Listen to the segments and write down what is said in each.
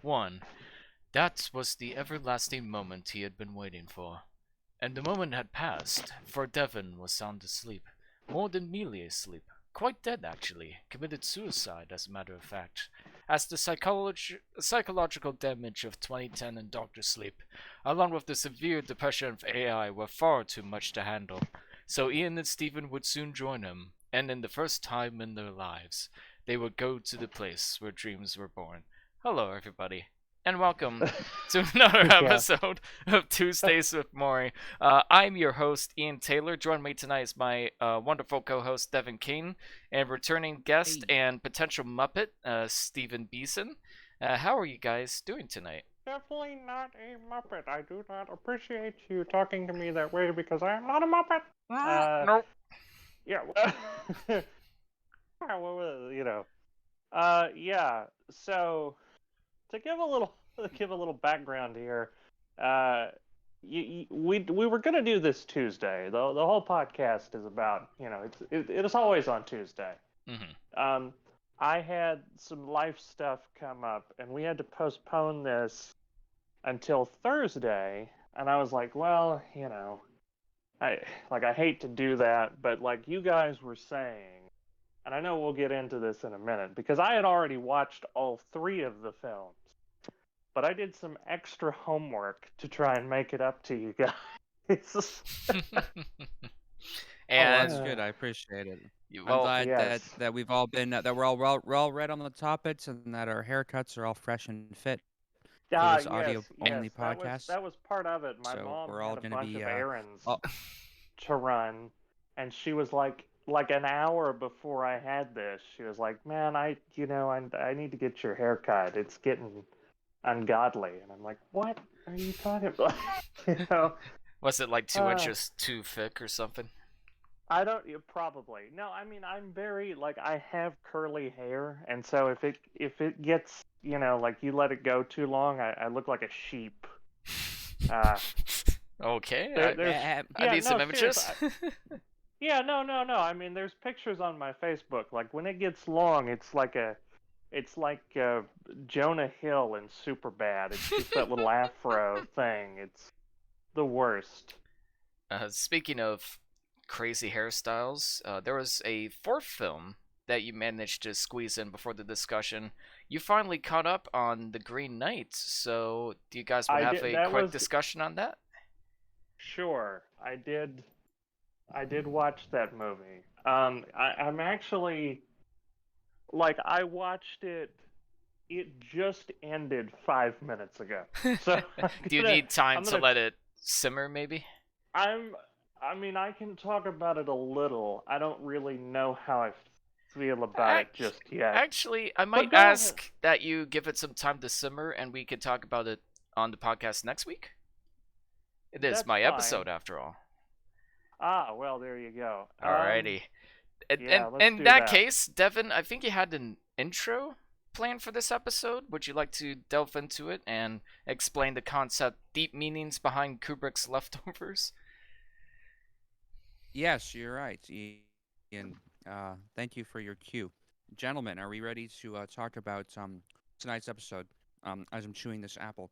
1. That was the everlasting moment he had been waiting for. And the moment had passed, for Devon was sound asleep. More than merely asleep. Quite dead, actually. Committed suicide, as a matter of fact. As the psychological damage of 2010 and Doctor Sleep, along with the severe depression of AI, were far too much to handle. So Ian and Stephen would soon join him, and in the first time in their lives, they would go to the place where dreams were born. Hello, everybody, and welcome to another Yeah. episode of Tuesdays with Moire. I'm your host, Ian Taylor. Joining me tonight is my wonderful co-host, Devon Kane, and returning guest Hey. and potential Muppet, Stephen Beeson. How are you guys doing tonight? Definitely not a Muppet. I do not appreciate you talking to me that way because I am not a Muppet. Nope. Yeah. Well, yeah. So to give a little background here, we were gonna do this Tuesday. The whole podcast is about it is always on Tuesday. Mm-hmm. I had some life stuff come up, and we had to postpone this until Thursday. And I was like, well, I hate to do that, but like you guys were saying, and I know we'll get into this in a minute because I had already watched all three of the films, but I did some extra homework to try and make it up to you guys. And That's good. I appreciate it. I'm well, glad yes. that we've all been that we're all read on the topics and that our haircuts are all fresh and fit for this audio only podcast. That was part of it. My So mom we're all had a gonna bunch be of errands oh, to run, and she was like an hour before I had this, she was like, "Man, I need to get your hair cut. It's getting ungodly." And I'm like, "What are you talking about?" you know, was it like 2 uh, inches too thick or something? I don't probably. No, I mean, I'm very like I have curly hair, and so if it gets, like you let it go too long, I look like a sheep. Uh, Okay, there's I yeah, need some no, images. seriously. Yeah, no. I mean, there's pictures on my Facebook. Like when it gets long, it's like Jonah Hill in Superbad. It's just that little afro thing. It's the worst. Speaking of crazy hairstyles, there was a fourth film that you managed to squeeze in before the discussion. You finally caught up on The Green Knight, so do you guys want I to have did. a That quick was discussion on that? sure. I did. I did watch that movie. I'm actually like I watched it. It just ended 5 minutes ago. So Do you need time I'm to gonna let it simmer, maybe? I'm I mean, I can talk about it a little. I don't really know how I feel about it Act- just yet. Actually, I But might go ahead. ask that you give it some time to simmer and we could talk about it on the podcast next week. It is That's my fine. episode, after all. Ah, well, there you go. Alrighty. And Yeah, let's in do that that. case, Devin, I think you had an intro planned for this episode. Would you like to delve into it and explain the concept, deep meanings behind Kubrick's Leftovers? yes, you're right, Ian. Thank you for your cue, gentlemen. Are we ready to talk about tonight's episode? As I'm chewing this apple,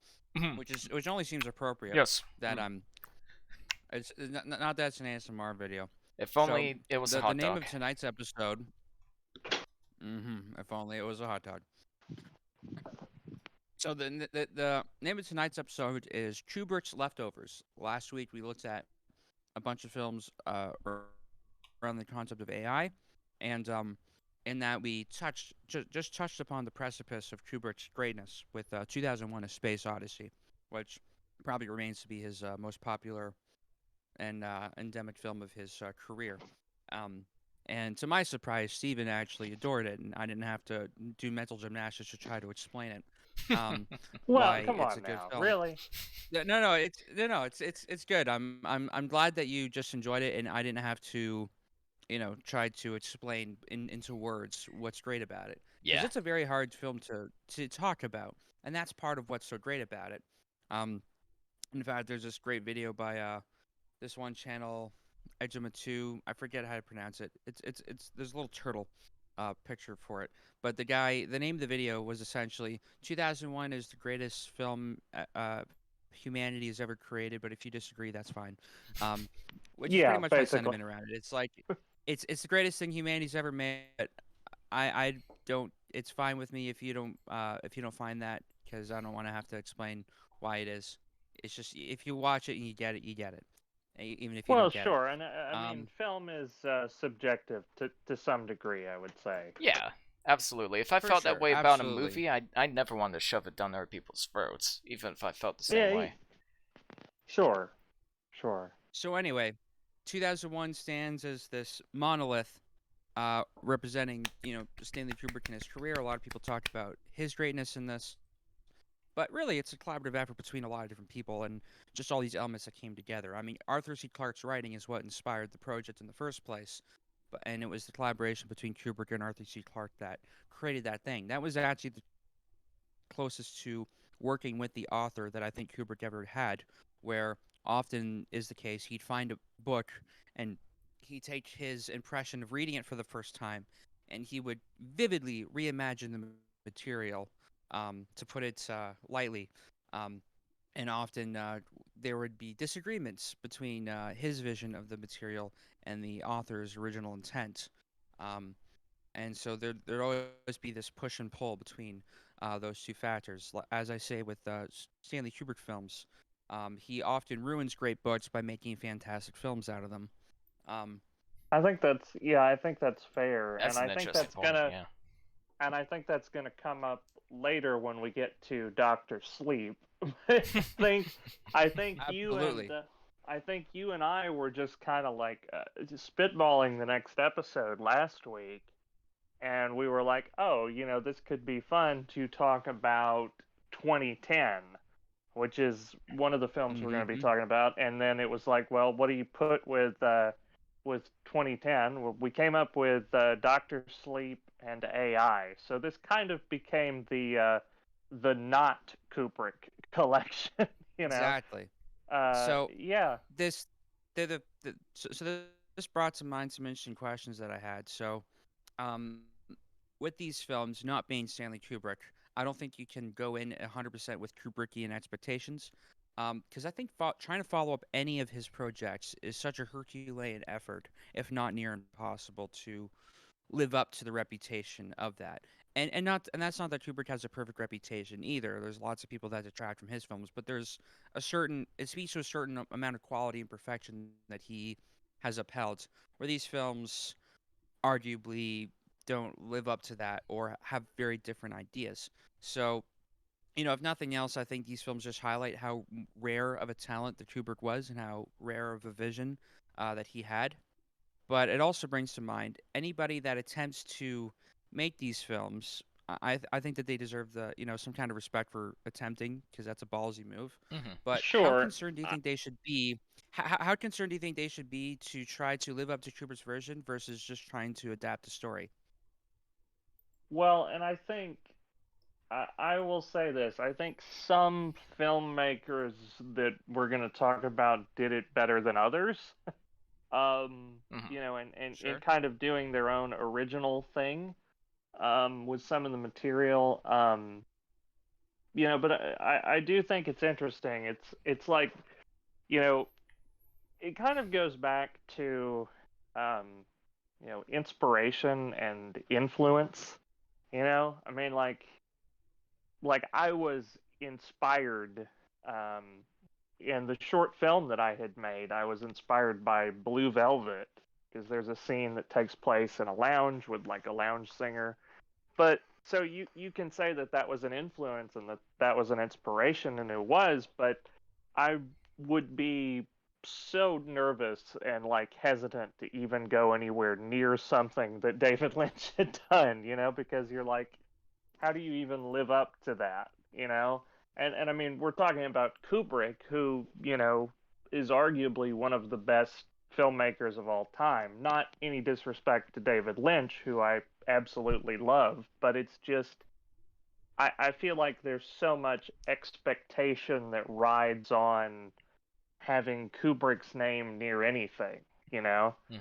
which only seems appropriate Yes. that it's not that it's an ASMR video. If So only it was a the hot name dog. of tonight's episode. If only it was a hot dog. So the name of tonight's episode is Kubrick's Leftovers. Last week we looked at a bunch of films around the concept of AI, and in that we just touched upon the precipice of Kubrick's greatness with 2001: A Space Odyssey, which probably remains to be his most popular and endemic film of his career. Um, and to my surprise, Steven actually adored it, and I didn't have to do mental gymnastics to try to explain it. Well, Why come it's a on good now. film. Really? It's good. I'm glad that you just enjoyed it, and I didn't have to, try to explain into words what's great about it, because Yeah. it's a very hard film to talk about, and that's part of what's so great about it. Um, in fact, there's this great video by this one channel, Ejima 2. I forget how to pronounce it. It's there's a little turtle, picture for it. But the name of the video was essentially 2001 is the greatest film humanity has ever created. But if you disagree, that's fine. Um, which is pretty Yeah, much my basically. sentiment around it. It's like it's the greatest thing humanity's ever made. But I don't. It's fine with me if you don't find that because I don't want to have to explain why it is. It's just if you watch it and you get it, you get it. Even if you Well, don't get it. sure, and I mean, Um, film is subjective to some degree, I would say. Yeah, absolutely. If I for felt that sure, way about a absolutely. movie, I'd never want to shove it down other people's throats, even if I felt the same Yeah, way. sure, sure. So anyway, 2001 stands as this monolith representing, Stanley Kubrick in his career. A lot of people talk about his greatness in this, but really it's a collaborative effort between a lot of different people and just all these elements that came together. I mean, Arthur C. Clarke's writing is what inspired the project in the first place, and it was the collaboration between Kubrick and Arthur C. Clarke that created that thing. That was actually the closest to working with the author that I think Kubrick ever had, where often is the case, he'd find a book and he'd take his impression of reading it for the first time and he would vividly reimagine the material, to put it lightly. Um, and often there would be disagreements between his vision of the material and the author's original intent. Um, and so there'd always be this push and pull between those two factors. As I say with Stanley Kubrick films, he often ruins great books by making fantastic films out of them. Um, I think that's fair, That's an interesting point, yeah. and I think that's gonna come up later when we get to Doctor Sleep. I think I think you and Absolutely. I think you and I were just kind of like just spitballing the next episode last week, and we were like, oh, this could be fun to talk about 2010, which is one of the films we're going to be Mm-hmm. talking about. And then it was like, well, what do you put with 2010? Well, we came up with Doctor Sleep and AI. So this kind of became the not Kubrick collection, you know. Exactly. So Yeah. this, this brought to mind some interesting questions that I had. So, um, with these films not being Stanley Kubrick, I don't think you can go in 100% with Kubrickian expectations. Because I think trying to follow up any of his projects is such a Herculean effort, if not near impossible, to live up to the reputation of that. And that's not that Kubrick has a perfect reputation either. There's lots of people that detract from his films, but there's a certain it speaks to a certain amount of quality and perfection that he has upheld. Where these films arguably don't live up to that or have very different ideas. So, if nothing else, I think these films just highlight how rare of a talent that Kubrick was and how rare of a vision that he had. But it also brings to mind anybody that attempts to make these films. I think that they deserve some kind of respect for attempting because that's a ballsy move. Hmm. But how Sure. concerned do you think they should be? How concerned do you think they should be to try to live up to Kubrick's version versus just trying to adapt the story? Well, and I think I will say this. I think some filmmakers that we're going to talk about did it better than others. Hmm. And Sure. kind of doing their own original thing with some of the material. But I do think it's interesting. It's like, you know, it kind of goes back to um, inspiration and influence. I mean, like I was inspired in the short film that I had made. I was inspired by Blue Velvet because there's a scene that takes place in a lounge with like a lounge singer. But so you can say that that was an influence and that that was an inspiration, and it was. But I would be so nervous and like hesitant to even go anywhere near something that David Lynch had done, because you're like, how do you even live up to that, and I mean, we're talking about Kubrick, who, is arguably one of the best filmmakers of all time. Not any disrespect to David Lynch, who I absolutely love, but it's just I feel like there's so much expectation that rides on having Kubrick's name near anything, Hmm.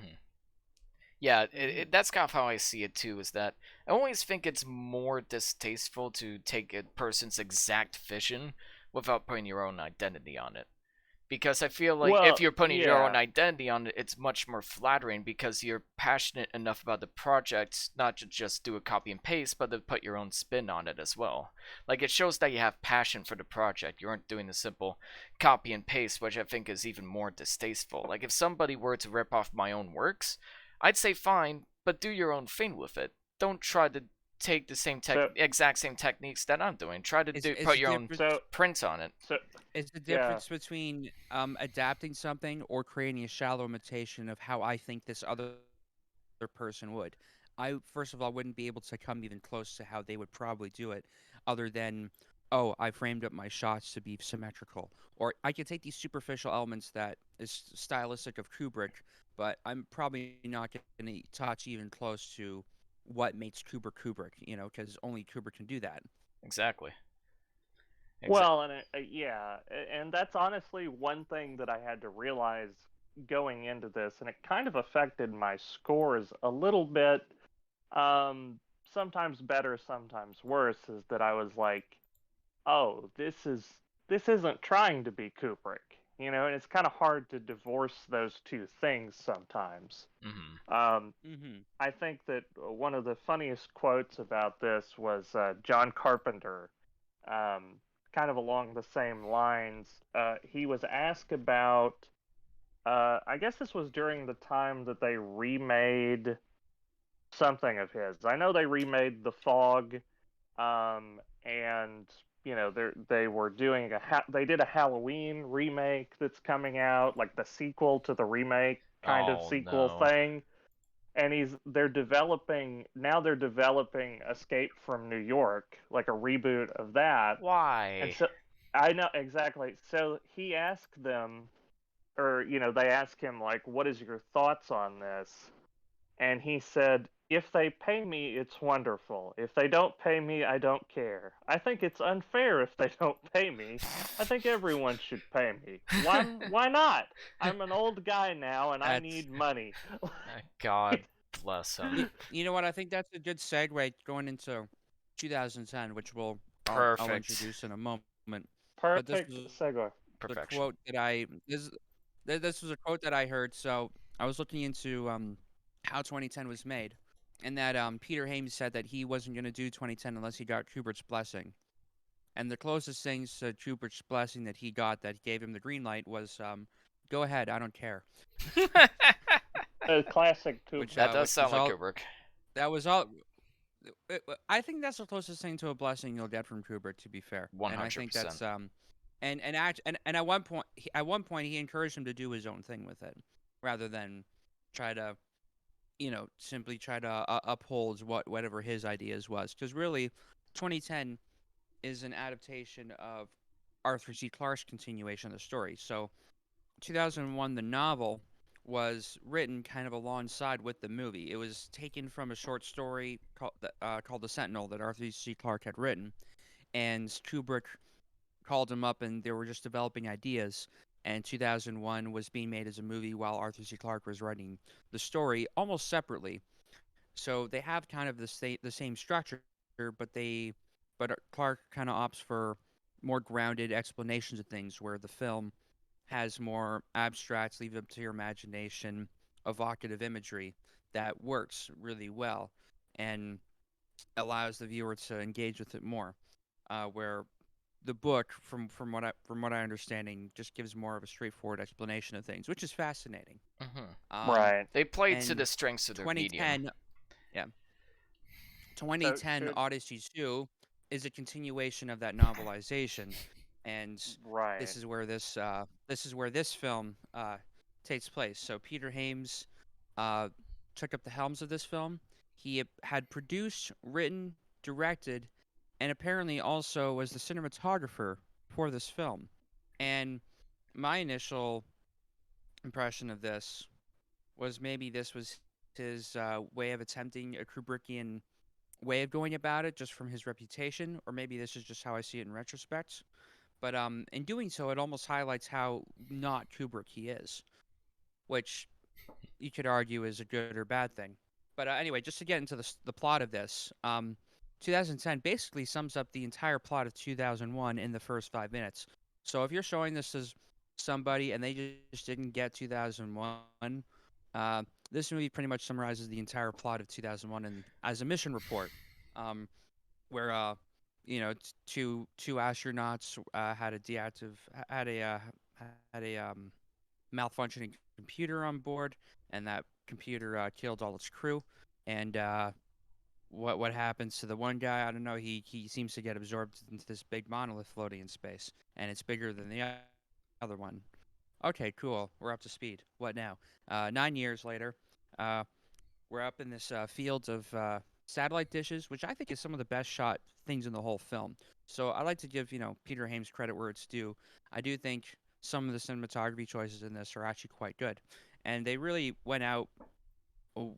Yeah, that's kind of how I see it too. Is that I always think it's more distasteful to take a person's exact vision without putting your own identity on it. Because I feel like if Well, you're putting your own yeah. identity on it, it's much more flattering because you're passionate enough about the project not to just do a copy and paste, but to put your own spin on it as well. Like it shows that you have passion for the project. You aren't doing the simple copy and paste, which I think is even more distasteful. Like if somebody were to rip off my own works, I'd say fine, but do your own thing with it. Don't try to take the So exact same techniques that I'm doing. Try to Is put the your own difference so print on it. so is the yeah. difference between adapting something or creating a shallow imitation of how I think this other person would. I first of all wouldn't be able to come even close to how they would probably do it, other than, oh, I framed up my shots to be symmetrical. Or I could take these superficial elements that is stylistic of Kubrick, but I'm probably not going to touch even close to what makes Kubrick Kubrick, because only Kubrick can do that. Exactly. Well, and yeah, and that's honestly one thing that I had to realize going into this, and it kind of affected my scores a little bit. Um, Sometimes better, sometimes worse. Is that I was like, oh, this isn't trying to be Kubrick, and it's kind of hard to divorce those two things sometimes. Mm-hmm. Um, Hmm. I think that one of the funniest quotes about this was John Carpenter, um, kind of along the same lines. He was asked about, I guess this was during the time that they remade something of his. I know they remade The Fog, and they were doing they did a Halloween remake that's coming out, like the sequel to the remake kind of Oh sequel no. thing. And they're developing Escape from New York, like a reboot of that. And Why? so I know exactly. So he asked them, or they asked him like, "What is your thoughts on this?" And he said, "If they pay me, it's wonderful. If they don't pay me, I don't care. I think it's unfair if they don't pay me. I think everyone should pay me. Why not? I'm an old guy now and I That's need money." God bless you, him. you know what? I think that's a good segue going into 2010, which I'll Perfect. introduce in a moment. But this Perfect was segue. a Perfection. quote that this was a quote that I heard. So I was looking into how 2010 was made, and that Peter Hames said that he wasn't going to do 2010 unless he got Kubrick's blessing. And the closest things to Kubrick's blessing that he got that gave him the green light was, "Go ahead, I don't care," A classic Kubrick. That does which was sound like all. Kubrick. That was all. I think that's the closest thing to a blessing you'll get from Kubrick, to be fair. And I think 100%. that's and at one point he encouraged him to do his own thing with it, rather than try to simply try to uphold whatever his ideas was. Because really, 2010 is an adaptation of Arthur C. Clarke's continuation of the story. So 2001, the novel, was written kind of alongside with the movie. It was taken from a short story called The Sentinel that Arthur C. Clarke had written, and Kubrick called him up, and they were just developing ideas. And 2001 was being made as a movie while Arthur C. Clarke was writing the story almost separately. So they have kind of the same structure, but Clarke kind of opts for more grounded explanations of things, where the film has more abstract, leave it up to your imagination, evocative imagery that works really well and allows the viewer to engage with it more. Where the book, from what I understanding, just gives more of a straightforward explanation of things, which is fascinating. Hmm. Um, Right. They played to and the strengths of their medium. 2010, yeah, So 2010 should Odyssey 2 is a continuation of that novelization, and right. this is where this film takes place. So Peter Hames uh, took up the helms of this film. He had produced, written, directed, and apparently also was the cinematographer for this film. And my initial impression of this was maybe this was his way of attempting a Kubrickian way of going about it, just from his reputation, or maybe this is just how I see it in retrospect. But in doing so, it almost highlights how not Kubrick he is, which you could argue is a good or bad thing. But anyway, just to get into the plot of this, 2010 basically sums up the entire plot of 2001 in the first 5 minutes. So if you're showing this as somebody and they just didn't get 2001, this movie pretty much summarizes the entire plot of 2001 and as a mission report, um, where two astronauts had a had a malfunctioning computer on board, and that computer killed all its crew. And what happens to the one guy? I don't know. He seems to get absorbed into this big monolith floating in space, and it's bigger than the other one. Okay, cool. We're up to speed. What now? 9 years later, uh, we're up in this field of satellite dishes, which I think is some of the best shot things in the whole film. So I like to give Peter Hames credit where it's due. I do think some of the cinematography choices in this are actually quite good, and they really went out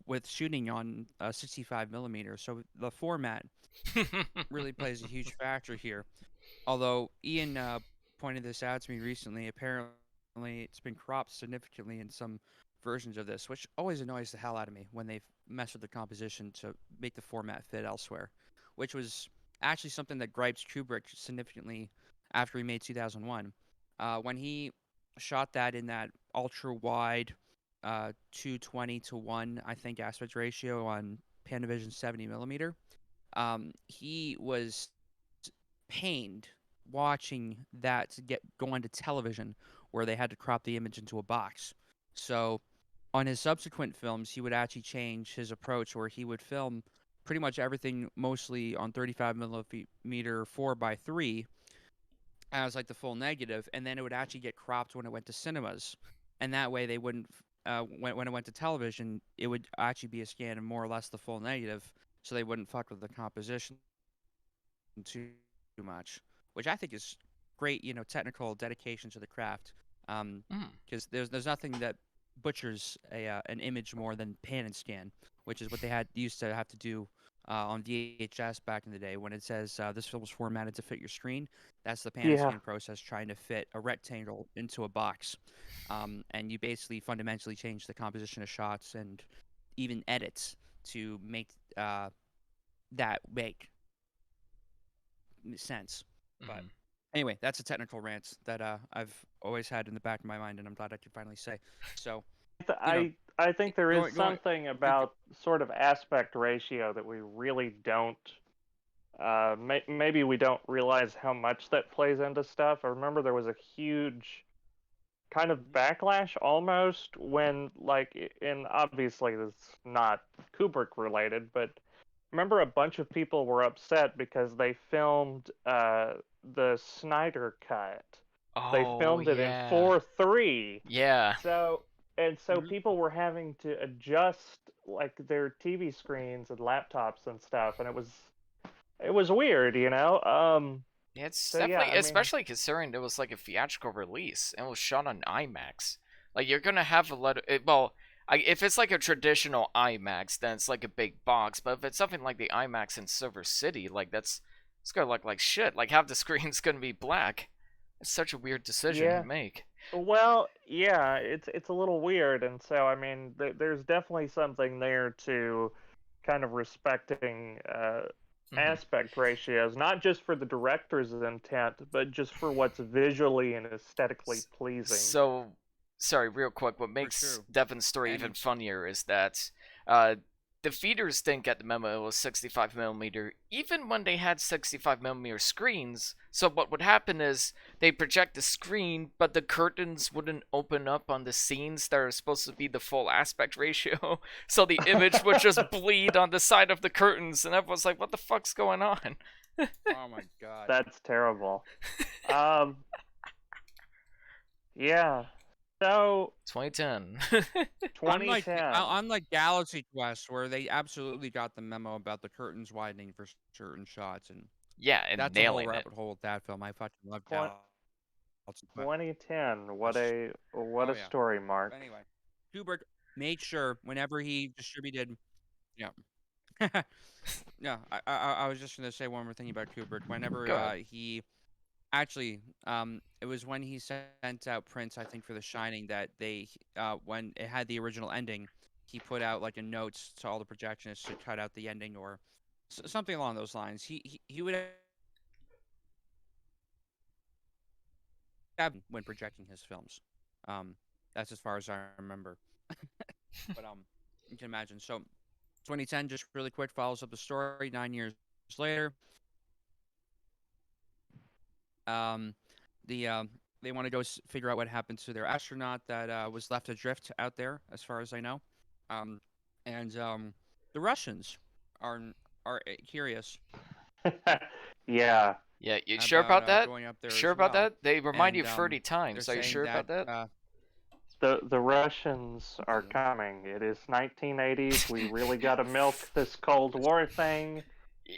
with shooting on 65 millimeter. So the format really plays a huge factor here. Although Ian pointed this out to me recently, apparently it's been cropped significantly in some versions of this, which always annoys the hell out of me when they mess with the composition to make the format fit elsewhere, which was actually something that gripes Kubrick significantly after he made 2001. When he shot that in that ultra wide 220 to 1, I think, aspect ratio on Panavision 70 millimeter, he was pained watching that go onto television where they had to crop the image into a box. So on his subsequent films, he would actually change his approach where he would film pretty much everything mostly on 35 millimeter 4:3 as like the full negative, and then it would actually get cropped when it went to cinemas, and that way they wouldn't. When it went to television, it would actually be a scan of more or less the full negative, so they wouldn't fuck with the composition too much, which I think is great. Technical dedication to the craft. Because there's nothing that butchers an image more than pan and scan, which is what they used to have to do on VHS back in the day. When it says this film was formatted to fit your screen, that's the pan and Yeah. scan process trying to fit a rectangle into a box. And you basically fundamentally change the composition of shots and even edits to make that make sense. But anyway, that's a technical rant that I've always had in the back of my mind, and I'm glad I could finally say. So, I think there is going- something about sort of aspect ratio that we really don't. Maybe we don't realize how much that plays into stuff. I remember there was a huge kind of backlash almost when, like, and obviously this is not Kubrick related, but remember a bunch of people were upset because they filmed the Snyder cut. They Oh filmed it in yeah. 4:3. Yeah. So Mhm. people were having to adjust like their TV screens and laptops and stuff, and it was weird, you know. Yeah, it's So yeah, definitely, I mean, especially considering it was like a theatrical release and it was shot on IMAX. Like you're gonna have a lot of well, if it's like a traditional IMAX, then it's like a big box. But if it's something like the IMAX in Silver City, like it's gonna look like shit. Like half the screen's gonna be black. It's such a weird decision to yeah. make. Well, yeah, it's a little weird, and so I mean, there's definitely something there to kind of respecting Mhm. aspect ratios, not just for the director's intent, but just for what's visually and aesthetically S- pleasing. So, sorry, real quick. What For makes true. Devon's story even And funnier is that uh, the feeders didn't get the memo. It was 65 millimeter, even when they had 65 millimeter screens. So what would happen is they project the screen, but the curtains wouldn't open up on the scenes that are supposed to be the full aspect ratio. So the image would just bleed on the side of the curtains, and everyone's like, "What the fuck's going on?" oh my god. That's terrible. Um, yeah. So 2010. Unlike 2010. unlike Galaxy Quest, where they absolutely got the memo about the curtains widening for certain shots, and Yeah, and that's a whole nailing it. rabbit hole with that film. I fucking love Twen- Galaxy 2010. Quest. What Oh a yeah. story, Mark. Anyway, Kubrick made sure whenever he distributed, yeah, yeah. I was just gonna say one more thing about Kubrick. Whenever Go ahead. he actually, it was when he sent out prints, I think, for The Shining that when it had the original ending, he put out like a note to all the projectionists to cut out the ending or something along those lines. He would have when projecting his films. That's as far as I remember. But you can imagine. So 2010, just really quick, follows up the story 9 years later. Um, they want to go figure out what happened to their astronaut that was left adrift out there, as far as I know. Um, and the Russians are curious Yeah. Yeah, you sure about about that? going up there Sure as about well. that? They remind you And 30 they're times. Are you saying sure that about that? The Russians are coming. It is 1980s. We really got to milk this Cold War thing.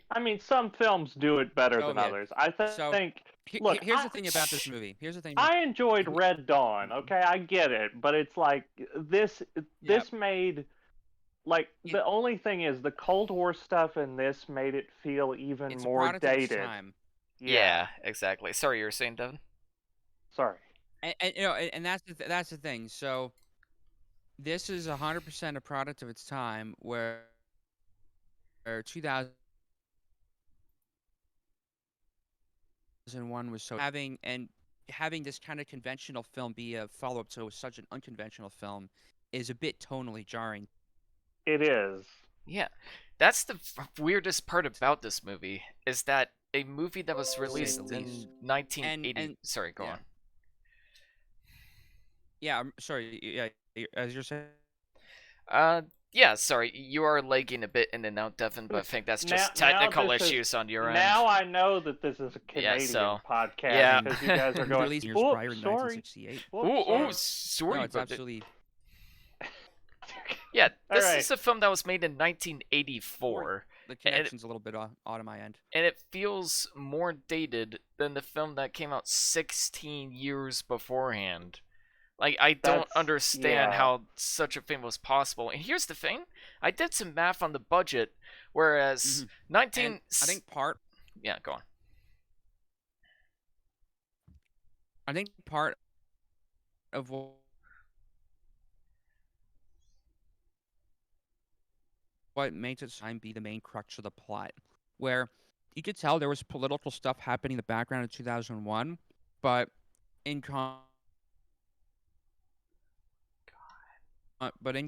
I mean, some films do it better than yeah. others. I So think. Look, here's the thing about this movie. Here's the thing. I enjoyed Red Dawn. Okay, I get it, but it's like this. Yeah. This made like the only thing is the Cold War stuff in this made it feel even It's a more product of its dated. time. Yeah, exactly. Sorry, you were saying, Devon? Sorry. And you know, and that's the thing. So this is 100% a product of its time, where 2001 was so having this kind of conventional film be a follow up to such an unconventional film is a bit tonally jarring. It is. Yeah. That's the weirdest part about this movie, is that a movie that was say released the in least. 1980. Sorry, go yeah. on. Yeah, I'm sorry. Yeah, as you're saying. Yeah, sorry, you are lagging a bit in and out, Devon, but I think that's just technical issues on your end. Now I know that this is a Canadian podcast yeah. because you guys are going. Released years "Whoop, prior in sorry. 1968. Ooh, Sorry." sorry No, it's about absolutely. Yeah, this Alright. is a film that was made in 1984. The connection's a little bit odd on my end. And it feels more dated than the film that came out 16 years beforehand. Like, I don't understand how such a thing was possible. And here's the thing. I did some math on the budget, whereas And I think part Yeah, go on. of what makes it time be the main crux of the plot, where you could tell there was political stuff happening in the background in 2001, but in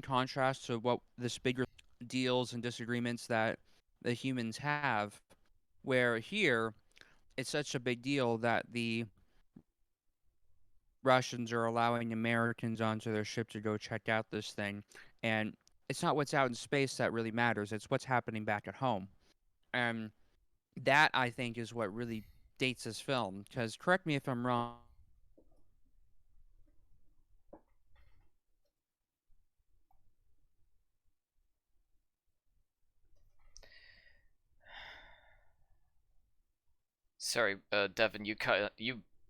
contrast to what this bigger deals and disagreements that the humans have, where here it's such a big deal that the Russians are allowing Americans onto their ship to go check out this thing, and it's not what's out in space that really matters, it's what's happening back at home. And that, I think, is what really dates this film, because correct me if I'm wrong, Sorry, Devon, you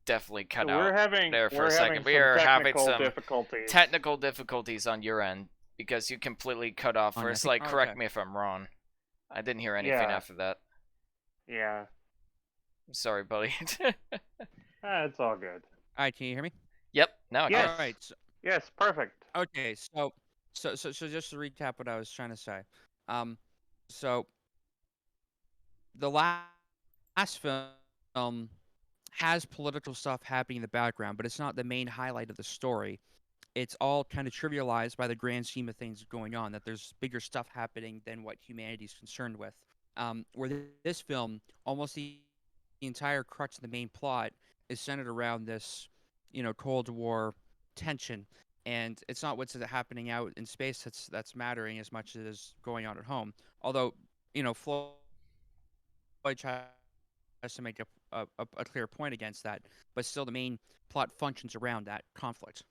definitely cut We're out having there for we're a second. having We are some having technical some difficulties. technical difficulties on your end because you completely cut off I first. think- Like, correct okay. me if I'm wrong. I didn't hear anything Yeah. after that. Yeah, Sorry, buddy. it's all good. All right, can you hear me? Yep, now I Yes. can. All right. So, Yes, perfect. okay, so just to recap what I was trying to say. So the last film has political stuff happening in the background, but it's not the main highlight of the story. It's all kind of trivialized by the grand scheme of things going on, that there's bigger stuff happening than what humanity's concerned with. Where this film, almost the entire crux of the main plot is centered around this, Cold War tension, and it's not what's happening out in space that's mattering as much as going on at home. Although, Floyd tries to make a clear point against that, but still the main plot functions around that conflict.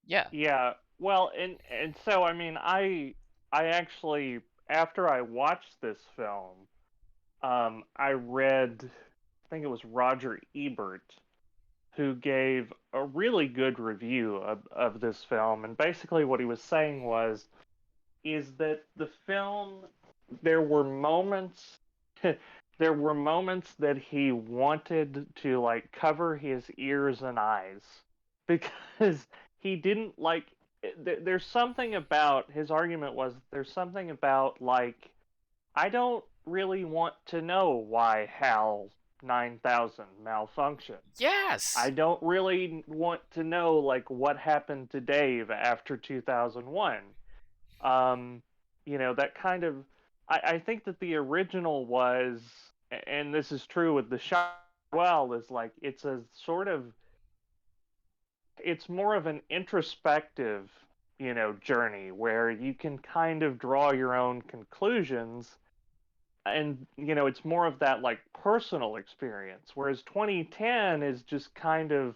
Yeah. Yeah. Well, and so I mean, I actually after I watched this film, I read, I think it was Roger Ebert, who gave a really good review of this film, and basically what he was saying is that the film, there were moments there were moments that he wanted to like cover his ears and eyes because he didn't like there's something about his argument was there's something about like I don't really want to know why HAL 9000 malfunctioned. I Yes. don't really want to know like what happened to Dave after 2001. Um, that kind of I think that the original was, and this is true with the shot as well, is like it's a sort of it's more of an introspective, journey where you can kind of draw your own conclusions, and it's more of that like personal experience, whereas 2010 is just kind of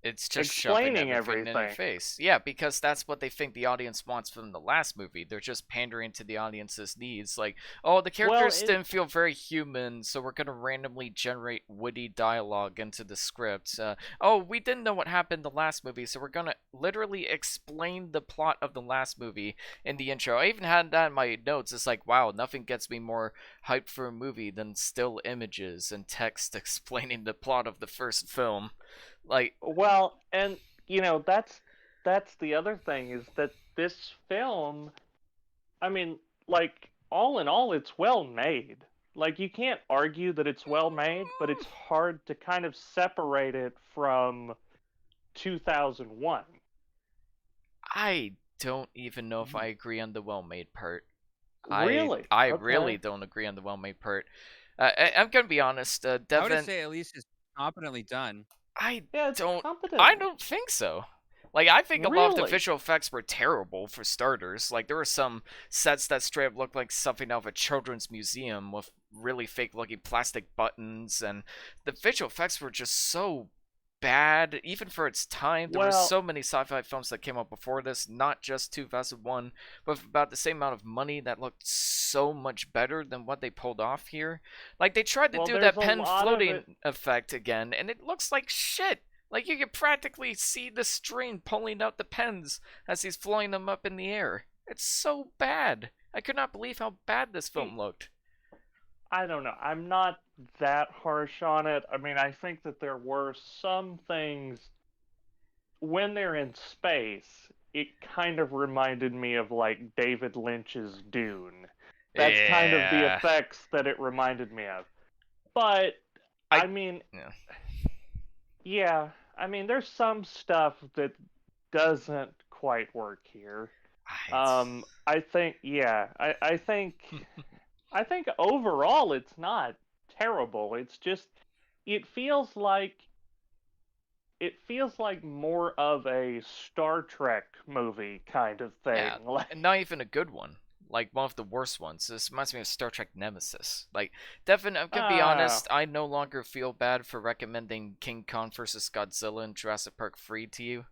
It's just shoving explaining everything in your everything. face. Yeah, because that's what they think the audience wants from the last movie. They're just pandering to the audience's needs. Like, oh, the Well, characters didn't feel very human, so we're gonna randomly generate witty dialogue into the script. Oh, we didn't know what happened the last movie, so we're gonna literally explain the plot of the last movie in the intro. I even had that in my notes. It's like, wow, nothing gets me more hyped for a movie than still images and text explaining the plot of the first film. Like, well, and that's the other thing is that this film, I mean, like all in all, it's well made. Like you can't argue that it's well made, but it's hard to kind of separate it from 2001. I don't even know if I agree on the well-made part. I Really? I really Okay. don't agree on the well-made part. I'm gonna be honest, I would Devon. say at least it's competently done. I Yeah, it's don't. competent. I don't think so. Like, I think a lot of the Really? visual effects were terrible for starters. Like, there were some sets that straight up looked like something out of a children's museum with really fake-looking plastic buttons, and the visual effects were just so bad, even for its time. There were Well, so many sci-fi films that came out before this, not just 2001, but with about the same amount of money that looked so much better than what they pulled off here. Like, they tried to well, do there's that a pen lot of it. floating effect again, and it looks like shit. Like, you can practically see the string pulling out the pens as he's flowing them up in the air. It's so bad. I could not believe how bad this film See, looked. I don't know. I'm not that harsh on it. I mean, I think that there were some things when they're in space, it kind of reminded me of like David Lynch's Dune. That's kind of the Yeah. effects that it reminded me of. But I. I mean, Yeah. yeah, I mean, there's some stuff that doesn't quite work here. It's. I think, yeah, I think overall it's not terrible. It's just it feels like it feels like more of a Star Trek movie kind of thing. Yeah, and not even a good one. Like one of the worst ones. This reminds me of Star Trek Nemesis. Like, Devin, I'm gonna be Ah, honest. I no longer feel bad for recommending King Kong vs. Godzilla and Jurassic Park 3 to you,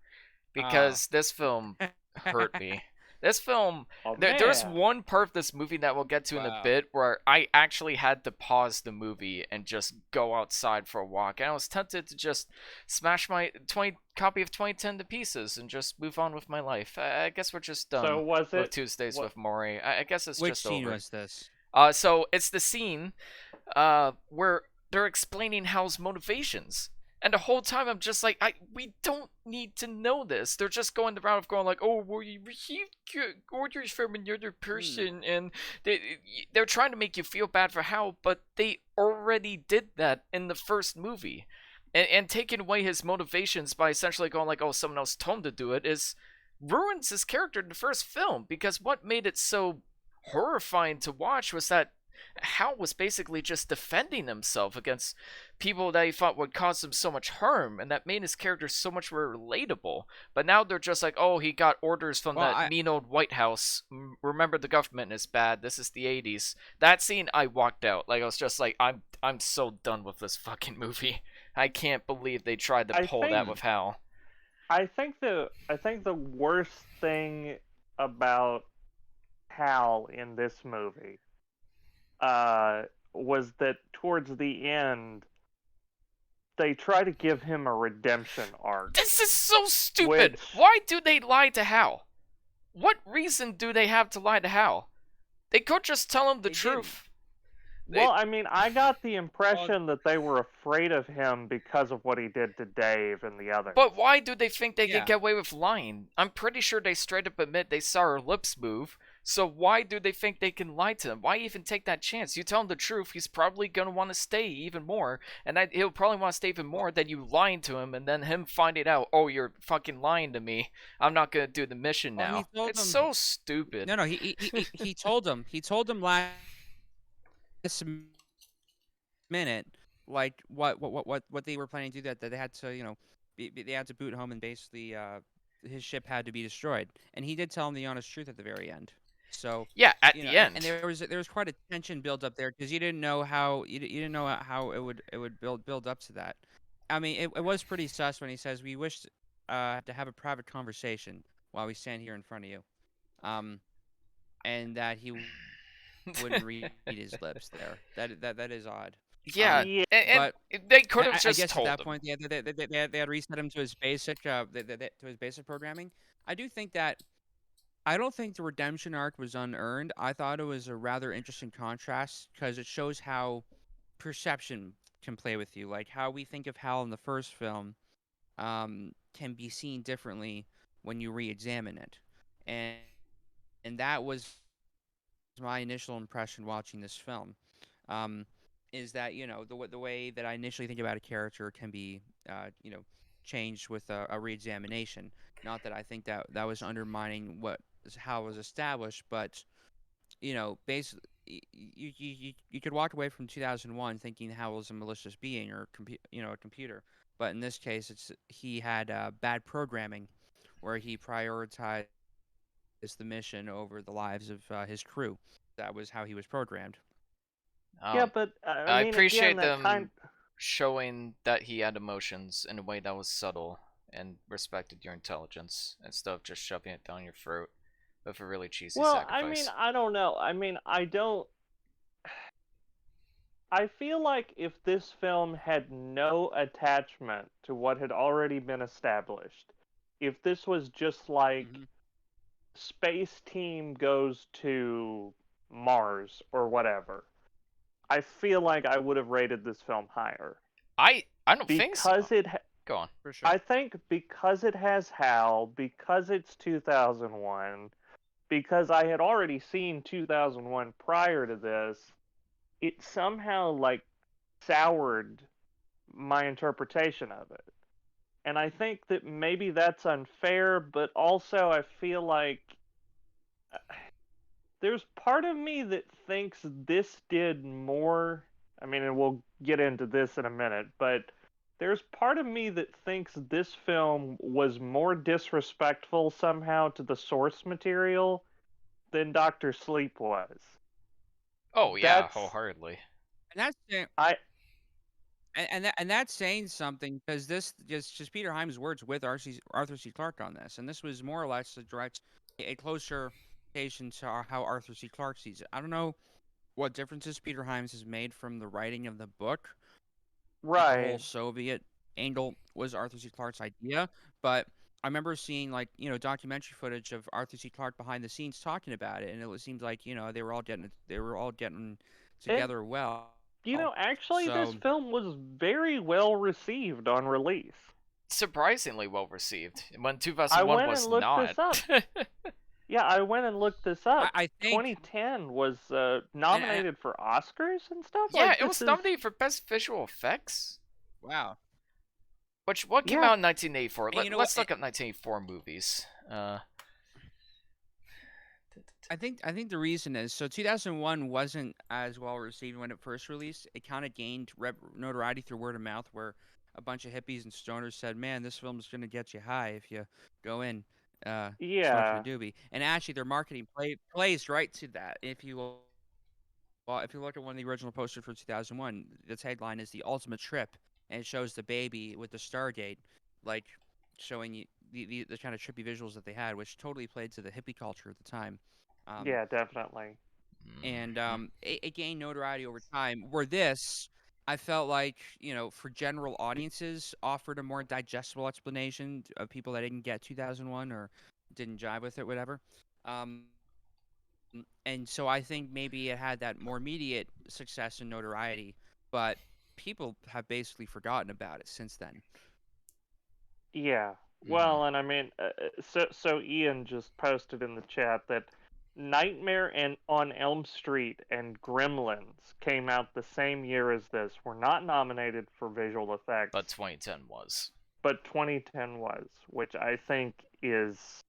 Uh, because this film hurt me. This film, oh there's man. one part of this movie that we'll get to in a wow. bit where I actually had to pause the movie and just go outside for a walk. And I was tempted to just smash my 20 copy of 2010 to pieces and just move on with my life. I guess we're just So done was with it Tuesdays what? with Moire. I guess it's Which just scene over. was this? So it's the scene where they're explaining Hal's motivations. And the whole time I'm just like, we don't need to know this. They're just going the route of going like, oh, well, you received orders from another Hmm. person, and they're trying to make you feel bad for Hal, but they already did that in the first movie. And taking away his motivations by essentially going like, oh, someone else told him to do it is ruins his character in the first film, because what made it so horrifying to watch was that Hal was basically just defending himself against people that he thought would cause him so much harm, and that made his character so much more relatable. But now they're just like, oh, he got orders from Well, that I mean old White House. Remember, the government is bad. This is the '80s. That scene, I walked out. Like, I was just like, I'm so done with this fucking movie. I can't believe they tried to I pull that think with Hal. I think the worst thing about Hal in this movie uh was that towards the end they try to give him a redemption arc, This is so stupid. which Why do they lie to Hal? What reason do they have to lie to Hal? They could just tell him the they didn't. truth. Well, I mean, I got the Well, impression that they were afraid of him because of what he did to Dave and the others. But why do they think they can yeah. get away with lying? I'm pretty sure they straight up admit they saw her lips move. So why do they think they can lie to him? Why even take that chance? You tell him the truth, he's probably gonna want to stay even more, and he'll probably want to stay even more than you lying to him, and then him finding out, oh, you're fucking lying to me. I'm not gonna do the mission Well, he now. told It's him. so stupid. No, no. He told him. He told him last minute, like what they were planning to do. That they had to, they had to boot home, and basically, his ship had to be destroyed. And he did tell him the honest truth at the very end. So, Yeah, at the and end. there was quite a tension build up there because you didn't know how you didn't know how it would build up to that. I mean, it was pretty sus when he says we wish to have a private conversation while we stand here in front of you, um, and that he wouldn't read his lips there. That is odd. Yeah, Yeah. and But they could have I just guess at told that him. point they had reset him to his basic to his basic programming. I do think that I don't think the redemption arc was unearned. I thought it was a rather interesting contrast because it shows how perception can play with you, like how we think of Hal in the first film can be seen differently when you re-examine it, and that was my initial impression watching this film. Um, is that the way that I initially think about a character can be changed with a re-examination. Not that I think that that was undermining how it was established, but basically you could walk away from 2001 thinking Hal was a malicious being or a computer, but in this case he had bad programming where he prioritized the mission over the lives of his crew. That was how he was programmed. Yeah, Um, but I I mean, again, appreciate that kind. them showing that he had emotions in a way that was subtle and respected your intelligence instead of just shoving it down your throat with a really cheesy Well, I mean, sacrifice. I don't know. I mean, I don't. I feel like if this film had no attachment to what had already been established, if this was just like Hmm. space team goes to Mars or whatever, I feel like I would have rated this film higher I don't think so. because Go on. For sure. I think because it has Hal, because it's 2001, because I had already seen 2001 prior to this, it somehow like soured my interpretation of it. And I think that maybe that's unfair, but also I feel like there's part of me that thinks this did more. I mean, and we'll get into this in a minute, but there's part of me that thinks this film was more disrespectful somehow to the source material than Doctor Sleep was. Oh yeah, That's wholeheartedly. And that's I and that's saying something because this just Peter Hyams' words with Arthur C. Clarke on this, and this was more or less a direct, a closer indication to how Arthur C. Clarke sees it. I don't know what differences Peter Hyams has made from the writing of the book. Like the whole right. Soviet angle was Arthur C. Clarke's idea, but I remember seeing like documentary footage of Arthur C. Clarke behind the scenes talking about it, and it seemed like they were all getting And together well. actually this So film was very well received on release. Surprisingly well received. When I 2001 went and was looked this not. up. Yeah, I went and looked this up. I think 2010 was and nominated for Oscars and stuff. Yeah, Like it this was is nominated for best visual effects. wow. What came yeah. out in 1984? And you know what? Let's look up 1984 movies. I think the reason is so 2001 wasn't as well received when it first released. It kind of gained notoriety through word of mouth, where a bunch of hippies and stoners said, "Man, this film's gonna get you high if you go in smoking a Yeah. doobie." And actually, their marketing plays right to that. If you look at one of the original posters for 2001, the tagline is "The Ultimate Trip," and it shows the baby with the Stargate, like showing you the kind of trippy visuals that they had, which totally played to the hippie culture at the time. Um, Yeah, definitely. and mhm. it gained notoriety over time. Where this, I felt like for general audiences, offered a more digestible explanation of people that didn't get 2001 or didn't jive with it, whatever. Um, And so I think maybe it had that more immediate success and notoriety, but people have basically forgotten about it since then. Yeah. Mhm. Well, and I mean, so Ian just posted in the chat that Nightmare and on Elm Street and Gremlins came out the same year as this. Were not nominated for visual But effects, 2010 was. but 2010 was, which I think is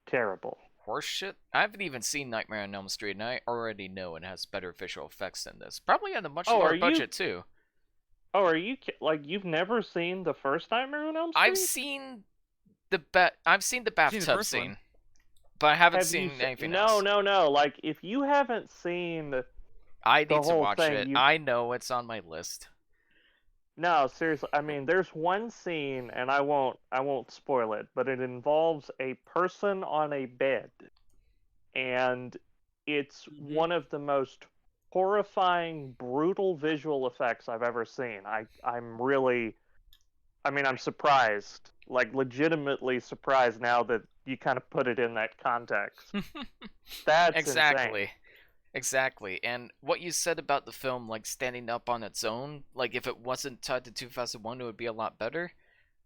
terrible. Horseshit? I haven't even seen Nightmare on Elm Street, and I already know it has better visual effects than this. Probably at a much Oh, lower are you? budget, too. Oh, are you like you've never seen the first Nightmare on Elm I've Street? seen I've seen the Seen the bathtub first one. scene, but I haven't Have you seen seen? anything No, else. no, no. Like if you haven't seen the I need to whole watch thing, it. you I know it's on my list. no, seriously. I mean, there's one scene, and I won't spoil it, but it involves a person on a bed, and it's Hmm. one of the most horrifying, brutal visual effects I've ever seen. I'm really, I mean, I'm surprised, like legitimately surprised now that you kind of put it in that context. That's insane. Exactly. Exactly. And what you said about the film like standing up on its own, like if it wasn't tied to 2001 it would be a lot better.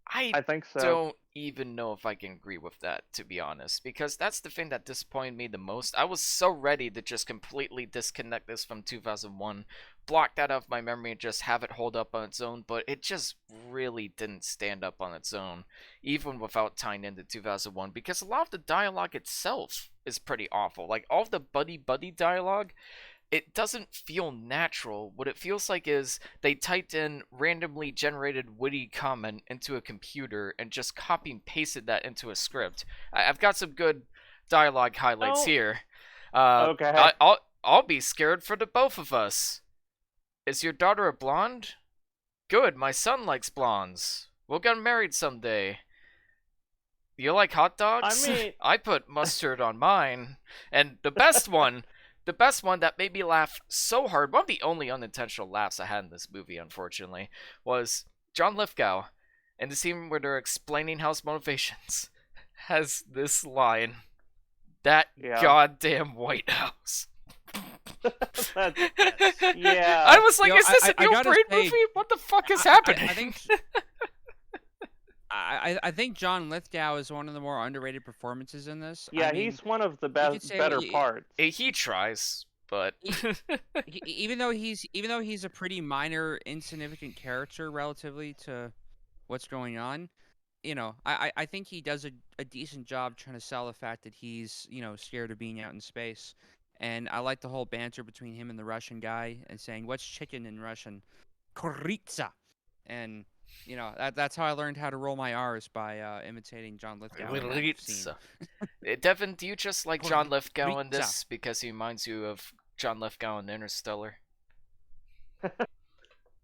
I I think so. don't even know if I can agree with that, to be honest, because that's the thing that disappointed me the most. I was so ready to just completely disconnect this from 2001, block that out of my memory, and just have it hold up on its own, but it just really didn't stand up on its own, even without tying into 2001, because a lot of the dialogue itself is pretty awful. Like, all of the buddy-buddy dialogue, it doesn't feel natural. What it feels like is they typed in randomly generated witty comment into a computer and just copy and pasted that into a script. Have got some good dialogue highlights Oh, here. okay. I'll be scared for the both of us. Is your daughter a blonde? Good, my son likes blondes. We'll get married someday. You like hot I dogs? mean, I put mustard on mine. And the best one that made me laugh so hard, one of the only unintentional laughs I had in this movie, unfortunately, was John Lithgow in the scene where they're explaining house motivations has this line, that yeah. goddamn White House. Yeah. I was like, You know, is this a I Neil gotta Breen say, movie? What the fuck is I happening? think I think John Lithgow is one of the more underrated performances in this. I Yeah, mean, he's one of the you could best say what better parts. He tries, but he, even though he's a pretty minor, insignificant character relatively to what's going on. I think he does a decent job trying to sell the fact that he's scared of being out in space, and I like the whole banter between him and the Russian guy and saying what's chicken in Russian, Kuritsa, and that's how I learned how to roll my R's by imitating John Lithgow in that scene. Devin, do you just like John Lithgow in Kuritsa. this because he reminds you of John Lithgow in Interstellar?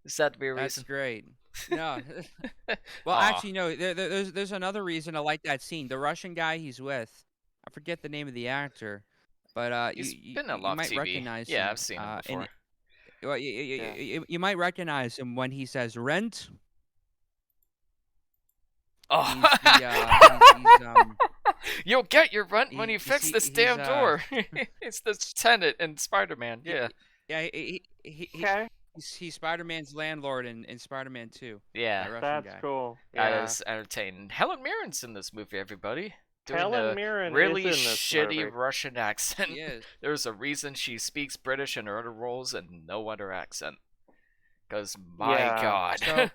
Is that to be a That's reason? great. No, well, Aw, actually, no. There's another reason I like that scene. The Russian guy he's with, I forget the name of the actor, but he's been in a lot you of might TV. recognize Yeah, him. I've seen him In before. well, Yeah. you might recognize him when he says rent. Oh, He's the you'll get your rent when you fix this he's damn door. It's the tenant in Spider-Man. yeah, Yeah, yeah Okay. he's Spider-Man's landlord in Spider-Man 2. yeah, That Russian That's guy. cool. that Yeah. is entertaining. Helen Mirren's in this movie, everybody, doing Helen a Mirren is really in this shitty movie. Russian accent. He is. There's a reason she speaks British in her other roles and no other accent. Cause my Yeah. god. So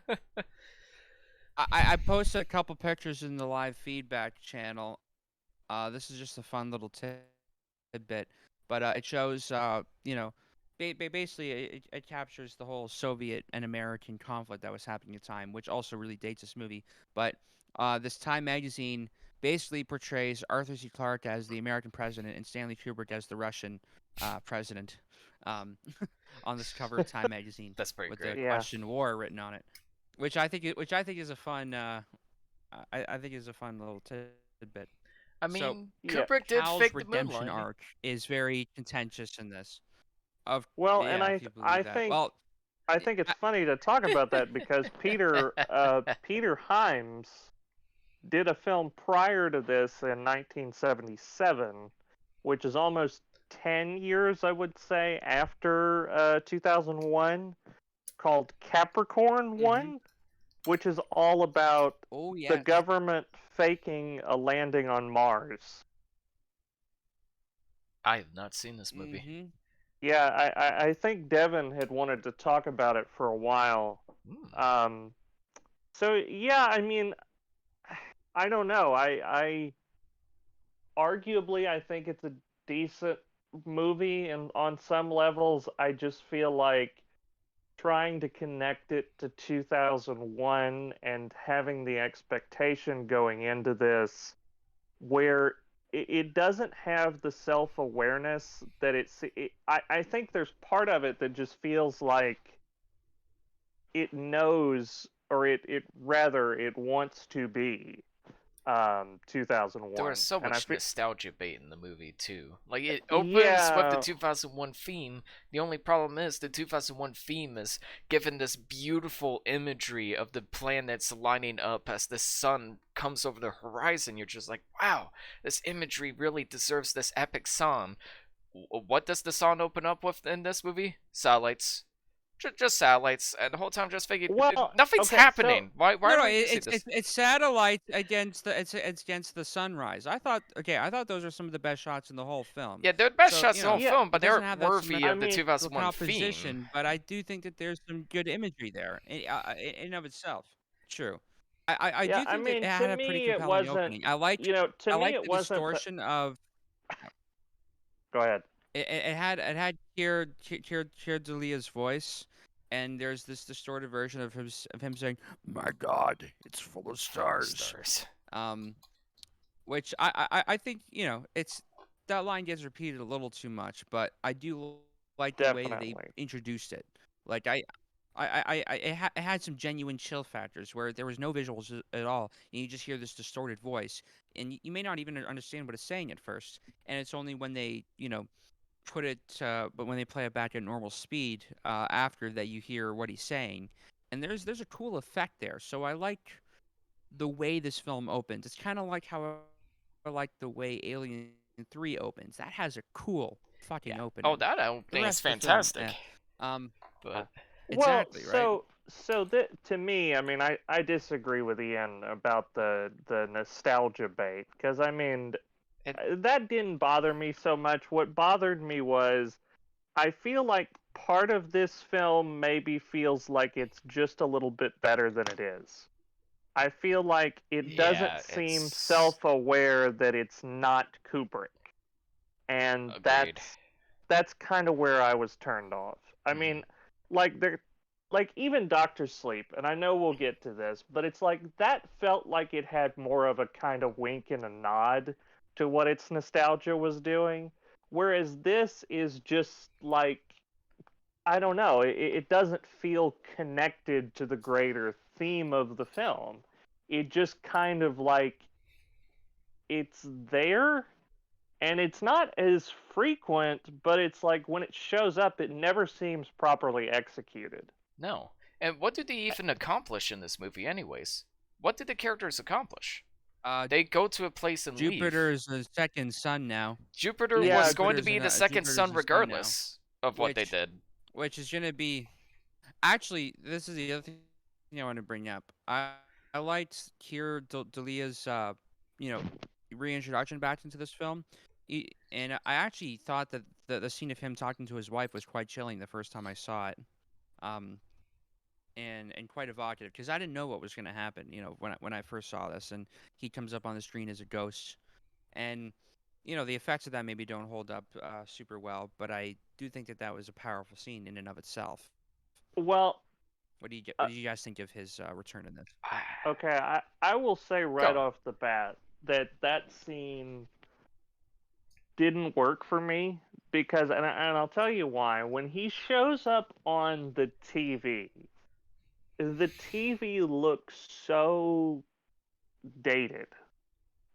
I posted a couple pictures in the live feedback channel. This is just a fun little tidbit, but it shows, basically it captures the whole Soviet and American conflict that was happening at the time, which also really dates this movie. But this Time magazine basically portrays Arthur C. Clarke as the American president and Stanley Kubrick as the Russian president, um, on this cover of Time magazine That's pretty with great. the Yeah. question "war" written on it, which I think is a fun I think is a fun little tidbit. I So mean, Yeah. Kubrick did Cal's fake the redemption moonlighting. arc is very contentious in this. Of Well, and Yeah, I if you believe I that. think Well, I think it's funny to talk about that because Peter Hyams did a film prior to this in 1977, which is almost 10 years, I would say, after 2001, called Capricorn 1, which is all about Oh the yes. government faking a landing on Mars. I have not seen this movie. Mm-hmm. Yeah, I think Devon had wanted to talk about it for a while. Hmm. So yeah, I mean, I don't know. I arguably I think it's a decent movie, and on some levels, I just feel like trying to connect it to 2001 and having the expectation going into this where it doesn't have the self-awareness that I think there's part of it that just feels like it knows, or it rather it wants to be 2001. There is so And I much feel, nostalgia bait in the movie too. Like it opens with the yeah, 2001 theme. The only problem is the 2001 theme is given this beautiful imagery of the planets lining up as the sun comes over the horizon. You're just like, wow, this imagery really deserves this epic song. What does the song open up with in this movie? Satellites. Just satellites, and the whole time just thinking, well, nothing's okay, so happening. Why No, don't you see it's this? it's satellites against it's against the sunrise. I thought those are some of the best shots in the whole film. Yeah, they're the best So shots in the whole yeah, film, it but they doesn't aren't have that worthy I of the mean, 2001 theme. composition, but I do think that there's some good imagery there in and of itself. True. I yeah, do I think that it mean, to had a pretty me it compelling wasn't, opening. to I me like it the wasn't the, distortion of go ahead. it had Keir Dalia's voice, and there's this distorted version of him saying, "My God, it's full of stars." Stars. Um, which I think it's that line gets repeated a little too much, but I do like the way that they Definitely. introduced it. Like it had some genuine chill factors where there was no visuals at all, and you just hear this distorted voice, and you may not even understand what it's saying at first, and it's only when they put it, but when they play it back at normal speed after that you hear what he's saying, and there's a cool effect there. So I like the way this film opens. It's kind of like how I like the way Alien 3 opens. That has a cool fucking Yeah. Oh, opening. that The opening is rest of the film, fantastic. Um, But Well, exactly, right? to me, I mean, I disagree with Ian about the nostalgia bait, because I mean it, that didn't bother me so much. What bothered me was I feel like part of this film maybe feels like it's just a little bit better than it is. I feel like it doesn't yeah, seem it's self-aware that it's not Kubrick, and agreed. that's kind of where I was turned off. I Hmm. mean, like there, like even Doctor Sleep, and I know we'll get to this, but it's like that felt like it had more of a kind of wink and a nod to what its nostalgia was doing, whereas this is just like, I don't know, it doesn't feel connected to the greater theme of the film. It just kind of like it's there, and it's not as frequent, but it's like when it shows up, it never seems properly executed. No. And what did they even accomplish in this movie, anyways? What did the characters accomplish? Uh, They go to a place and Jupiter leave. is the second sun now, Jupiter and Yeah, was going to be the second Jupiter is sun the sun now, regardless of what they which did. which is gonna be actually this is the other thing I want to bring up. I liked Dalia's you know reintroduction back into this film. And I actually thought that the scene of him talking to his wife was quite chilling the first time I saw it, um, and quite evocative because I didn't know what was going to happen. When I first saw this, and he comes up on the screen as a ghost, and the effects of that maybe don't hold up super well, but I do think that that was a powerful scene in and of itself. well, What do you guys think of his return in this? okay, I will say right Go. off the bat that that scene didn't work for me because, and I'll tell you why. When he shows up on the TV looks so dated.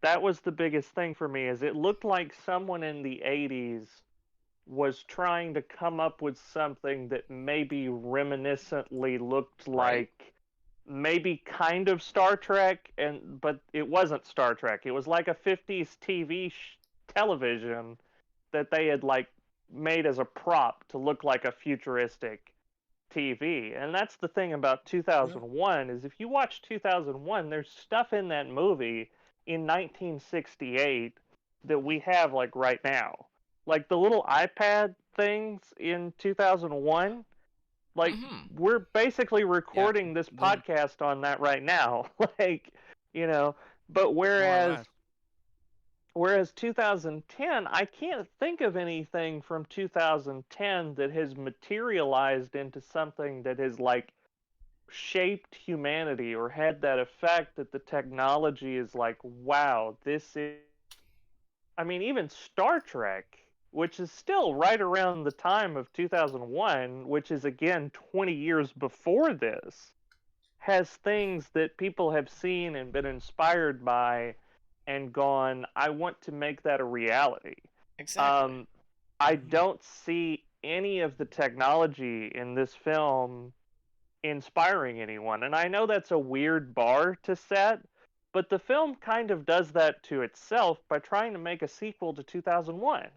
That was the biggest thing for me, is it looked like someone in the 80s was trying to come up with something that maybe reminiscently looked Right? like maybe kind of Star Trek, but it wasn't Star Trek. It was like a 50s television, that they had like made as a prop to look like a futuristic TV. And that's the thing about Yeah. 2001 is if you watch 2001, there's stuff in that movie in 1968 that we have like right now. Like the little iPad things in 2001, like Hmm. we're basically Yeah. recording this The podcast on that right now. Like, you know, but more or whereas less. Whereas 2010, I can't think of anything from 2010 that has materialized into something that has like shaped humanity or had that effect that the technology is like, wow, this is. I mean, even Star Trek, which is still right around the time of 2001, which is again 20 years before this, has things that people have seen and been inspired by and gone, I want to make that a reality. Exactly. Um, I Hmm. don't see any of the technology in this film inspiring anyone. And I know that's a weird bar to set, but the film kind of does that to itself by trying to make a sequel to 2001.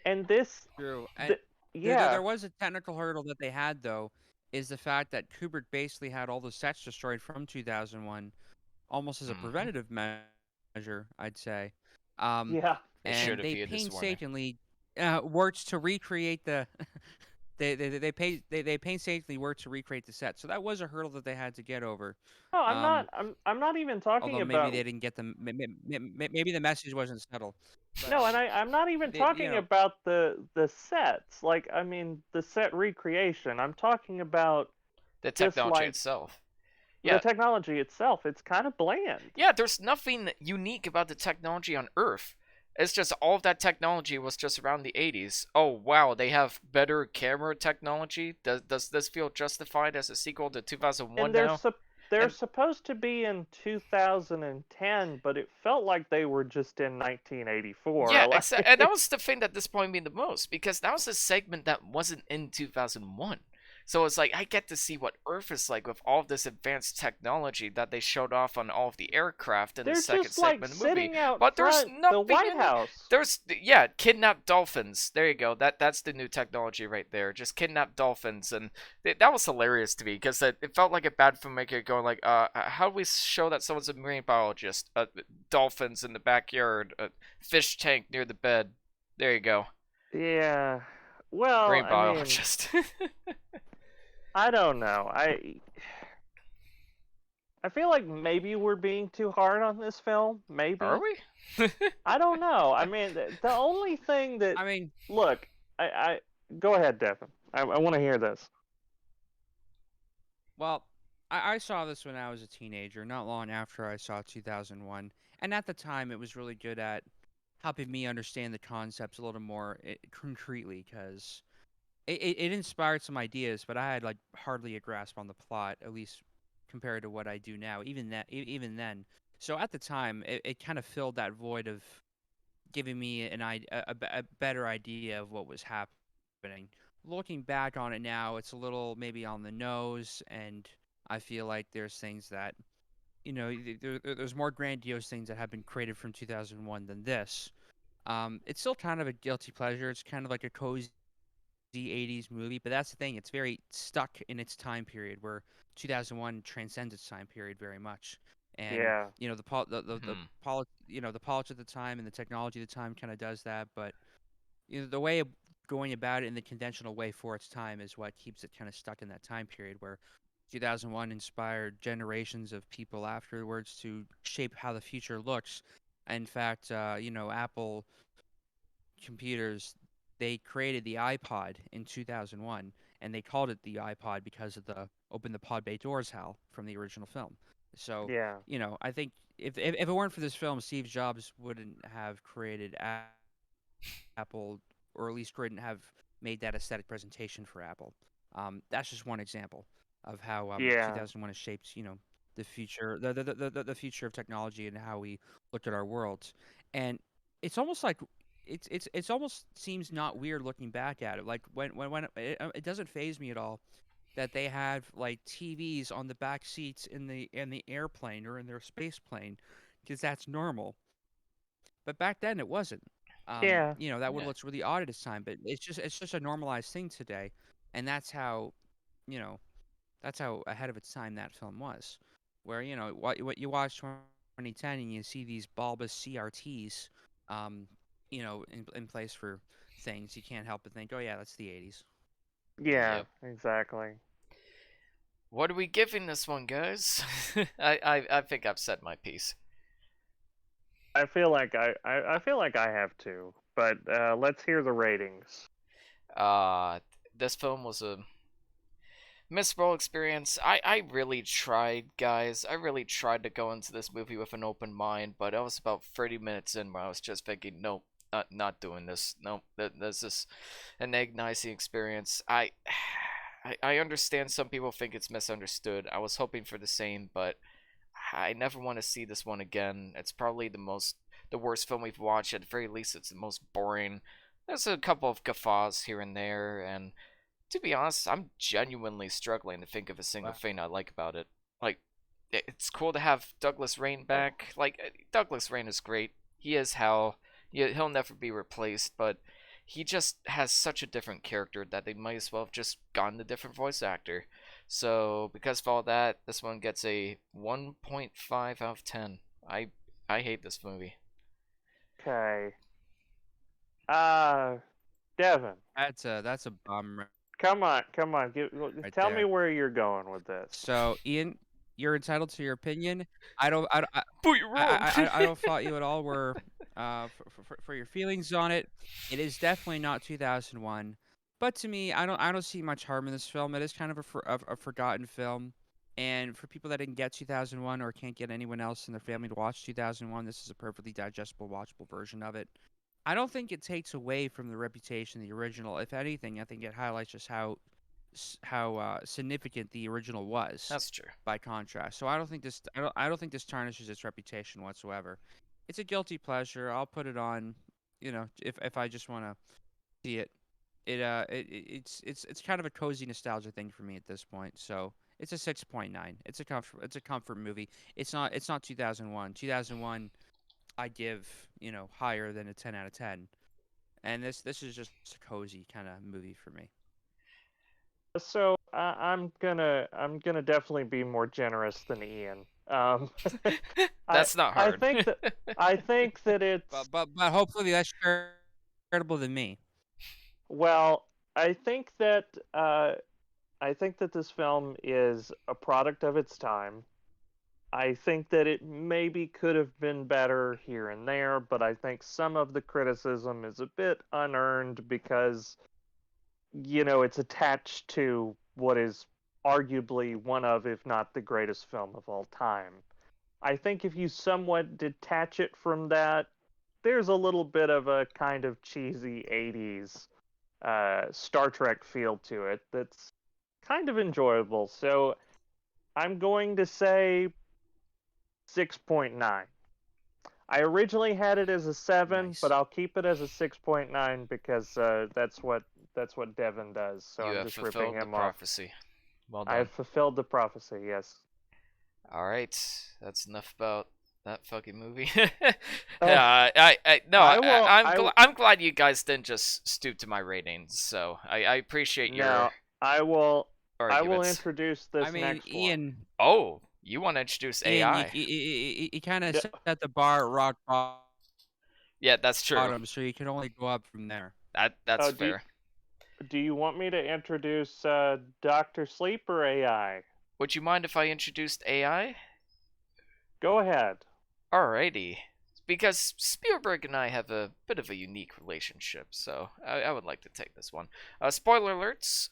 And this, True. And th- there yeah, was a technical hurdle that they had though, is the fact that Kubrick basically had all the sets destroyed from 2001, almost as a Hmm. preventative measure, I'd say. Um, yeah, They should and have they viewed this warning. painstakingly worked to recreate the they painstakingly worked to recreate the set. So that was a hurdle that they had to get over. no, I'm Um, not. I'm not even talking although maybe about. they didn't get the maybe the message wasn't subtle, but No, and I'm not even they talking about the sets. Like, I mean, the set recreation. I'm talking about The just technology like itself. the Yeah, technology itself. It's kind of bland. yeah. There's nothing unique about the technology on Earth. It's just all of that technology was just around the 80s. Oh wow, they have better camera technology. Does this feel justified as a sequel to 2001 And now? they're And supposed to be in 2010, but it felt like they were just in 1984. yeah, exactly. And that Like, was the thing that disappointed me the most because that was a segment that wasn't in 2001. So it's like I get to see what Earth is like with all of this advanced technology that they showed off on all of the aircraft in the they're second just like segment of the movie. sitting out But there's front the nothing White in it. House. There's yeah, kidnapped dolphins. There you go. That's the new technology right there. Just kidnapped dolphins, and that was hilarious to me because it felt like a bad filmmaker going like, how do we show that someone's a marine biologist? Dolphins in the backyard, fish tank near the bed. There you go. Yeah. Well, Marine I mean, biologist. I don't know. I feel like maybe we're being too hard on this film. Are Maybe. we? I don't know. I mean, the only thing that I mean, look, I go ahead, Devin. I want to hear this. well, I saw this when I was a teenager, not long after I saw 2001, and at the time it was really good at helping me understand the concepts a little more concretely because it inspired some ideas, but I had like hardly a grasp on the plot, at least compared to what I do now. Even then. So at the time, it kind of filled that void of giving me a better idea of what was happening. Looking back on it now, it's a little maybe on the nose, and I feel like there's things that there's more grandiose things that have been created from 2001 than this. It's still kind of a guilty pleasure. It's kind of like a cozy 80s movie, but that's the thing. It's very stuck in its time period where 2001 transcends its time period very much. And Yeah. Hmm. the polish at the time and the technology at the time kind of does that, but the way of going about it in the conventional way for its time is what keeps it kind of stuck in that time period where 2001 inspired generations of people afterwards to shape how the future looks. In fact, Apple computers, they created the iPod in 2001, and they called it the iPod because of the "Open the Pod Bay Doors" Hal from the original film. So, Yeah. I think if it weren't for this film, Steve Jobs wouldn't have created Apple, or at least couldn't have made that aesthetic presentation for Apple. That's just one example of how Yeah. 2001 has shaped, the future, the future of technology and how we look at our world. And it's almost like it's almost seems not weird looking back at it. Like when it doesn't phase me at all that they have like TVs on the back seats in the airplane or in their space plane, because that's normal. But back then it wasn't. Yeah, That would Yeah. look really odd at its time, but it's just a normalized thing today, and you know, that's how ahead of its time that film was. Where what you watch 2010 and you see these bulbous CRTs, in place for things, you can't help but think, oh yeah, that's the 80s. yeah, Yep. exactly. What are we giving this one, guys? I think I've said my piece. I feel like I feel like I have to, but let's hear the ratings. Uh, this film was a miserable experience. I really tried, guys. I really tried to go into this movie with an open mind, but I was about 30 minutes in where I was just thinking, nope, not doing this. Nope, this is an agonizing experience. I understand some people think it's misunderstood. I was hoping for the same, but I never want to see this one again. It's probably the worst film we've watched. At the very least, it's the most boring. There's a couple of guffaws here and there, and to be honest, I'm genuinely struggling to think of a single thing I like about it. Like, it's cool to have Douglas Rain back. Like, Douglas Rain is great. He is Hal. He'll never be replaced, but he just has such a different character that they might as well have just gotten a different voice actor. So, because of all that, this one gets a 1.5 out of 10. I hate this movie. Okay. Devin, That's a bum come on, right tell me there. where you're going with this. So, Ian, you're entitled to your opinion. I don't I don't- But you're wrong! I don't fault you at all. For your feelings on it. It is definitely not 2001, but to me, I don't see much harm in this film. It is kind of a forgotten film, and for people that didn't get 2001 or can't get anyone else in their family to watch 2001, this is a perfectly digestible, watchable version of it. I don't think it takes away from the reputation of the original. If anything, I think it highlights just how significant the original was That's true. by contrast. So I don't think this tarnishes its reputation whatsoever. It's a guilty pleasure. I'll put it on, if I just want to see it. It's kind of a cozy nostalgia thing for me at this point. So it's a 6.9. It's a comfort movie. It's not 2001. 2001 I give, higher than a 10 out of 10. And this is just a cozy kind of movie for me. So I'm gonna definitely be more generous than Ian. I That's not I hard. think that I think that it's But hopefully that's charitable than me. well. I think that this film is a product of its time. I think that it maybe could have been better here and there, but I think some of the criticism is a bit unearned because it's attached to what is arguably one of, if not the greatest film of all time. I think if you somewhat detach it from that, there's a little bit of a kind of cheesy 80s Star Trek feel to it that's kind of enjoyable. So I'm going to say 6.9. I originally had it as a 7, but Nice. I'll keep it as a 6.9 because that's what Devin does. So You I'm have just ripping fulfilled the him off. prophecy. Well I done. have fulfilled the prophecy. Yes. All right, that's enough about that fucking movie. Uh, yeah, no, I will. I'm glad you guys didn't just stoop to my ratings. So I appreciate your Now I will. I will arguments. introduce I this mean, next one. Ian, Oh, you want to introduce Ian, you AI? you kind of D- set the bar at rock Yeah, that's true. bottom, so you can only go up from there. That's Oh, fair. do you want me to introduce Doctor Sleep or AI? Would you mind if I introduced AI? Go ahead. Alrighty. Because Spielberg and I have a bit of a unique relationship, so I would like to take this one. Spoiler alerts,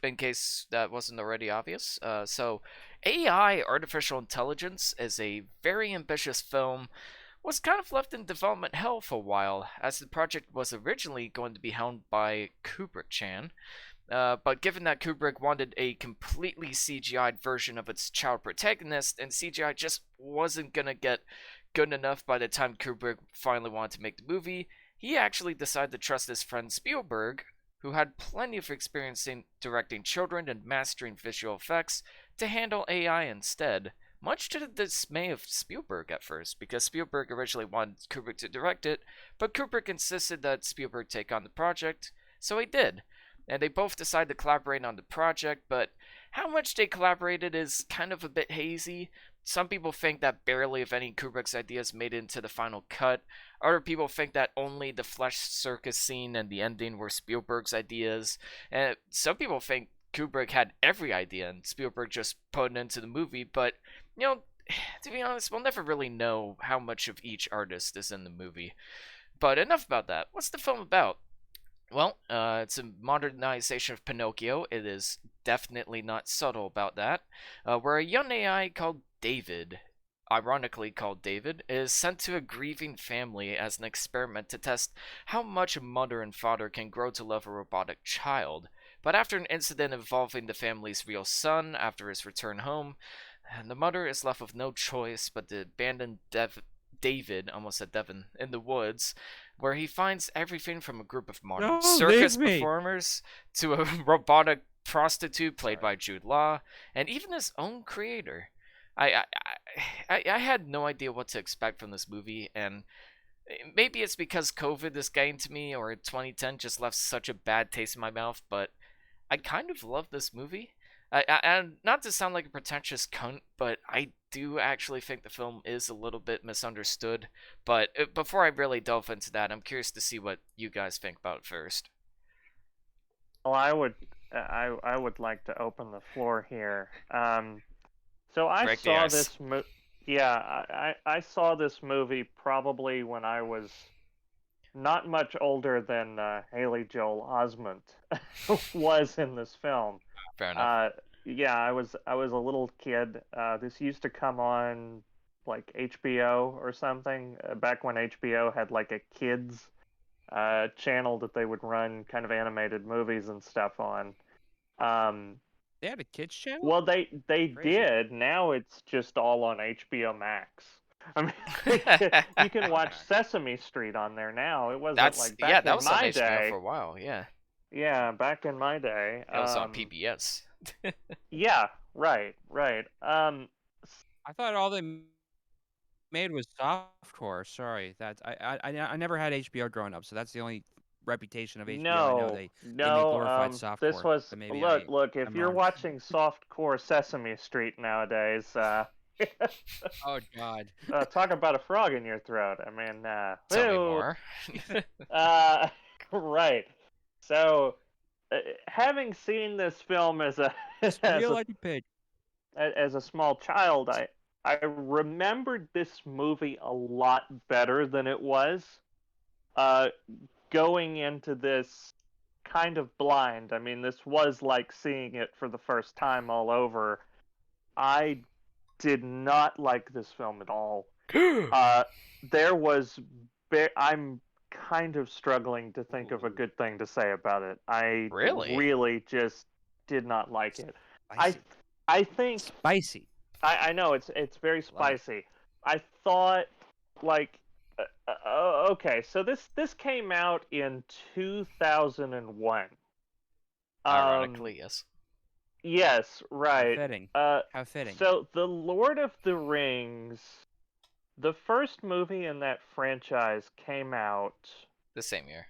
in case that wasn't already obvious. So, AI, Artificial Intelligence, is a very ambitious film, was kind of left in development hell for a while, as the project was originally going to be helmed by Kubrick-chan. But given that Kubrick wanted a completely CGI'd version of its child protagonist, and CGI just wasn't gonna get good enough by the time Kubrick finally wanted to make the movie, he actually decided to trust his friend Spielberg, who had plenty of experience in directing children and mastering visual effects, to handle AI instead. much to the dismay of Spielberg at first, because Spielberg originally wanted Kubrick to direct it, but Kubrick insisted that Spielberg take on the project, so he did. And they both decided to collaborate on the project, but how much they collaborated is kind of a bit hazy. Some people think that barely if any Kubrick's ideas made it into the final cut. Other people think that only the flesh circus scene and the ending were Spielberg's ideas. And some people think Kubrick had every idea and Spielberg just put it into the movie. But, to be honest, we'll never really know how much of each artist is in the movie. But enough about that. What's the film about? Well, it's a modernization of Pinocchio. It is definitely not subtle about that. Where a young AI called David, ironically called David, is sent to a grieving family as an experiment to test how much a mother and father can grow to love a robotic child. But after an incident involving the family's real son after his return home, the mother is left with no choice but to abandon David, almost said Devon, in the woods, where he finds everything from a group of modern circus performers to a robotic prostitute played by Jude Law, and even his own creator. I had no idea what to expect from this movie, and maybe it's because COVID is getting to me, or 2010 just left such a bad taste in my mouth, but I kind of love this movie. And not to sound like a pretentious cunt, but I do actually think the film is a little bit misunderstood. But before I really delve into that, I'm curious to see what you guys think about it first. Well, I would like to open the floor here. So I Break the saw ice. this I saw this movie probably when I was not much older than Haley Joel Osment was in this film. Fair enough. Yeah, I was a little kid. This used to come on like HBO or something back when HBO had like a kids channel that they would run kind of animated movies and stuff on. They had a kids channel? Well, they Crazy. did. Now it's just all on HBO Max. I mean, you can watch Sesame Street on there now. It wasn't like back that in was on my HBO day. for a while. Yeah, Yeah, back in my day. it was on PBS. Yeah, right. I thought all they made was softcore. Sorry, I never had HBO growing up, so that's the only reputation of HBO. I know they glorified softcore. This was but maybe look. If I'm you're wrong. watching softcore Sesame Street nowadays, Oh God. talk about a frog in your throat. I mean, Tell me ew. more. Right. So, having seen this film as a Real like a pig. as a small child, I remembered this movie a lot better than it was. Going into this kind of blind. I mean, this was like seeing it for the first time all over. I did not like this film at all. There was I'm kind of struggling to think of a good thing to say about it. I really just did not like it. Spicy. I think Spicy. I know it's very spicy. I thought like okay, so this came out in 2001. Ironically, yes. Yes, right. How fitting. How fitting. So, The Lord of the Rings, the first movie in that franchise came out The same year.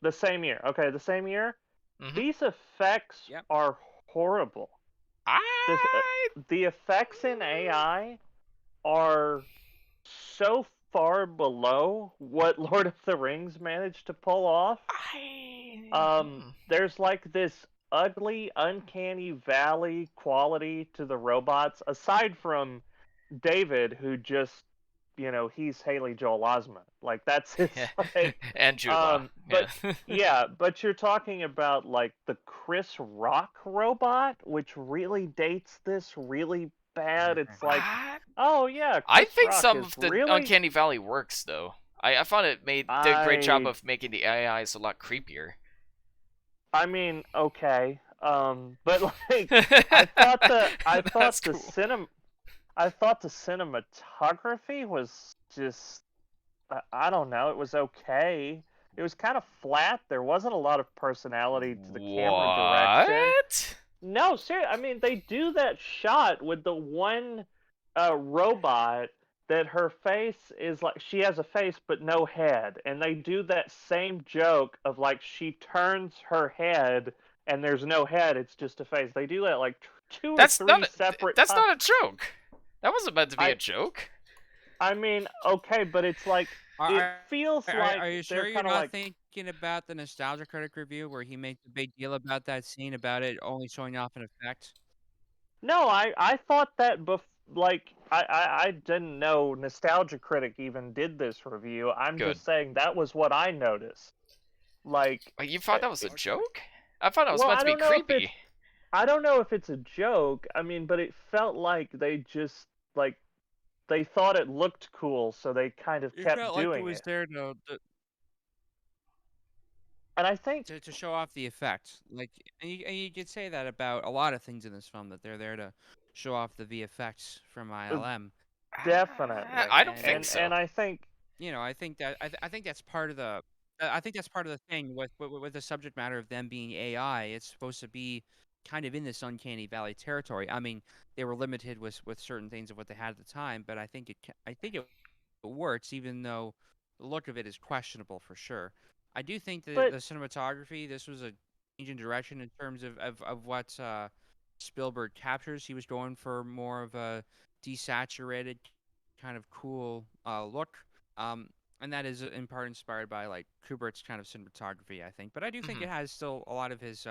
the same year. Okay, the same year? Mhm. These effects are horrible. The effects in AI are so far below what Lord of the Rings managed to pull off. There's like this ugly, uncanny valley quality to the robots, aside from David, who just, he's Haley Joel Osment. Like, that's his, like... And Jude Law. But, but you're talking about, like, the Chris Rock robot, which really dates this really bad. It's like, oh, yeah, Chris I think Rock some is of the really... Uncanny Valley works, though. I thought it did a great job of making the AIs a lot creepier. I mean, okay, but like I thought the cinematography was just I don't know, it was okay. It was kind of flat. There wasn't a lot of personality to the camera direction. What? No, seriously. I mean, they do that shot with the one robot that her face is like she has a face but no head, and they do that same joke of like she turns her head and there's no head, it's just a face. They do that like two or That's three not. separate That's times. not a joke. That wasn't meant to be a joke. I mean, okay, but it's like it feels like Are you sure they're you're kind of not like. thinking about the Nostalgia Critic review where he makes a big deal about that scene about it only showing off an effect? No, I thought that I didn't know Nostalgia Critic even did this review. I'm Good. just saying that was what I noticed. Like, Wait, you thought that was a joke? I thought it was well, meant to be creepy. I don't know if it's a joke. I mean, but it felt like they just like they thought it looked cool, so they kind of kept felt doing like it was there And I think to show off the effect. Like, and you could say that about a lot of things in this film, that they're there to show off the VFX from ILM. definitely. I don't think so. And I think I think that I think that's part of the I think that's part of the thing with the subject matter of them being AI. It's supposed to be kind of in this uncanny valley territory. I mean, they were limited with certain things of what they had at the time, but I think it works, even though the look of it is questionable for sure. I do think that the cinematography, this was a change in direction in terms of what Spielberg captures. He was going for more of a desaturated, kind of cool look. And that is in part inspired by like Kubrick's kind of cinematography, I think. But I do think it has still a lot of his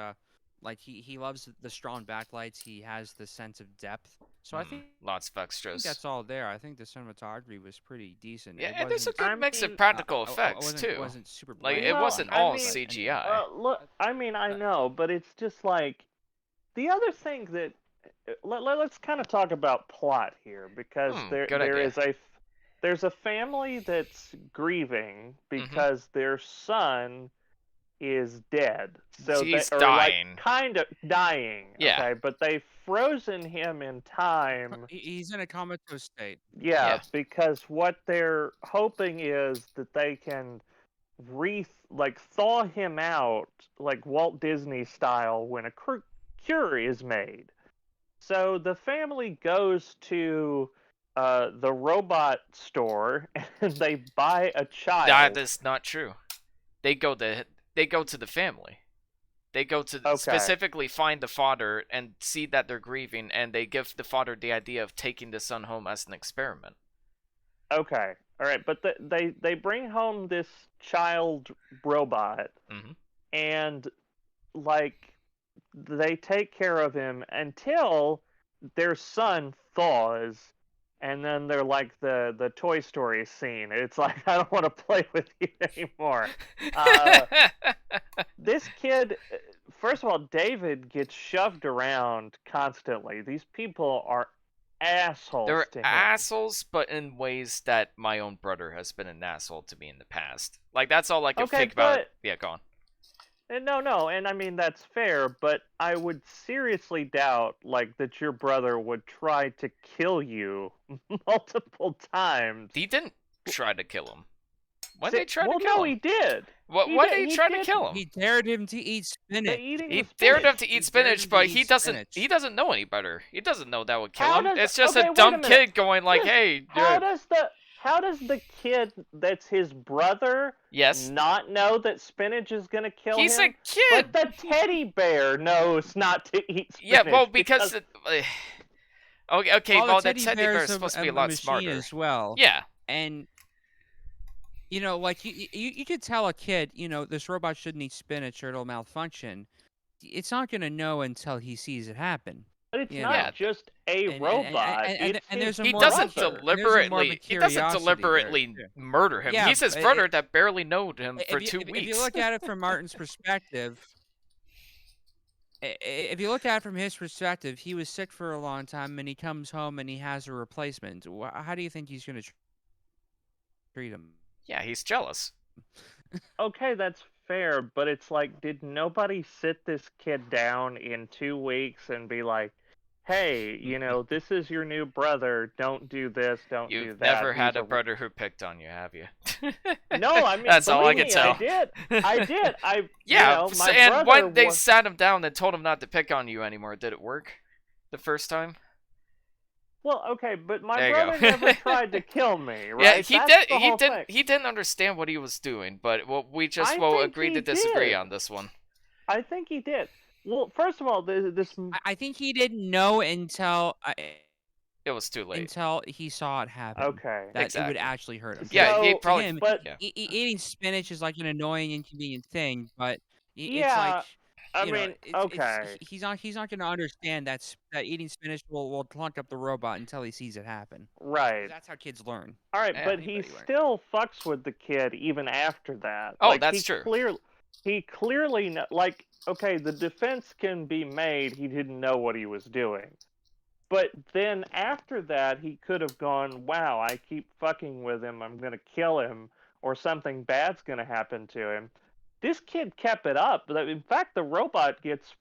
like he loves the strong backlights. He has the sense of depth. So I think lots of extras. that's all there. I think the cinematography was pretty decent. Yeah, and there's a good mix of practical effects too. It wasn't super like blatant. it wasn't all CGI. Look, I mean, I know, but it's just like the other thing that let's kind of talk about plot here, because there's a family that's grieving because their son is dead. So he's dying. Like, kind of dying. Yeah. Okay, but they've frozen him in time. He's in a comatose state. Yeah, because what they're hoping is that they can thaw him out like Walt Disney style when a cure is made. So the family goes to the robot store and they buy a child. That is not true. They go to the family. They go to specifically find the father and see that they're grieving, and they give the father the idea of taking the son home as an experiment. Okay, all right, but they bring home this child robot, and like they take care of him until their son thaws. And then they're like the Toy Story scene. It's like, I don't want to play with you anymore. This kid, first of all, David gets shoved around constantly. These people are assholes. They're to him. assholes, but in ways that my own brother has been an asshole to me in the past. Like, that's all I can think about. Yeah, go on. No, and I mean, that's fair, but I would seriously doubt, like, that your brother would try to kill you multiple times. He didn't try to kill him. When did he try to kill him? Well, no, he did. When did he try to kill him? He dared him to eat spinach. He dared him to eat spinach, but he doesn't know any better. He doesn't know that would kill him. It's just a dumb kid going like, hey... How does the kid that's his brother not know that spinach is going to kill him? He's a kid! But the teddy bear knows not to eat spinach. Yeah, well, because well, the teddy bear is supposed to be a lot smarter. As well. Yeah. And, like, you could tell a kid, this robot shouldn't eat spinach or it'll malfunction. It's not going to know until he sees it happen. But it's not just a robot. He doesn't deliberately murder him. He's his brother that barely knowed him for 2 weeks. If you look at it from Martin's perspective, he was sick for a long time, and he comes home and he has a replacement. How do you think he's going to treat him? Yeah, he's jealous. Okay, that's fair, but it's like, did nobody sit this kid down in 2 weeks and be like, hey, this is your new brother. Don't do this. Don't do that. You've never had a brother who picked on you, have you? No, I mean, that's all I can tell. I did. And when they sat him down and told him not to pick on you anymore, did it work the first time? Well, okay, but my There you brother go. never tried to kill me, right? Yeah, he That's did. the whole thing. He didn't understand what he was doing. But we just I will think agree he to disagree did. on this one. I think he did. Well, first of all, this I think he didn't know It was too late. until he saw it happen okay. that it would Exactly. actually hurt him. Yeah, he So, probably. him, but Yeah. Eating spinach is like an annoying, inconvenient thing, but it's like, yeah, I you know, mean, it's okay, he's not going to understand that eating spinach will clunk up the robot until he sees it happen. 'Cause right. that's how kids learn. All right, Yeah. but he Anybody learn. still fucks with the kid even after that. Oh, Like that's true. he clearly like okay, the defense can be made he didn't know what he was doing. But then after that, he could have gone, "Wow, I keep fucking with him. I'm going to kill him or something bad's going to happen to him." This kid kept it up. In fact, the robot gets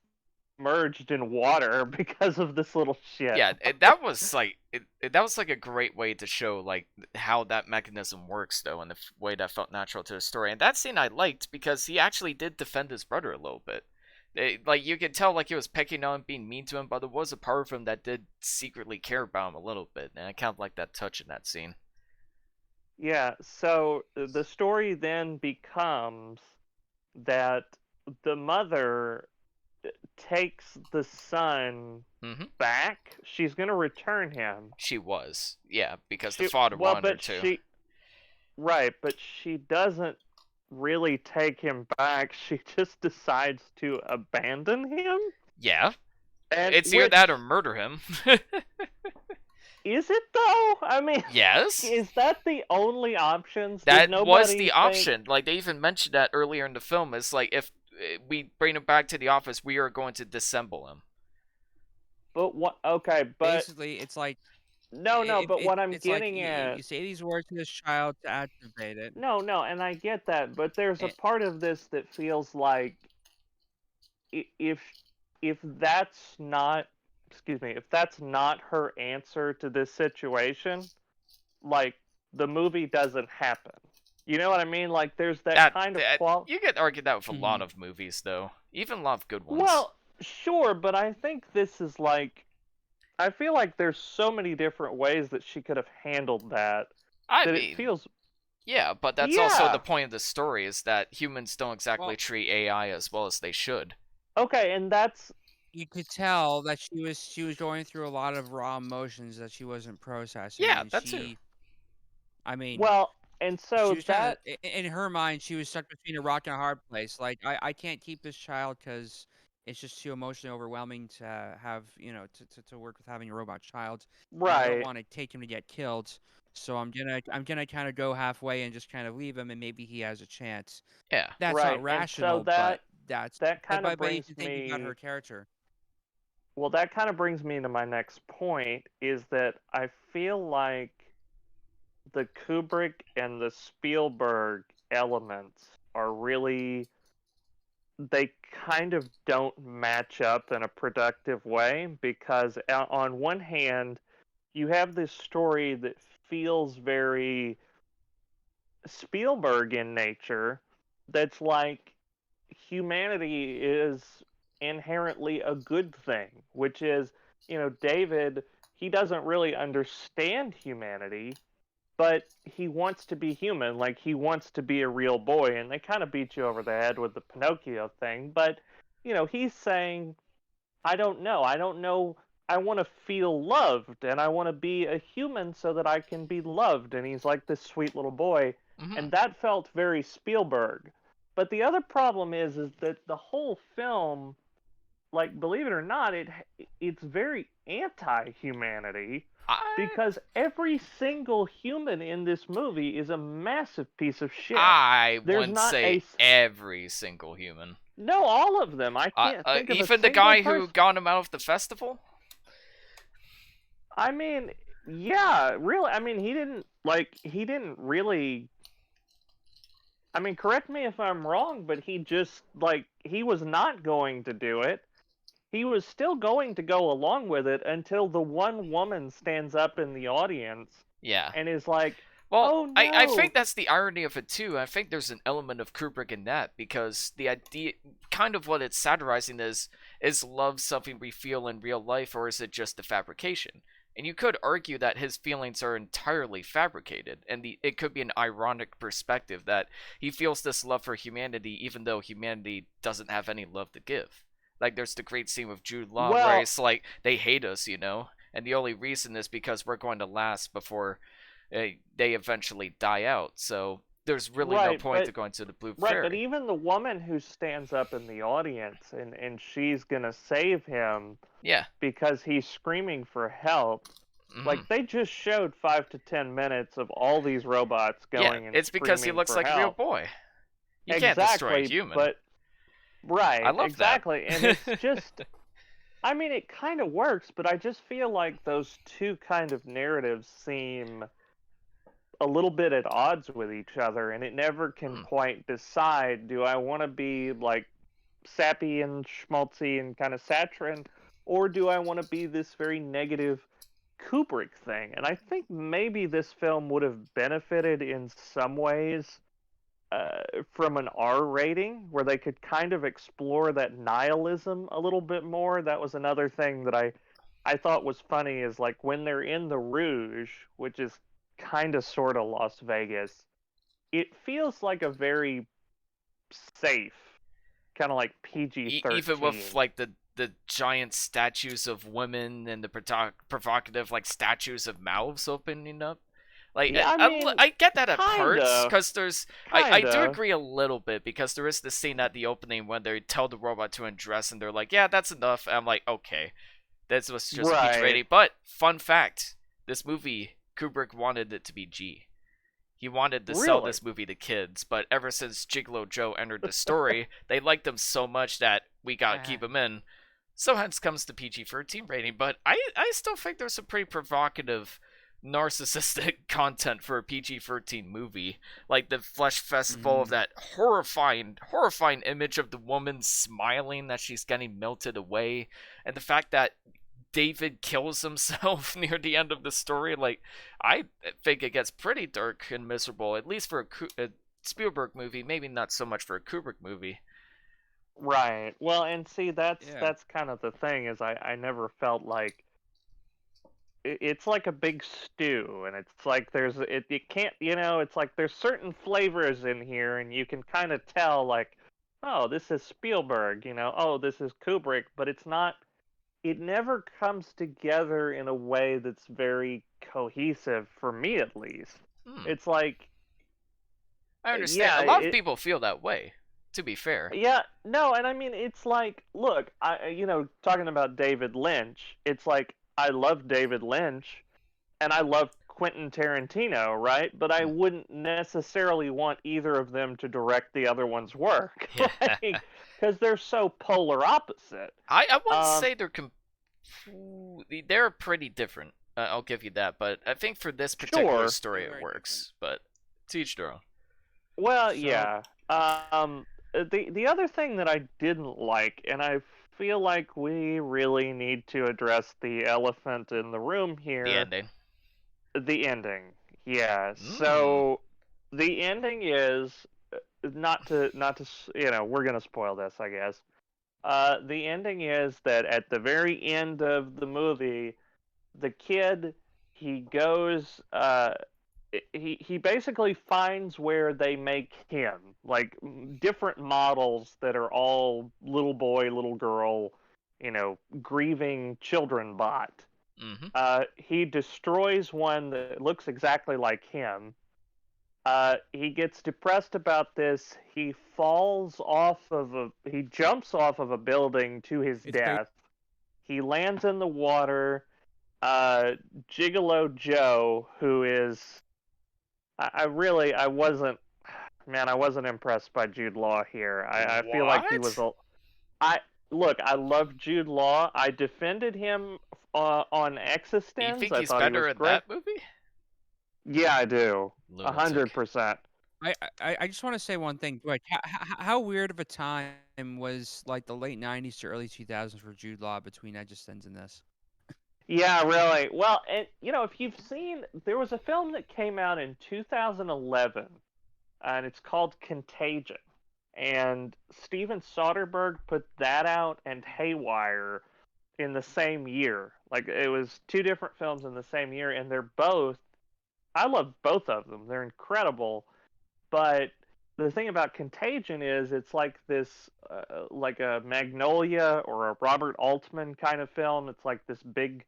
merged in water because of this little shit. Yeah, that was like that was like a great way to show like how that mechanism works though, and the way that felt natural to the story. And that scene I liked because he actually did defend his brother a little bit. Like you could tell like he was picking on him, being mean to him, but there was a part of him that did secretly care about him a little bit, and I kind of like that touch in that scene. Yeah, so the story then becomes that the mother takes the son Mm-hmm. back. She's going to return him. She was, yeah, because the She, father well, wanted her but to. she, right, but she doesn't really take him back. She just decides to abandon him. Yeah, And it's either that or murder him. is it though? I mean, Yes. is that the only options? That Did was nobody the think- option. Like they even mentioned that earlier in the film. It's like if we bring him back to the office, we are going to disassemble him. But what? Okay, but Basically, it's like no. But what I'm it's like getting at, you say these words to this child to activate it. no, and I get that, but there's a Eh. part of this that feels like if that's not, excuse me, if that's not her answer to this situation, like the movie doesn't happen. You know what I mean? Like there's that kind of quality. You could argue that with a lot Mhm. of movies, though. Even a lot of good ones. Well, sure, but I think this is like, I feel like there's so many different ways that she could have handled that. I That mean, it feels. yeah, but that's also Yeah. the point of the story is that humans don't exactly Well- treat AI as well as they should. Okay, and that's You could tell that she was going through a lot of raw emotions that she wasn't processing. Yeah, and that too. I mean, well, and so she was that in her mind, she was stuck between a rock and a hard place. Like, I can't keep this child because it's just too emotionally overwhelming to have, to work with having a robot child. And I don't right. want to take him to get killed. So I'm gonna kind of go halfway and just kind of leave him, and maybe he has a chance. Yeah. That's Right, not and so rational, that- but that's that kind of but you brings can think about me. her character. Well, that kind of brings me to my next point is that I feel like the Kubrick and the Spielberg elements are really, they kind of don't match up in a productive way because on one hand you have this story that feels very Spielberg in nature, that's like humanity is inherently a good thing, which is, David, he doesn't really understand humanity, but he wants to be human, like he wants to be a real boy, and they kind of beat you over the head with the Pinocchio thing, but he's saying, I don't know, I want to feel loved, and I want to be a human so that I can be loved, and he's like this sweet little boy, Mhm. and that felt very Spielberg. But the other problem is that the whole film, like, believe it or not, it's very anti-humanity because every single human in this movie is a massive piece of shit. I There's wouldn't not say every single human. No, all of them. I can't think of a even the single guy who person. got him out of the festival? I mean, yeah, really. I mean, he didn't really. I mean, correct me if I'm wrong, but he just, he was not going to do it. He was still going to go along with it until the one woman stands up in the audience Yeah. and is like, Well, "Oh I no." think that's the irony of it too. I think there's an element of Kubrick in that because the idea, kind of what it's satirizing is love something we feel in real life or is it just a fabrication? And you could argue that his feelings are entirely fabricated, and it could be an ironic perspective that he feels this love for humanity even though humanity doesn't have any love to give. Like, there's the great scene with Jude Law where Well, it's like, they hate us, and the only reason is because we're going to last before they eventually die out. So there's really no right, point to going to the Blue right, but Fairy. even the woman who stands up in the audience and she's gonna save him Yeah. because he's screaming for help. Hmm. Like, they just showed 5 to 10 minutes of all these robots Yeah, going and it's because he screaming looks for like a real help. boy. You can't destroy a Exactly, human. but I right, love that. exactly, and it's just. I mean, it kind of works, but I just feel like those two kind of narratives seem a little bit at odds with each other, and it never can Hmm. quite decide, do I want to be like sappy and schmaltzy and kind of saccharine, or do I want to be this very negative Kubrick thing? And I think maybe this film would have benefited in some ways from an R rating, where they could kind of explore that nihilism a little bit more. That was another thing that I thought was funny, is like when they're in the Rouge, which is kind of sort of Las Vegas, it feels like a very safe, kind of like PG Even with 13. like the giant statues of women and the provocative like statues of mouths opening up. Like Yeah, I mean, I get that at parts kinda, because I do kinda. agree a little bit because there is this scene at the opening when they tell the robot to undress and they're like, yeah, that's enough. And I'm like, okay, this was just PG Right. rating. But fun fact, this movie Kubrick wanted it to be G. He wanted to sell Really? this movie to kids, but ever since Gigolo Joe entered the story, they liked him so much that we gotta keep him in. So hence comes the PG-13 rating. But I still think there's some pretty provocative, narcissistic content for a PG-13 movie, like the flesh festival of Mhm. that horrifying image of the woman smiling that she's getting melted away, and the fact that David kills himself near the end of the story. Like, I think it gets pretty dark and miserable, at least for a Spielberg movie. Maybe not so much for a Kubrick movie. Right. Well, and see, that's Yeah. that's kind of the thing, is I never felt like it's like a big stew, and it's like it can't, it's like there's certain flavors in here, and you can kind of tell, like, oh, this is Spielberg, oh, this is Kubrick, but it's not. It never comes together in a way that's very cohesive, for me at least. Hmm. It's like, I understand. yeah, A lot of people feel that way, to be fair. yeah, no, and I mean, it's like, look, talking about David Lynch, it's like, I love David Lynch and I love Quentin Tarantino, right? But I Hmm. wouldn't necessarily want either of them to direct the other one's work, Yeah. like, because they're so polar opposite. I wouldn't Um, say they're pretty different. I'll give you that. But I think for this particular sure. story, They're it very different. works. But to each their own. Well, So yeah. The other thing that I didn't like, and I feel like we really need to address the elephant in the room The here, ending. the ending. Yeah. Mm. So the ending is, we're gonna spoil this, I guess. The ending is that at the very end of the movie, the kid, he goes he basically finds where they make him, like, different models that are all little boy, little girl, grieving children bot. Mm-hmm. He destroys one that looks exactly like him. He gets depressed about this. He jumps off of a building to his it's ba- death. He lands in the water. Uh, Gigolo Joe, who is, I wasn't, man, I wasn't impressed by Jude Law here. I feel like he was What? I look, I love Jude Law. I defended him on You Existence. think I he's thought he better was in great. that movie? Yeah, I do. a hundred Lunatic. percent. I just want to say one thing. Like, how weird of a time was like the late '90s to early 2000s for Jude Law between I Just Ends and this? Yeah, really. Well, and if you've seen, there was a film that came out in 2011, and it's called Contagion. And Steven Soderbergh put that out, and Haywire. in the same year. Like it was two different films in the same year, and they're both. I love both of them. They're incredible, but the thing about Contagion is it's like this, like a Magnolia or a Robert Altman kind of film. It's like this big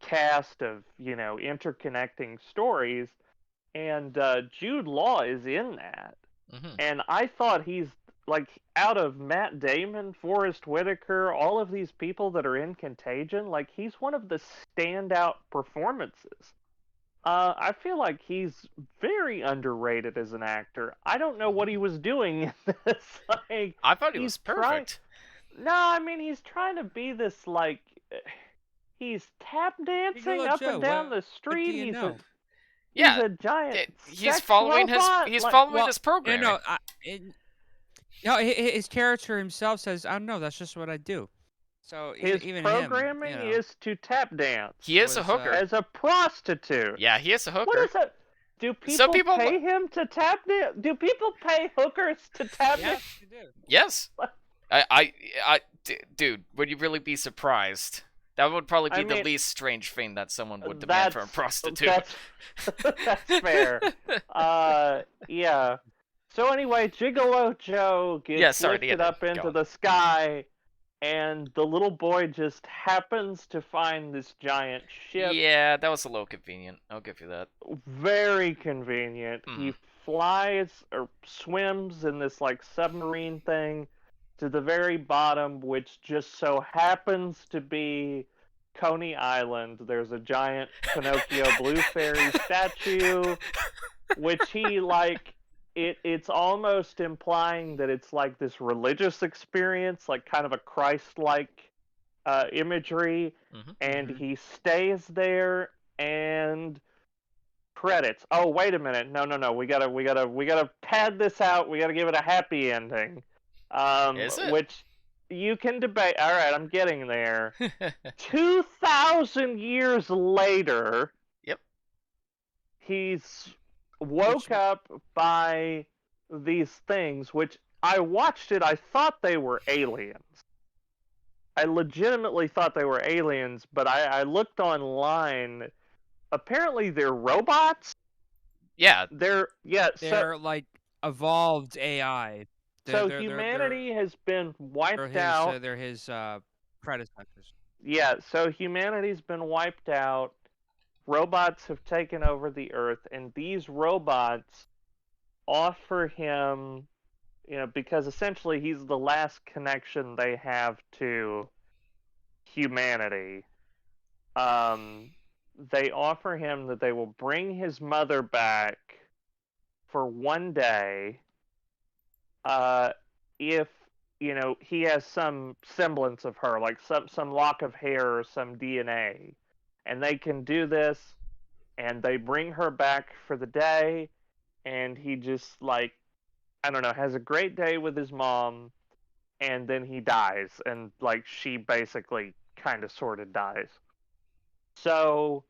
cast of interconnecting stories, and Jude Law is in that. Mm-hmm. And I thought he's like out of Matt Damon, Forrest Whitaker, all of these people that are in Contagion, like he's one of the standout performances. I feel like he's very underrated as an actor. I don't know what he was doing in this. Like, I thought he he's was perfect. No, I mean he's trying to be this like he's tap dancing up Joe, and down the what street. do you know? He's Yeah, a giant. he's sex following robot. his Like, following his programming. His character himself says, "I don't know. That's just what I do." So his even programming him, is to tap dance. He is a was, hooker. As a prostitute. Yeah, he is a hooker. What is it? Do people pay him to tap dance? Do people pay hookers to tap dance? Yes, you do. Yes. Dude, would you really be surprised? That would probably be the least strange thing that someone would demand from a prostitute. That's fair. Yeah. So anyway, Gigolo Joe gets lifted up into the sky, and the little boy just happens to find this giant ship. Yeah, that was a little convenient. I'll give you that. Very convenient. He flies or swims in this like submarine thing to the very bottom, which just so happens to be Coney Island. There's a giant Pinocchio Blue Fairy statue, which he like. It's almost implying that it's like this religious experience, like kind of a Christ-like imagery, and he stays there. And credits. Oh, wait a minute! No! We gotta pad this out. We gotta give it a happy ending. Is it? Which you can debate. All right, I'm getting there. 2,000 years later. Yep. He's woke up by these things, which I watched it. I thought they were aliens. I legitimately thought they were aliens, but I looked online. Apparently, they're robots. Yeah. They're like evolved AI. So humanity has been wiped out. They're his predecessors. Yeah, so humanity's been wiped out. Robots have taken over the Earth, and these robots offer him, because essentially he's the last connection they have to humanity. They offer him that they will bring his mother back for one day, if he has some semblance of her, like some lock of hair or some DNA. And they can do this, and they bring her back for the day, and he just, like, I don't know, has a great day with his mom, and then he dies, and, like, she basically kind of sort of dies. So,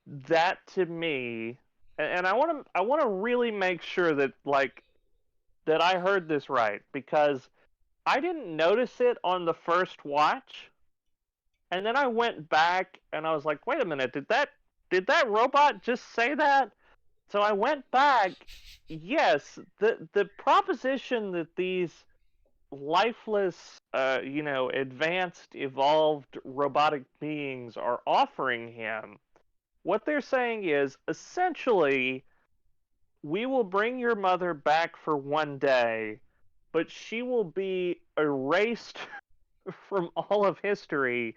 that to me, and I want to really make sure that, like, that I heard this right, because I didn't notice it on the first watch. And then I went back and I was like, wait a minute, did that robot just say that? So I went back. Yes, the proposition that these lifeless, advanced, evolved robotic beings are offering him, what they're saying is essentially, we will bring your mother back for one day, but she will be erased from all of history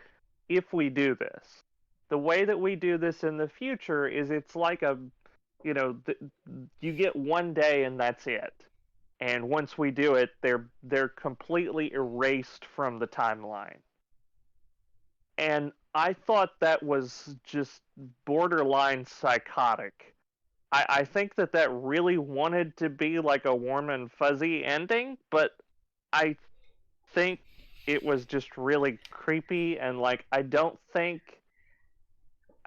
if we do this. The way that we do this in the future is it's like you get one day and that's it. And once we do it, they're completely erased from the timeline. And I thought that was just borderline psychotic. I think that really wanted to be like a warm and fuzzy ending, but I think it was just really creepy, and like I don't think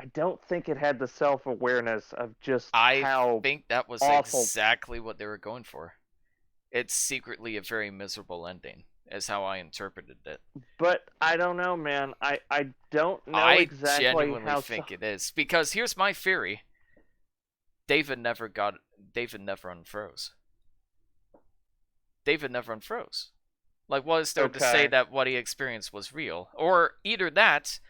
it had the self-awareness of just how I think that was awful. Exactly what they were going for. It's secretly a very miserable ending. is how I interpreted it. But I don't know, man. I don't know I exactly genuinely how. think it is, because here's my theory: David never unfroze. David never unfroze. Like, what is there to say Okay. that what he experienced was real? Or either that,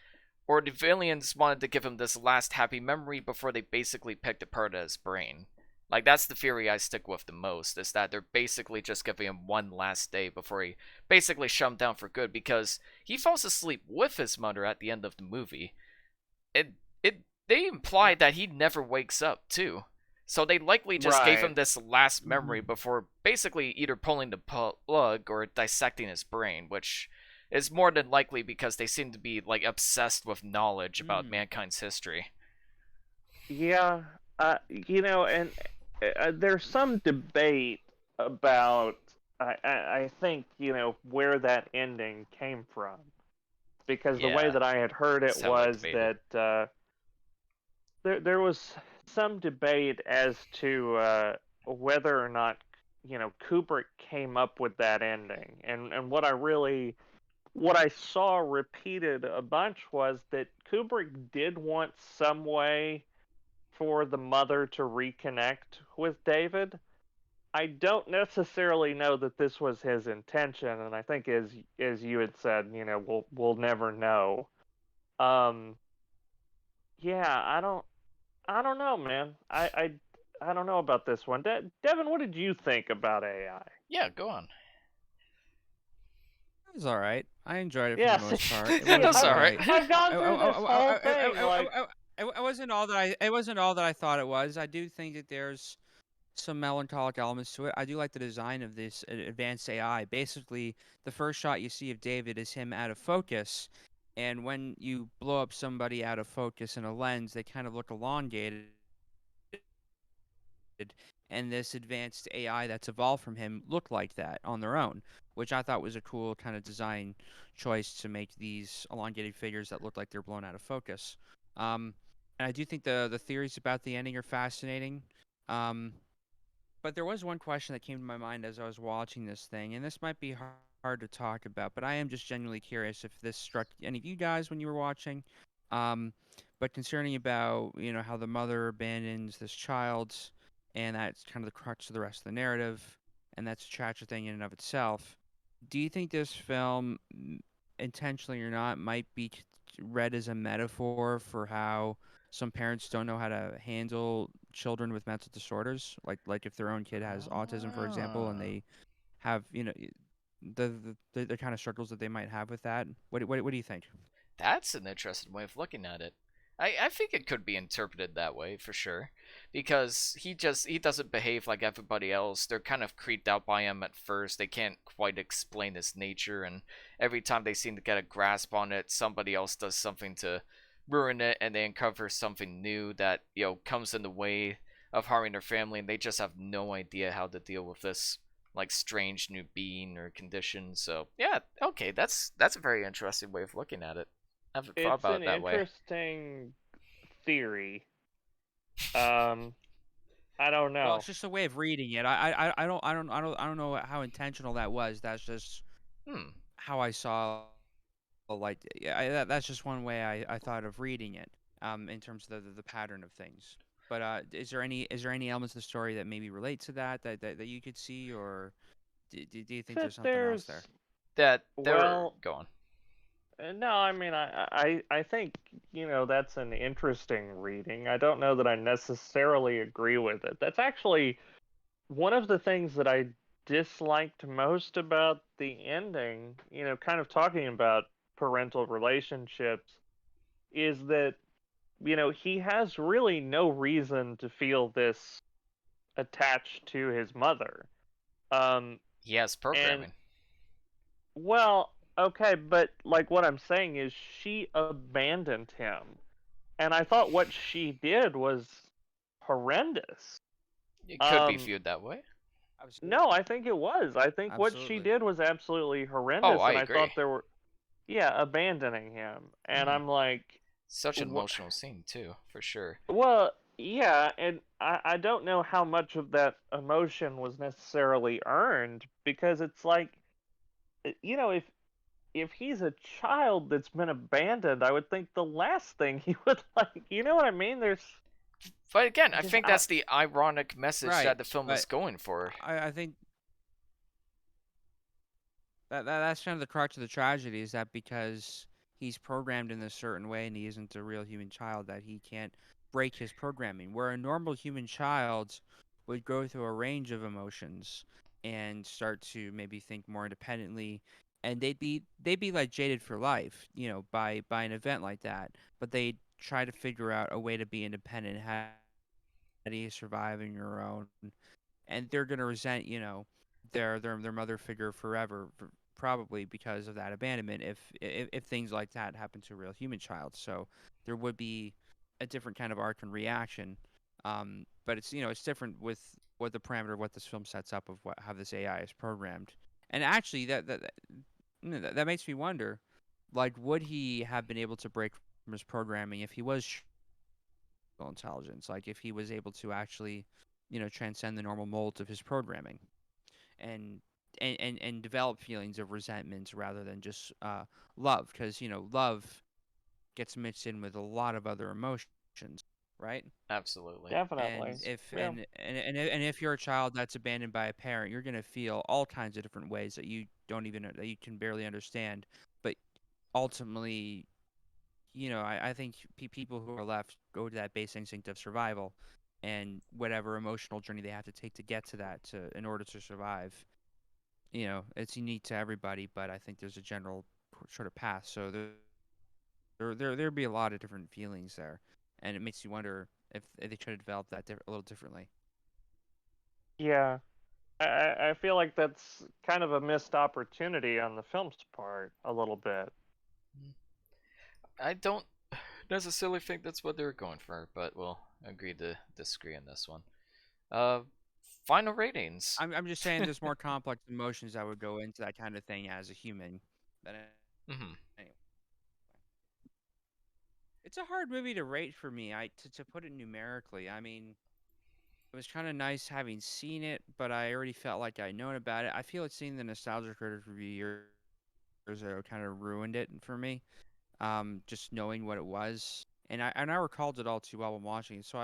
or the villains wanted to give him this last happy memory before they basically picked apart his brain. Like, that's the theory I stick with the most, is that they're basically just giving him one last day before he basically shut him down for good, because he falls asleep with his mother at the end of the movie. It, they implied that he never wakes up, too. So they likely just gave him Right. this last memory before basically either pulling the plug or dissecting his brain, which is more than likely because they seem to be like obsessed with knowledge about Mm. mankind's history. Yeah. And there's some debate about. I think where that ending came from, because the way Yeah, that I had heard it it's heavily was debated. that there was some debate as to whether or not Kubrick came up with that ending, and what I saw repeated a bunch was that Kubrick did want some way for the mother to reconnect with David. I don't necessarily know that this was his intention, and I think as you had said, we'll never know. Um, yeah, I don't know, man. I don't know about this one. Devin, what did you think about AI? Yeah, go on. It was all right. I enjoyed it for the Yes, most part. It see, wasn't That's what alright. I. I've gone I, through I, this I, whole I, thing like, it wasn't all that I. It wasn't all that I thought it was. I do think that there's some melancholic elements to it. I do like the design of this advanced AI. Basically, the first shot you see of David is him out of focus, and when you blow up somebody out of focus in a lens, they kind of look elongated. And this advanced AI that's evolved from him look like that on their own, which I thought was a cool kind of design choice to make these elongated figures that look like they're blown out of focus. Um, and I do think the theories about the ending are fascinating. Um, but there was one question that came to my mind as I was watching this thing, and this might be hard to talk about, but I am just genuinely curious if this struck any of you guys when you were watching. Um, but concerning about how the mother abandons this child, and that's kind of the crux of the rest of the narrative, and that's a tragic thing in and of itself. Do you think this film, intentionally or not, might be read as a metaphor for how some parents don't know how to handle children with mental disorders, like if their own kid has autism, for example, and Ah, they have the kind of struggles that they might have with that. What do you think? that's an interesting way of looking at it. I think it could be interpreted that way for sure, because he doesn't behave like everybody else. They're kind of creeped out by him at first. They can't quite explain his nature, and every time they seem to get a grasp on it, somebody else does something to ruin it, and they uncover something new that comes in the way of harming their family, and they just have no idea how to deal with this like strange new being or condition. So yeah, okay, that's a very interesting way of looking at it. I haven't thought it's about an it that way. interesting theory. Um, I don't Well, it's know. just a way of reading it. I don't know how intentional that was. That's just Hmm. how I saw. Like, yeah, that's just one way I thought of reading it. In terms of the pattern of things. But is there any elements of the story that maybe relate to that you could see, or do you think That there's something else there? there's That they're well, going. no, I mean, I think that's an interesting reading. I don't know that I necessarily agree with it. That's actually one of the things that I disliked most about the ending. Kind of talking about parental relationships, is that he has really no reason to feel this attached to his mother. Um, He has and programming. well, okay, but like what I'm saying is she abandoned him. And I thought what she did was horrendous. It could be Um, viewed that way. no, Absolutely. I think it was. I think what she Absolutely. did was absolutely Oh, horrendous, I and I agree. thought there were, yeah, abandoning him. And Hmm. I'm like, Such an wh- emotional scene too, for sure. well, yeah, and I don't know how much of that emotion was necessarily earned, because it's like if he's a child that's been abandoned, I would think the last thing he would like. You know what I mean? But again, I Just think that's the ironic message Right, that the film was but going for. I think that's kind of the crux of the tragedy is that because he's programmed in a certain way and he isn't a real human child, that he can't break his programming. Where a normal human child would go through a range of emotions and start to maybe think more independently, and they'd be like jaded for life, by an event like that. But they try to figure out a way to be independent. How do you survive on your own? And they're gonna resent, their mother figure forever, probably because of that abandonment. If things like that happen to a real human child, so there would be a different kind of arc and reaction. But it's different with what the parameter of what this film sets up of how this AI is programmed. And actually, that makes me wonder, like, would he have been able to break from his programming if he was intelligence? Like, if he was able to actually, transcend the normal molds of his programming and and develop feelings of resentment rather than just love, because love gets mixed in with a lot of other emotions, right? Absolutely. definitely. And if Yeah. and if you're a child that's abandoned by a parent, you're gonna feel all kinds of different ways that you don't even that you can barely understand. But ultimately, I think people who are left go to that base instinct of survival, and whatever emotional journey they have to take to get to that in order to survive. It's unique to everybody, but I think there's a general sort of path. So there'd be a lot of different feelings there, and it makes you wonder if they try to develop that a little differently. Yeah. I feel like that's kind of a missed opportunity on the film's part, a little bit. I don't necessarily think that's what they were going for, but we'll agree to disagree on this one. Uh, Final ratings. I'm just saying there's more complex emotions that would go into that kind of thing as a human. Than Hmm. anyway. It's a hard movie to rate for me. To put it numerically, I mean, it was kind of nice having seen it, but I already felt like I'd known about it. I feel like seeing the Nostalgia Critic review years ago kind of ruined it for me. Just knowing what it was, and I recalled it all too well when watching it. So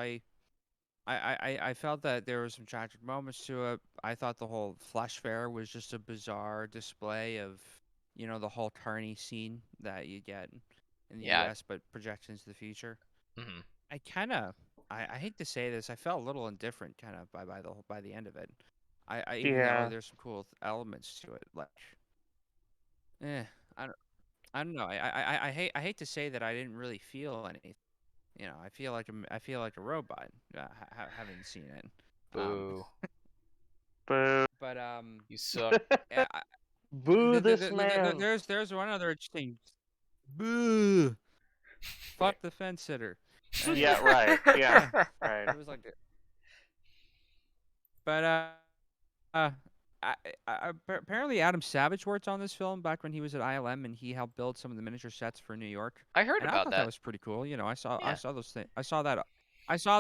I felt that there were some tragic moments to it. I thought the whole flesh fair was just a bizarre display of, the whole carny scene that you get in the Yeah. U.S. but projects into the future. Hmm. I kind of, I hate to say this, I felt a little indifferent kind of by the end of it. Even though Yeah. there's some cool elements to it, like, eh, I don't, I don't know. I hate to say that I didn't really feel anything. I feel like a robot having seen it. Um, Boo. Boo. but You suck. yeah, Boo this man. there's one other interesting. Boo! Fuck the fence sitter. Yeah, Anyway, right. Yeah, right. it was like, but uh, apparently Adam Savage worked on this film back when he was at ILM, and he helped build some of the miniature sets for New York. I heard And I about thought that that. was pretty cool. I Yeah. saw those things. I saw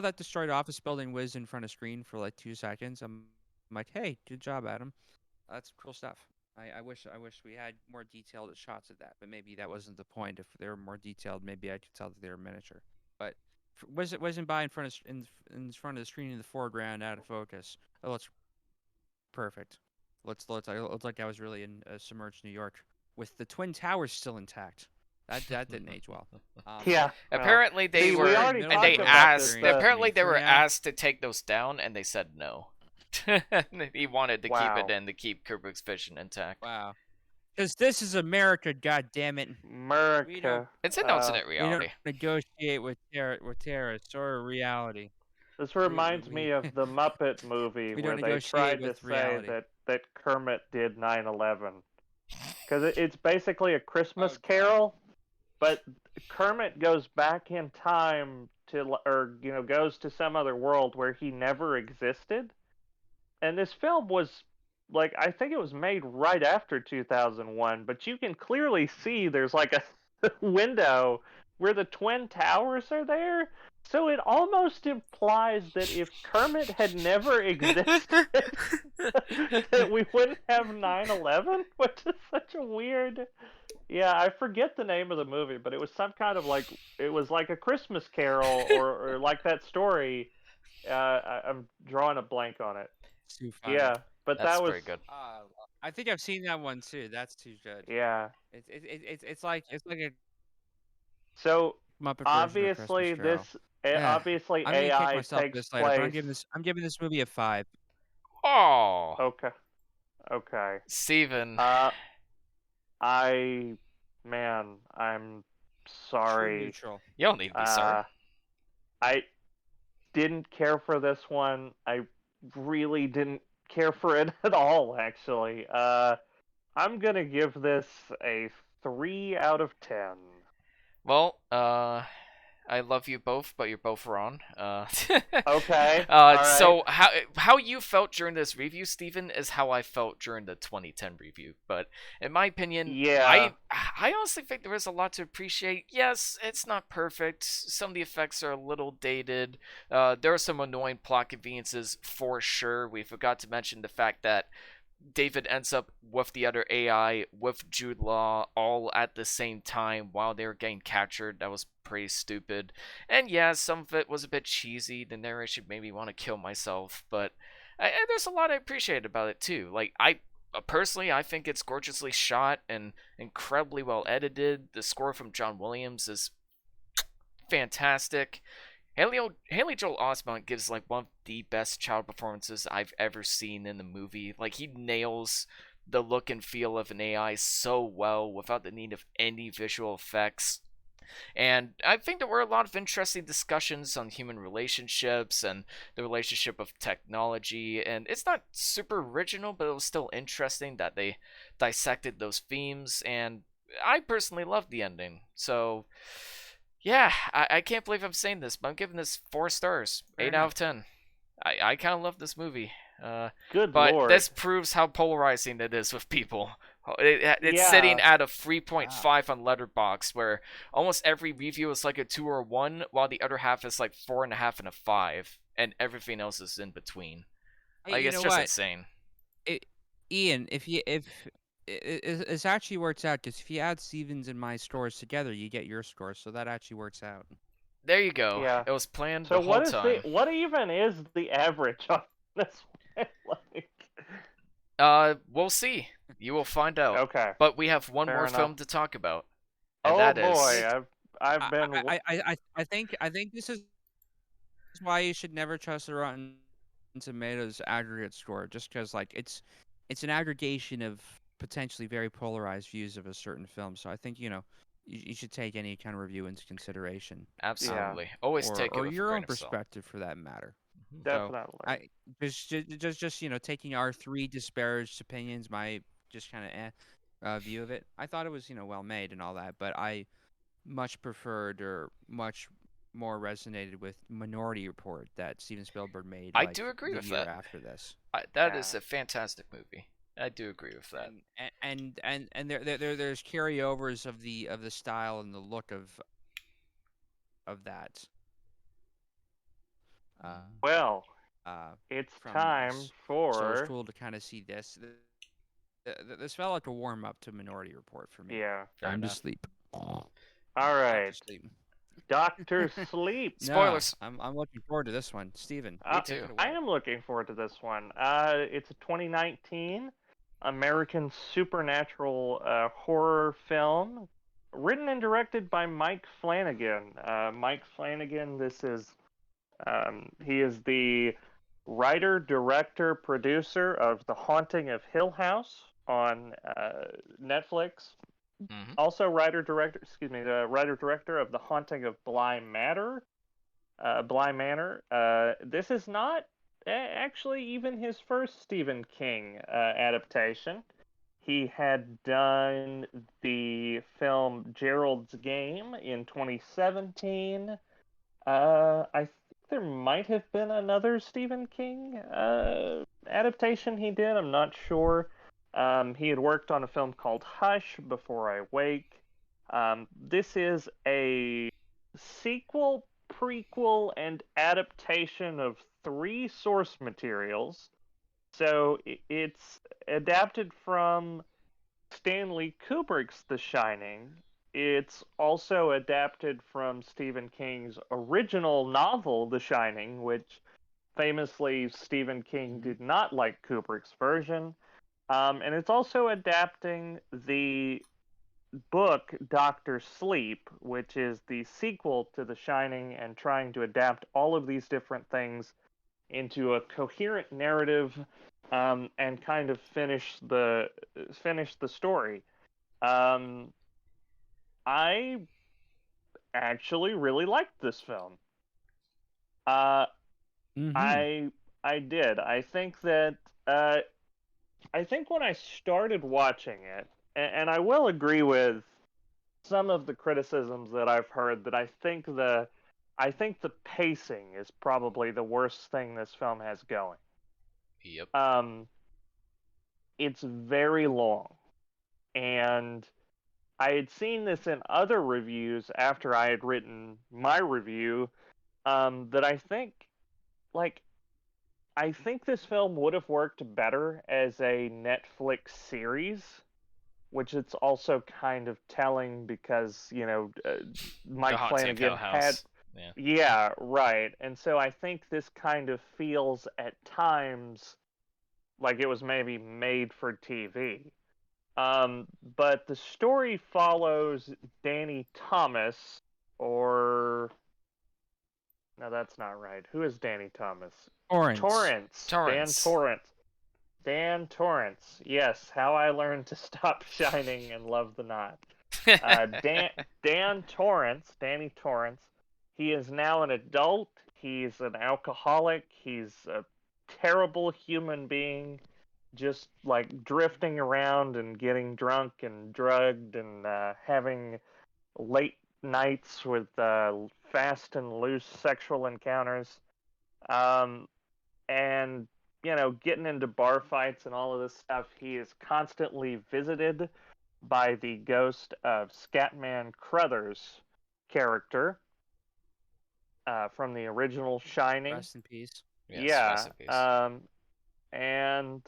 that destroyed office building whiz in front of screen for like 2 seconds. I'm like, hey, good job, Adam. That's cool stuff. I wish we had more detailed shots of that, but maybe that wasn't the point. If they were more detailed, maybe I could tell that they were miniature. But wasn't by in front of in front of the screen in the foreground, out of focus. Oh, it's perfect. Looks like I was really in submerged New York with the Twin Towers still intact. That didn't age well. Yeah. Apparently they See, we were, already and talked they about this. asked. Apparently they For were now. asked to take those down, and they said no. He wanted to keep Wow. it in to keep Kubrick's vision intact. Wow. Because this is America, God damn it. America. It's an alternate We don't reality. negotiate with terrorists or reality. This reminds we- me of the Muppet movie We where don't they negotiate tried to with say reality. that Kermit did 9/11 because it's basically a Christmas Oh, God. Carol, but Kermit goes back in time to, or goes to some other world where he never existed. And this film was, like, I think it was made right after 2001, but you can clearly see there's like a window where the Twin Towers are there. So it almost implies that if Kermit had never existed, that we wouldn't have 9/11, which is such a weird. Yeah, I forget the name of the movie, but it was some kind of like it was like a Christmas Carol or like that story. I'm drawing a blank on it. It's too funny. Yeah, but That's that was very good. I think I've seen that one too. That's too good. yeah. It's like a So Muppet version of obviously Christmas this Carol. obviously I'm gonna kick AI myself takes this later, but place. I'm giving this movie a 5. Oh, Okay, okay. Steven. I man, I'm True sorry. neutral. You don't need to be sorry. I didn't care for this one. I really didn't care for it at all, actually. I'm gonna give this a 3 out of 10. Well, I love you both, but you're both wrong. Okay. All So how you felt during this review, Steven, is how I felt during the 2010 review. But in my opinion, Yeah. I honestly think there is a lot to appreciate. Yes, it's not perfect. Some of the effects are a little dated. There are some annoying plot conveniences for sure. We forgot to mention the fact that David ends up with the other AI, with Jude Law, all at the same time while they were getting captured. That was pretty stupid. And yeah, some of it was a bit cheesy. The narration made me want to kill myself, but there's a lot I appreciate about it too. Like, personally, I think it's gorgeously shot and incredibly well edited. The score from John Williams is fantastic. Haley Joel Osment gives like one of the best child performances I've ever seen in the movie. Like, he nails the look and feel of an AI so well without the need of any visual effects. And I think there were a lot of interesting discussions on human relationships and the relationship of technology. And it's not super original, but it was still interesting that they dissected those themes. And I personally loved the ending. So yeah, I can't believe I'm saying this, but I'm giving this 4 stars, Fair 8 out of 10. I kind of love this movie. Good But lord. this proves how polarizing it is with people. It's Yeah. sitting at a 3.5 on Letterboxd, where almost every review is like a 2 or a 1, while the other half is like 4.5 and a 5, and everything else is in between. Hey, Like, you it's know just what? insane. Ian, if it's actually works out, because if you add Stevens and my scores together, you get your score, so that actually works out. There you go. Yeah. It was planned So the whole time. what even is the average on this one? We'll see. You will find out. Okay. But we have one Fair more enough. film to talk about, and Oh that boy, is I've been I think this is why you should never trust the Rotten Tomatoes aggregate score, just because like it's an aggregation of potentially very polarized views of a certain film. So I think you should take any kind of review into consideration, absolutely always take it or with a your grain own of salt. perspective for that matter. Mhm. So definitely. I just taking our 3 disparaged opinions, my just kind of view of it. I thought it was well made and all that, but I much preferred or much more resonated with Minority Report that Steven Spielberg made I like do agree the with year that. after this. That Yeah. is a fantastic movie. I do agree with that. And there's carryovers of the style and the look of that. Well, Uh, it's from time this. for So it's cool to kind of see this. This felt like a warm up to Minority Report for me. yeah. Fair Time to enough. sleep. All Back right. to sleep. Doctor Sleep. No, Spoilers. I'm looking forward to this one, Steven. Me take too. it away. I am looking forward to this one. It's a 2019 American supernatural horror film, written and directed by Mike Flanagan. Mike Flanagan. This is he is the writer, director, producer of The Haunting of Hill House on Netflix. Hmm. Also, the writer director of The Haunting of Bly Manor. Bly Manor. This is not actually even his first Stephen King adaptation. He had done the film Gerald's Game in 2017. I think there might have been another Stephen King adaptation he did. I'm not sure. He had worked on a film called Hush Before I Wake. This is a sequel prequel and adaptation of 3 source materials. So it's adapted from Stanley Kubrick's The Shining. It's also adapted from Stephen King's original novel, The Shining, which famously Stephen King did not like Kubrick's version. And it's also adapting the book Doctor Sleep, which is the sequel to The Shining, and trying to adapt all of these different things into a coherent narrative, and kind of finish the story. I actually really liked this film. Uh, I did. I think that I think when I started watching it, and I will agree with some of the criticisms that I've heard, that I think the pacing is probably the worst thing this film has going. Yep. It's very long, and I had seen this in other reviews after I had written my review, that like, I think this film would have worked better as a Netflix series, which it's also kind of telling because, Mike The Haunting Flanagan Hill had. House. Yeah. Yeah, right. And so I think this kind of feels at times like it was maybe made for TV. But the story follows Danny Thomas, or no, that's not right. Who is Danny Thomas? Torrance. Torrance. Dan Torrance. Yes, how I learned to stop shining and love the knot. Dan Torrance, Danny Torrance. He is now an adult. He's an alcoholic. He's a terrible human being, just like drifting around and getting drunk and drugged and having late nights with fast and loose sexual encounters, and getting into bar fights and all of this stuff. He is constantly visited by the ghost of Scatman Crothers' character from the original Shining. Rest in peace. Yes, Yeah. rest in peace. And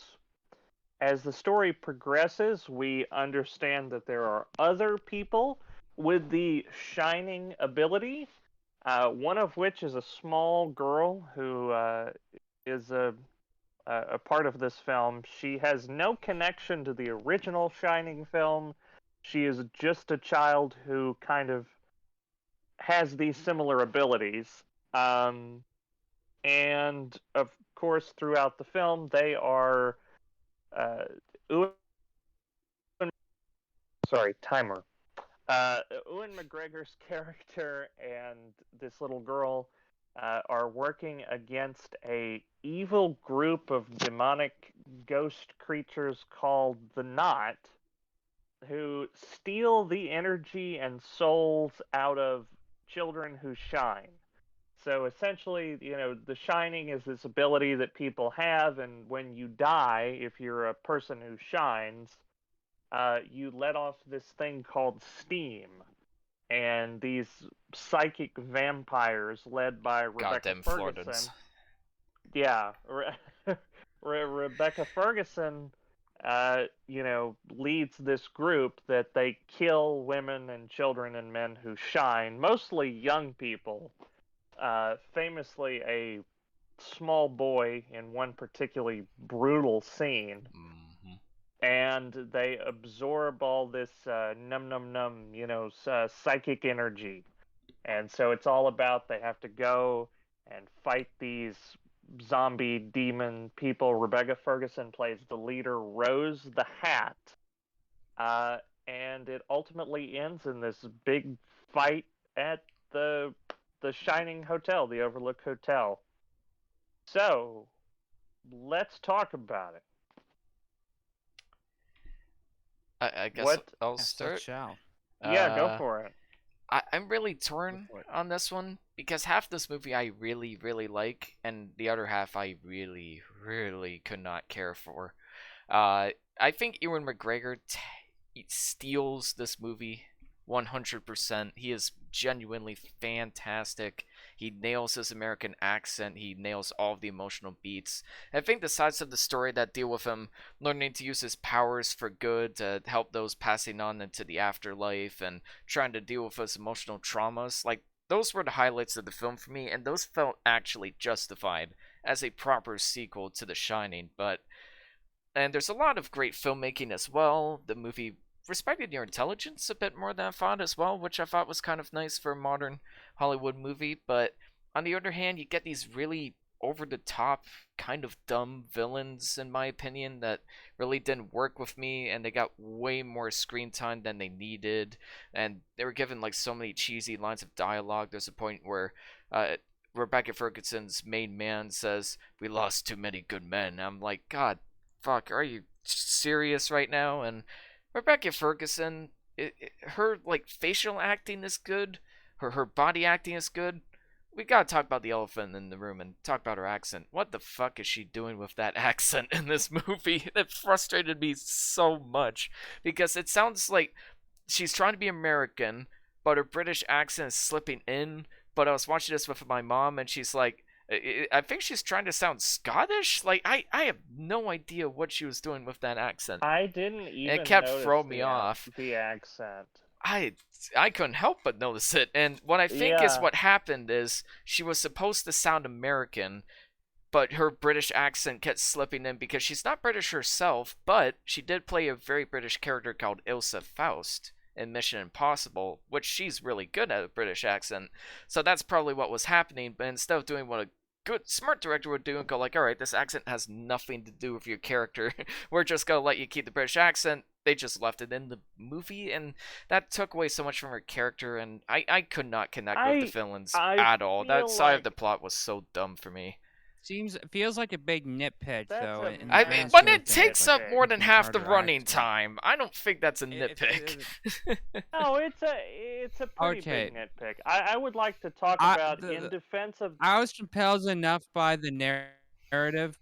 as the story progresses, we understand that there are other people with the Shining ability, one of which is a small girl who is a part of this film. She has no connection to the original Shining film. She is just a child who kind of has these similar abilities. And of course, throughout the film, they are Ewan McGregor's character and this little girl are working against a evil group of demonic ghost creatures called the Knot, who steal the energy and souls out of children who shine. So essentially, the Shining is this ability that people have, and when you die, if you're a person who shines, you let off this thing called steam. And these psychic vampires led by Rebecca Goddamn Ferguson. Floridians. Yeah, Rebecca Ferguson, leads this group that they kill women and children and men who shine, mostly young people. Famously, a small boy in one particularly brutal scene. Mm-hmm. And they absorb all this psychic energy. And so it's all about they have to go and fight these zombie demon people. Rebecca Ferguson plays the leader, Rose the Hat. And it ultimately ends in this big fight at the Shining Hotel, the Overlook Hotel. So, let's talk about it. I guess I'll Yes, start. shall. Yeah, go for it. I'm really torn on this one because half this movie I really, really like, and the other half I really, really could not care for. I think Ewan McGregor steals this movie 100%. He is genuinely fantastic. He nails his American accent. He nails all of the emotional beats. I think the sides of the story that deal with him learning to use his powers for good to help those passing on into the afterlife and trying to deal with his emotional traumas, like, those were the highlights of the film for me, and those felt actually justified as a proper sequel to The Shining. And there's a lot of great filmmaking as well. The movie respected your intelligence a bit more than I thought as well, which I thought was kind of nice for a modern Hollywood movie. But on the other hand, you get these really over the top, kind of dumb villains, in my opinion, that really didn't work with me, and they got way more screen time than they needed, and they were given like so many cheesy lines of dialogue. There's a point where Rebecca Ferguson's main man says, "We lost too many good men." I'm like, God, fuck, are you serious right now? And Rebecca Ferguson, her like facial acting is good, her body acting is good. We gotta talk about the elephant in the room and talk about her accent. What the fuck is she doing with that accent in this movie? That frustrated me so much because it sounds like she's trying to be American, but her British accent is slipping in. But I was watching this with my mom, and she's like, I think she's trying to sound Scottish. Like, I have no idea what she was doing with that accent. I didn't even It kept notice throwing me off. the accent. I couldn't help but notice it. And what I think is Yeah. what happened is she was supposed to sound American, but her British accent kept slipping in because she's not British herself, but she did play a very British character called Ilsa Faust in Mission Impossible, which she's really good at a British accent. So that's probably what was happening, but instead of doing what a good smart director would do and go like, all right, this accent has nothing to do with your character, we're just gonna let you keep the British accent, they just left it in the movie, and that took away so much from her character, and I could not connect with the villains I at all. That feel side of like- the plot was so dumb for me. Feels like a big nitpick That's though. a in the I I mean, grand when scheme it of things, takes like, up more than it's half the harder running accent. time, I don't think that's a If- nitpick. No, it's a pretty Okay. big nitpick. I would like to talk I- about the- in defense of I was compelled enough by the narrative.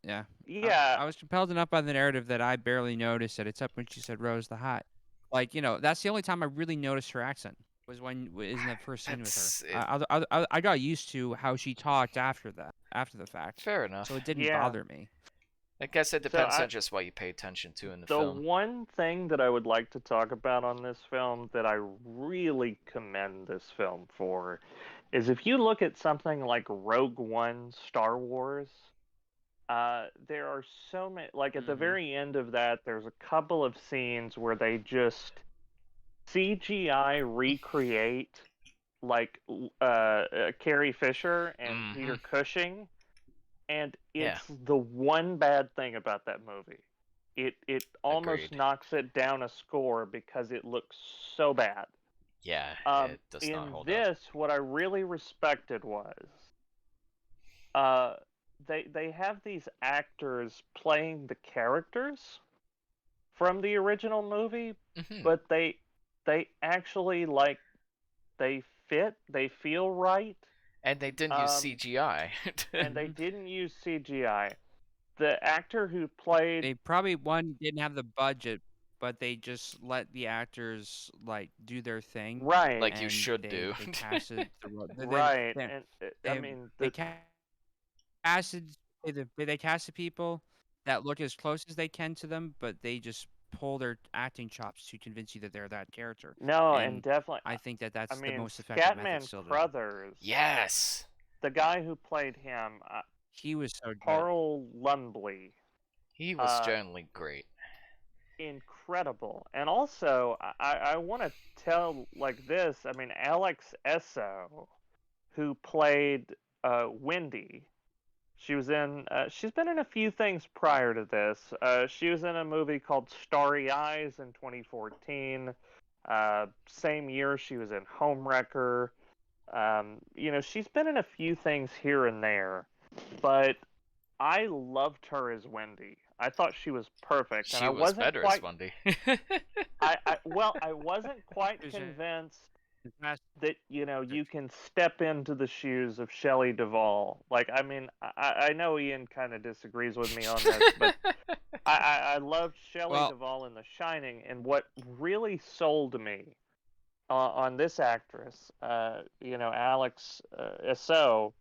Yeah. yeah. I was compelled enough by the narrative that I barely noticed it, except when she said Rose the Hot. Like, that's the only time I really noticed her accent was when in the first scene It's- with her. I got used to how she talked after the fact, Fair enough. so it didn't Yeah. bother me. I guess it depends I- on just what you pay attention to in the The film. one thing that I would like to talk about on this film that I really commend this film for is if you look at something like Rogue One Star Wars, there are so many, like at the Mhm. very end of that, there's a couple of scenes where they just CGI recreate like Carrie Fisher and Peter Mhm. Cushing, and Yeah. it's the one bad thing about that movie. It almost Agreed. knocks it down a score because it looks so bad. Yeah, it does not In hold up. this, what I really respected was, they have these actors playing the characters from the original movie, Mhm. but they actually they fit, they feel right, And they didn't use um, CGI. and they didn't use CGI. The actor who played They probably didn't have the budget, but they just let the actors like do their thing. right, Like you and should they, do. They casted the right, they- and they, I mean they the, casted they casted people that look as close as they can to them, but they just pull their acting chops to convince you that they're that character. no, and and definitely, I think that that's I mean, the most effective method Scatman still. Crothers, Yes. the guy who played him, He was so good. Carl Lumbly, He was Uh, generally great. incredible. And also, I want to tell like this. I mean, Alex Esso, who played Wendy, she was in. She's been in a few things prior to this. She was in a movie called Starry Eyes in 2014. Same year, she was in Homewrecker. She's been in a few things here and there, but I loved her as Wendy. I thought she was perfect. and She I was wasn't better quite, as Wendy. I wasn't quite Who's that? convinced That's- that you can step into the shoes of Shelley Duvall. Like, I mean, I know Ian kind of disagrees with me on this, but I loved Shelley Well- Duvall in The Shining, and what really sold me on this actress, Alex Esso,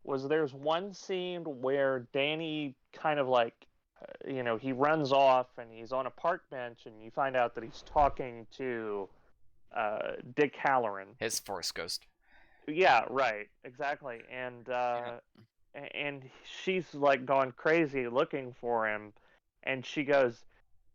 was there's one scene where Danny kind of like, he runs off and he's on a park bench, and you find out that he's talking to Dick Halloran. His Force Ghost. Yeah, right, exactly. And she's like going crazy looking for him, and she goes,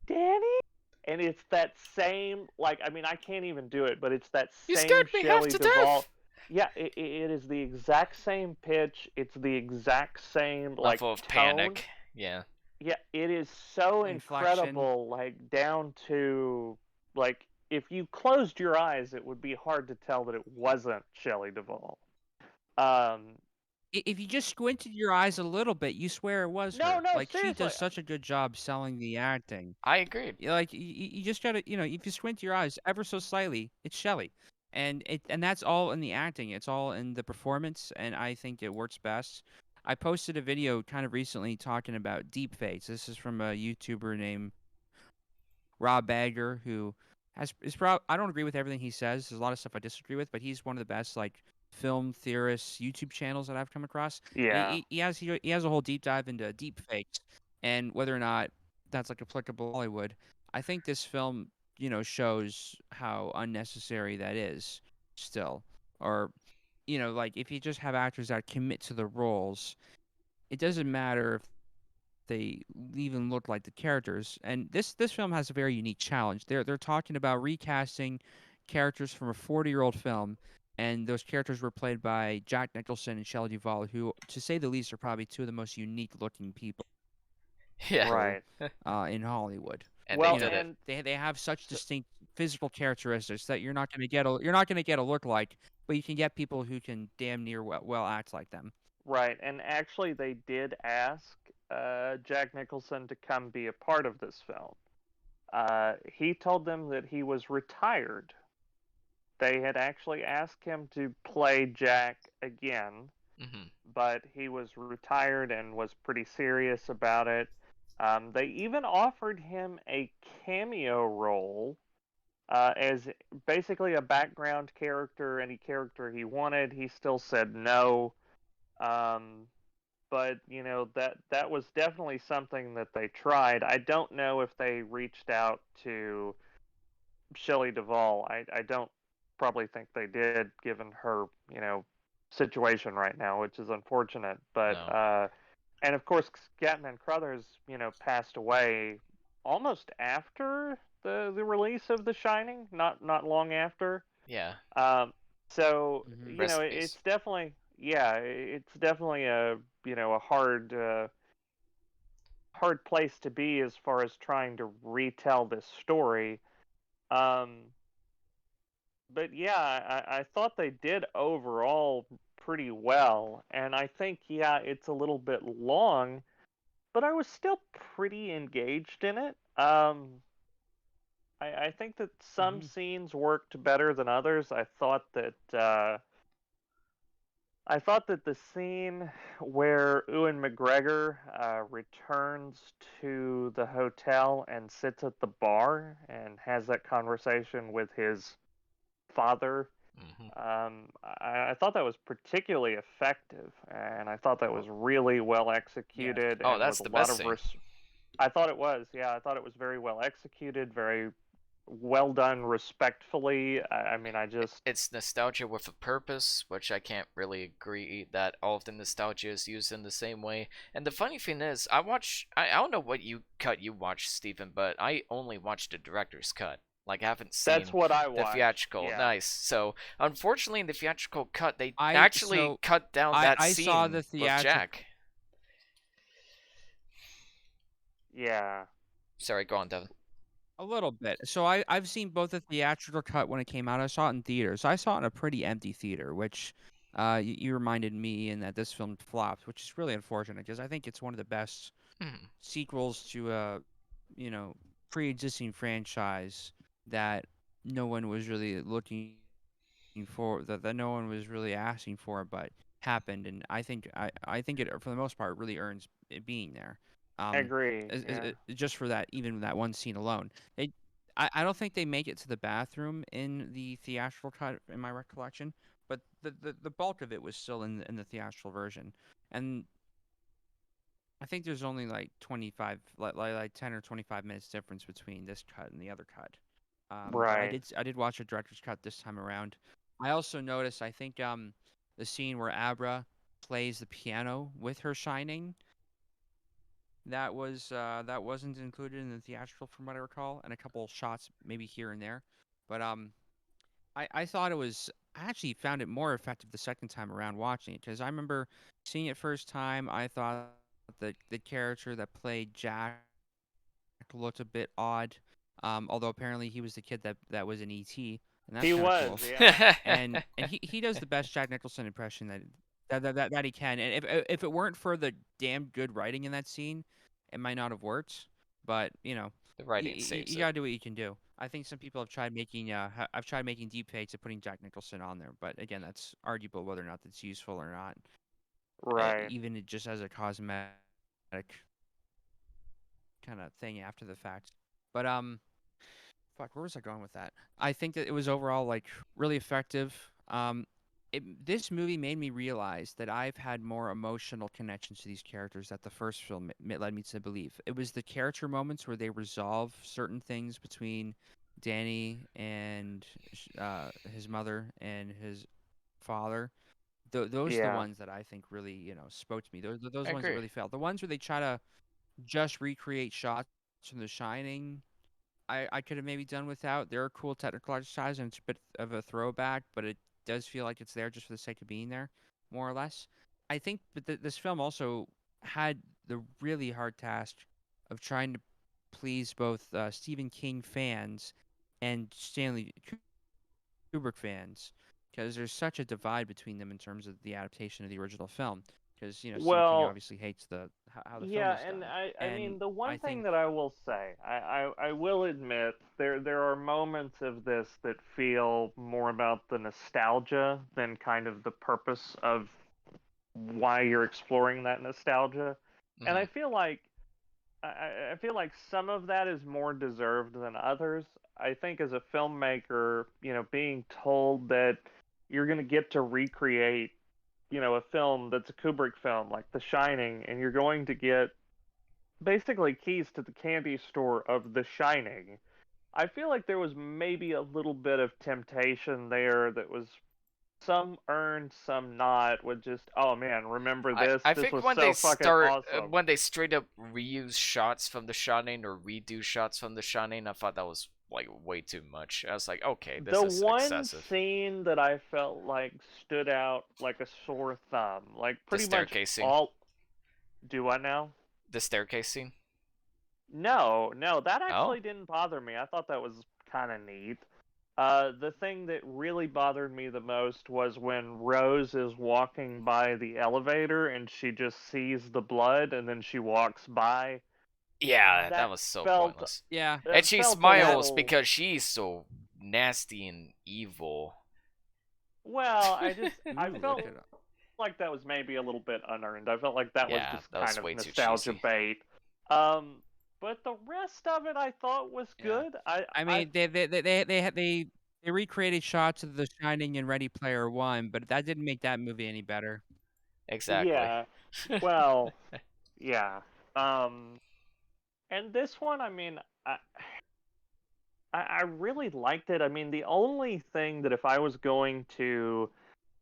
Danny? And it's that same, like, I mean, I can't even do it, but it's that You same scared me half Shelley to Duvall. death. Yeah, it is the exact same pitch. It's the exact same, like, Level of tone. panic. Yeah. Yeah, it is so Inflection. incredible, like, down to, like, if you closed your eyes, it would be hard to tell that it wasn't Shelley Duvall. If you just squinted your eyes a little bit, you swear it was No, her. no, Like, she seriously. does such a good job selling the acting. I agreed. Like, you just gotta, if you squint your eyes ever so slightly, it's Shelley. And that's all in the acting. It's all in the performance, and I think it works best. I posted a video kind of recently talking about deepfakes. This is from a YouTuber named Rob Bagger, who I don't agree with everything he says. There's a lot of stuff I disagree with, but he's one of the best like film theorists YouTube channels that I've come across. And Yeah, he has a whole deep dive into deep fakes and whether or not that's like applicable to Hollywood. I think this film, shows how unnecessary that is still. Or, like if you just have actors that commit to the roles, it doesn't matter if they even look like the characters. And this film has a very unique challenge. They're talking about recasting characters from a 40-year-old film, and those characters were played by Jack Nicholson and Shelley Duvall, who, to say the least, are probably two of the most unique-looking people Yeah. right. in Hollywood. And they Well, did it. and They have such so, distinct physical characteristics that you're not gonna get a look like, but you can get people who can damn near well act like them. right, and actually, they did ask Jack Nicholson to come be a part of this film. He told them that he was retired. They had actually asked him to play Jack again, Hmm. but he was retired and was pretty serious about it. They even offered him a cameo role as basically a background character, any character he wanted. He still said no. Um, but that was definitely something that they tried. I don't know if they reached out to Shelley Duvall. I don't probably think they did, given her situation right now, which is unfortunate. But No. and of course, Scatman Crothers passed away almost after the release of The Shining, not long after. Yeah. Um, so Hmm Rest in it's peace. definitely, yeah, it's definitely a hard place to be as far as trying to retell this story. Um, but yeah, I thought they did overall pretty well, and I think yeah, it's a little bit long, but I was still pretty engaged in it. I think that some hmm scenes worked better than others. I thought that the scene where Ewan McGregor returns to the hotel and sits at the bar and has that conversation with his father, Hmm. I thought that was particularly effective, and I thought that was really well Yes. executed Oh, and with that's a the lot best of scene. I thought it was, yeah, I thought it was very well executed, very well done, respectfully. I mean, I just It's nostalgia with a purpose, which I can't really agree that all of the nostalgia is used in the same way. And the funny thing is, I don't know what cut you watched, Stephen, but I only watched the director's cut. Like, I haven't that's seen what I the watched. theatrical. Yeah, Nice. So, unfortunately, in the theatrical cut, they I actually so cut down that I saw scene the with theatrical. Jack. yeah, Sorry, go on, Devon. A little bit. So I've seen both the theatrical cut when it came out. I saw it in theaters. I saw it in a pretty empty theater, which you reminded me in that this film flopped, which is really unfortunate because I think it's one of the best Mhm. sequels to a you know pre-existing franchise that no one was really looking for, that no one was really asking for, but happened, and I think it for the most part really earns it being there. I Um, agree. Yeah, just for that, even that one scene alone. I don't think they make it to the bathroom in the theatrical cut, in my recollection, but the bulk of it was still in the theatrical version, and I think there's only like 25, like 10 or 25 minutes difference between this cut and the other cut. But Right. I did watch a director's cut this time around. I also noticed, I think the scene where Abra plays the piano with her shining, that wasn't included in the theatrical from what I recall, and a couple shots maybe here and there. But I thought it was, I actually found it more effective the second time around watching it, because I remember seeing it first time. I thought the character that played Jack looked a bit odd, although apparently he was the kid that was in E.T., and that's He kind of was, cool. yeah. And he does the best Jack Nicholson impression that he can. And if it weren't for the damn good writing in that scene, it might not have worked. But The writing saves you it. gotta do what you can do. I think some people have tried making I've tried making deep fakes of putting Jack Nicholson on there, but again, that's arguable whether or not that's useful or not. Right. Even just as a cosmetic kind of thing after the fact. But fuck, where was I going with that? I think that it was overall like really effective. This movie made me realize that I've had more emotional connections to these characters that the first film led me to believe. It was the character moments where they resolve certain things between Danny and his mother and his father. Those are the Yeah. ones that I think really spoke to me. I Those ones that agree. really felt. The ones where they try to just recreate shots from The Shining, I could have maybe done without. There are cool technical exercises and it's a bit of a throwback, but it does feel like it's there just for the sake of being there, more or less. I think that this film also had the really hard task of trying to please both Stephen King fans and Stanley Kubrick fans, because there's such a divide between them in terms of the adaptation of the original film. Because Stephen King Well, obviously hates how the film yeah, was and done, I and mean the one I thing think that I will say, I will admit there are moments of this that feel more about the nostalgia than kind of the purpose of why you're exploring that nostalgia. And Hmm. I feel like some of that is more deserved than others. I think as a filmmaker, being told that you're going to get to recreate, a film that's a Kubrick film like The Shining, and you're going to get basically keys to the candy store of The Shining. I feel like there was maybe a little bit of temptation there that was some earned, some not, with just, oh man, remember this? I This think was when they so fucking start awesome. when they straight up reuse shots from The Shining or redo shots from The Shining, I thought that was like way too much. I was like, okay, this The is one excessive. scene that I felt like stood out like a sore thumb, like The pretty much staircase scene. all. Do I now? The staircase scene. No, no, that Oh, actually didn't bother me. I thought that was kind of neat. The thing that really bothered me the most was when Rose is walking by the elevator and she just sees the blood and then she walks by. yeah, that That was so felt pointless. yeah, And that she felt a smiles little. because she's so nasty and evil. Well, I ooh, look felt at like that was maybe a little bit unearned. I felt like that was Yeah, just that kind was of way too nostalgia cheesy. bait. But the rest of it I thought was yeah. good. I I mean, they recreated shots of The Shining in Ready Player One, but that didn't make that movie any better. Exactly. Yeah. Well, yeah. Um, and this one, I mean, I really liked it. I mean, the only thing that if I was going to,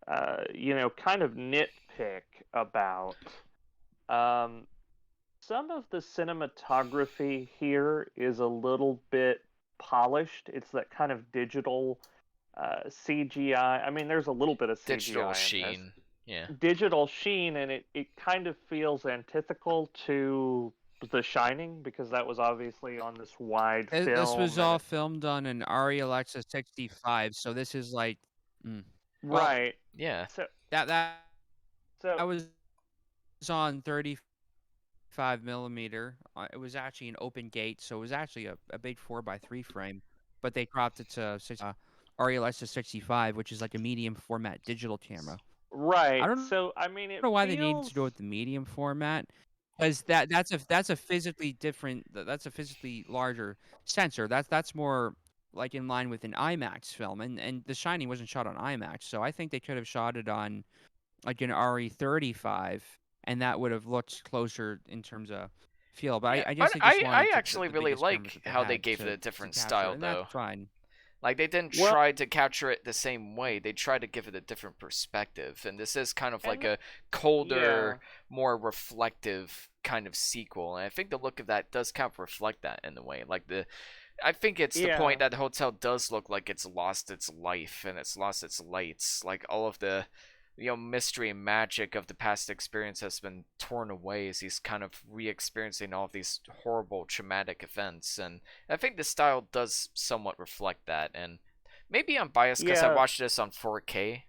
kind of nitpick about, um, some of the cinematography here is a little bit polished. It's that kind of digital CGI. I mean, there's a little bit of Digital CGI in this. sheen. Yeah. Digital sheen, and it kind of feels antithetical to The Shining because that was obviously on this wide This was film and all filmed on an Arri Alexa 65, so this is like, mm. Well, right. Yeah. So that that so that was on 35 millimeter. It was actually an open gate, so it was actually a big 4:3 frame, but they cropped it to Arri Alexa 65, which is like a medium format digital camera. I right. don't So I mean, it know why they needed feels to go with the medium format. because that's a physically different that's a physically larger sensor. That's more like in line with an IMAX film, and The Shining wasn't shot on IMAX, so I think they could have shot it on like an RE35, and that would have looked closer in terms of feel. But Yeah, I but guess they just I wanted actually the really biggest cameras like that they how they had gave it a to different capture it, style, and that's though. fine. Like, they didn't Well, try to capture it the same way. They tried to give it a different perspective. And this is kind of like and a yeah, colder, more reflective kind of sequel. And I think the look of that does kind of reflect that in a way. I think it's the point yeah, that the hotel does look like it's lost its life and it's lost its lights. Like, all of the mystery and magic of the past experience has been torn away as he's kind of re-experiencing all of these horrible traumatic events. And I think the style does somewhat reflect that. And maybe I'm biased because I yeah, watched this on 4K,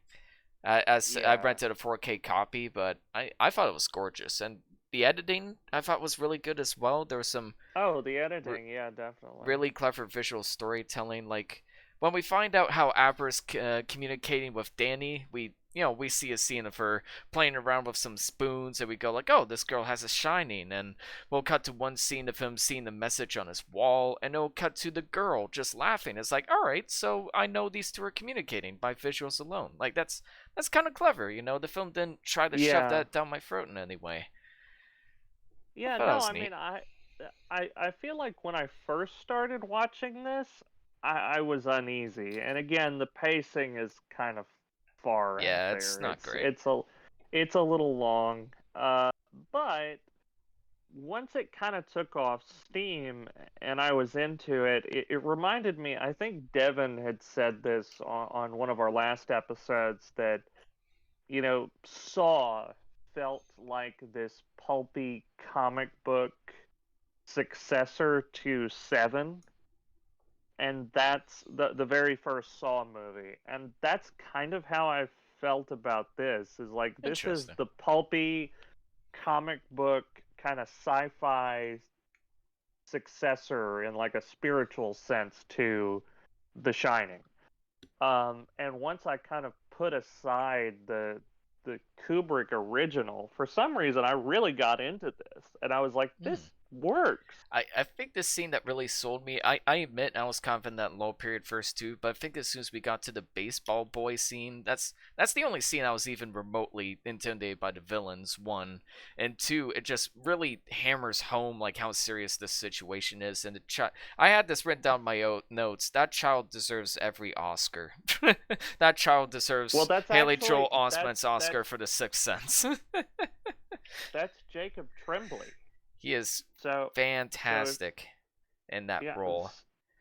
as I yeah. rented a 4K copy, but I thought it was gorgeous. And the editing I thought was really good as well. There was some Oh, the editing, yeah, definitely. really clever visual storytelling. Like, when we find out how Abra's communicating with Danny, we see a scene of her playing around with some spoons, and we go like, "Oh, this girl has a shining." And we'll cut to one scene of him seeing the message on his wall, and it'll cut to the girl just laughing. It's like, all right, so I know these two are communicating by visuals alone. Like, that's kind of clever. The film didn't try to shove Yeah, that down my throat in any way. I yeah. thought that No, was I mean, neat. I feel like when I first started watching this, I was uneasy, and again, the pacing is kind of far out Yeah, it's there. not It's great. it's a it's a little long, but once it kind of took off steam and I was into it, it reminded me. I think Devon had said this on one of our last episodes that Saw felt like this pulpy comic book successor to Seven, and that's the very first Saw movie, and that's kind of how I felt about this. Is like this is Interesting. the pulpy comic book kind of sci-fi successor in like a spiritual sense to The Shining. And once I kind of put aside the Kubrick original, for some reason I really got into this, and I was like, Hmm. this works. I think the scene that really sold me, I admit I was kind of in that low period first too, but I think as soon as we got to the baseball boy scene, that's the only scene I was even remotely intimidated by the villains, one. And two, it just really hammers home like how serious this situation is. And I had this written down in my notes. That child deserves every Oscar. That child Well, deserves that's Haley actually Joel Osment's that's Oscar for The Sixth Sense. that's Jacob Tremblay. He is So so fantastic in that yeah, role.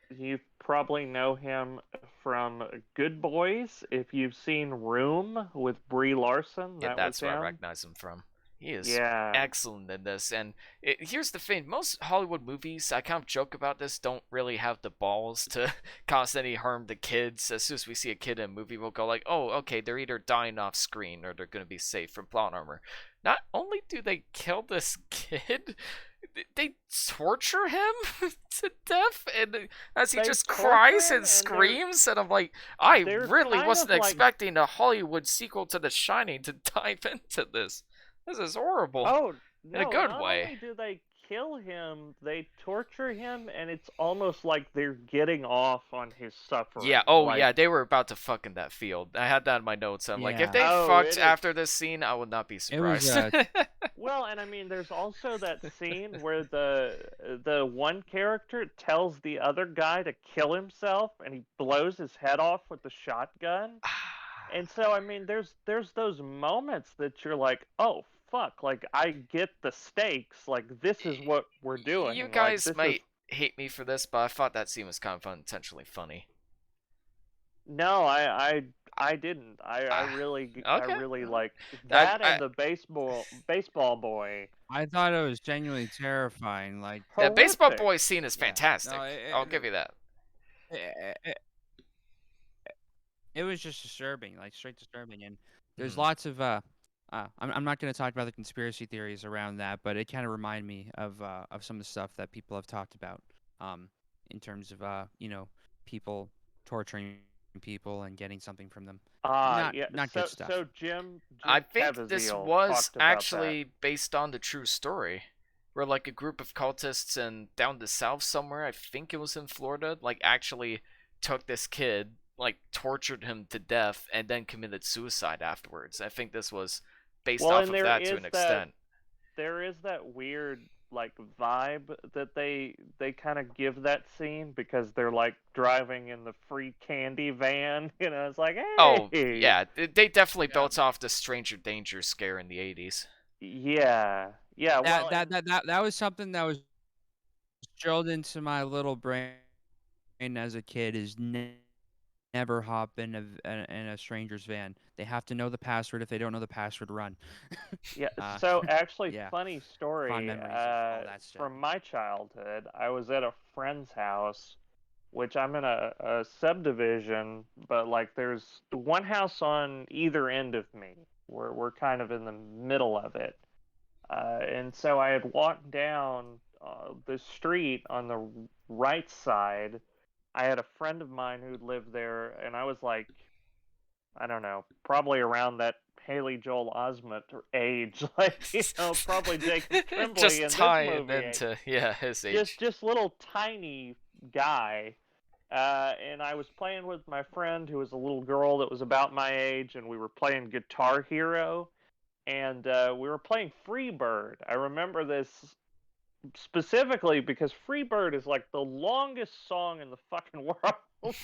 you probably know him from Good Boys. If you've seen Room with Brie Larson, Yeah, that was that's where I him. recognize him from. He is Yeah. excellent in this. And here's the thing: most Hollywood movies, I kind of joke about this, don't really have the balls to cause any harm to kids. As soon as we see a kid in a movie, we'll go like, "Oh, okay, they're either dying off screen or they're gonna be safe from plot armor." Not only do they kill this kid, they torture him to death, and as he They just torture cries him, and and screams, and I'm like, I they're really kind wasn't of like, expecting a Hollywood sequel to The Shining to dive into this. This is horrible oh in a no, good not way. only do they kill him, they torture him, and it's almost like they're getting off on his Yeah, suffering. oh Like, yeah, they were about to fuck in that field. I had that in my notes. I'm like, if Yeah, they oh, fucked it is. after this scene, I would not be it was surprised. Well, and I mean, there's also that scene where the one character tells the other guy to kill himself, and he blows his head off with the shotgun. And so, I mean, there's those moments that you're like, oh fuck, like I get the stakes. Like this is what we're You doing. Like guys this is might hate me for this, but I thought that scene was kind of unintentionally funny. no, I didn't. Ah, I okay. really like that I and the baseball boy. I thought it was genuinely terrifying. Like, The baseball Horrific. boy scene is yeah, no, fantastic. I'll give you that. it, it, it was just disturbing, like straight disturbing. And there's Hmm. lots of I'm not going to talk about the conspiracy theories around that, but it kind of reminded me of some of the stuff that people have talked about, um, in terms of people torturing people and getting something from them. Yeah. Not good stuff. So Jim I think this Caviezel was talked about that. actually based on the true story. where like a group of cultists and down the south somewhere, I think it was in Florida, like actually took this kid, like tortured him to death, and then committed suicide afterwards. I think this was based Well, off and of that to an extent. there is that weird like vibe that they kind of give that scene because they're like driving in the free candy van. It's like, Oh hey, yeah, they definitely built off the Stranger Danger scare in the 80s. yeah, yeah. Well, That was something that was drilled into my little brain as a kid. Is never hop in a stranger's van. They have to know the password. If they don't know the password, run. yeah. Uh, So actually, yeah, funny fond story. memories of all that stuff. From my childhood, I was at a friend's house, which I'm in a subdivision, but like there's one house on either end of me. We're kind of in the middle of it. And so I had walked down the street on the right side. I had a friend of mine who lived there, and I was like, I don't know, probably around that Haley Joel Osment age, like probably Jacob Tremblay Just in this tying movie age. into his age. Just little tiny guy. And I was playing with my friend who was a little girl that was about my age, and we were playing Guitar Hero, and we were playing Freebird. I remember this specifically because Freebird is like the longest song in the fucking world.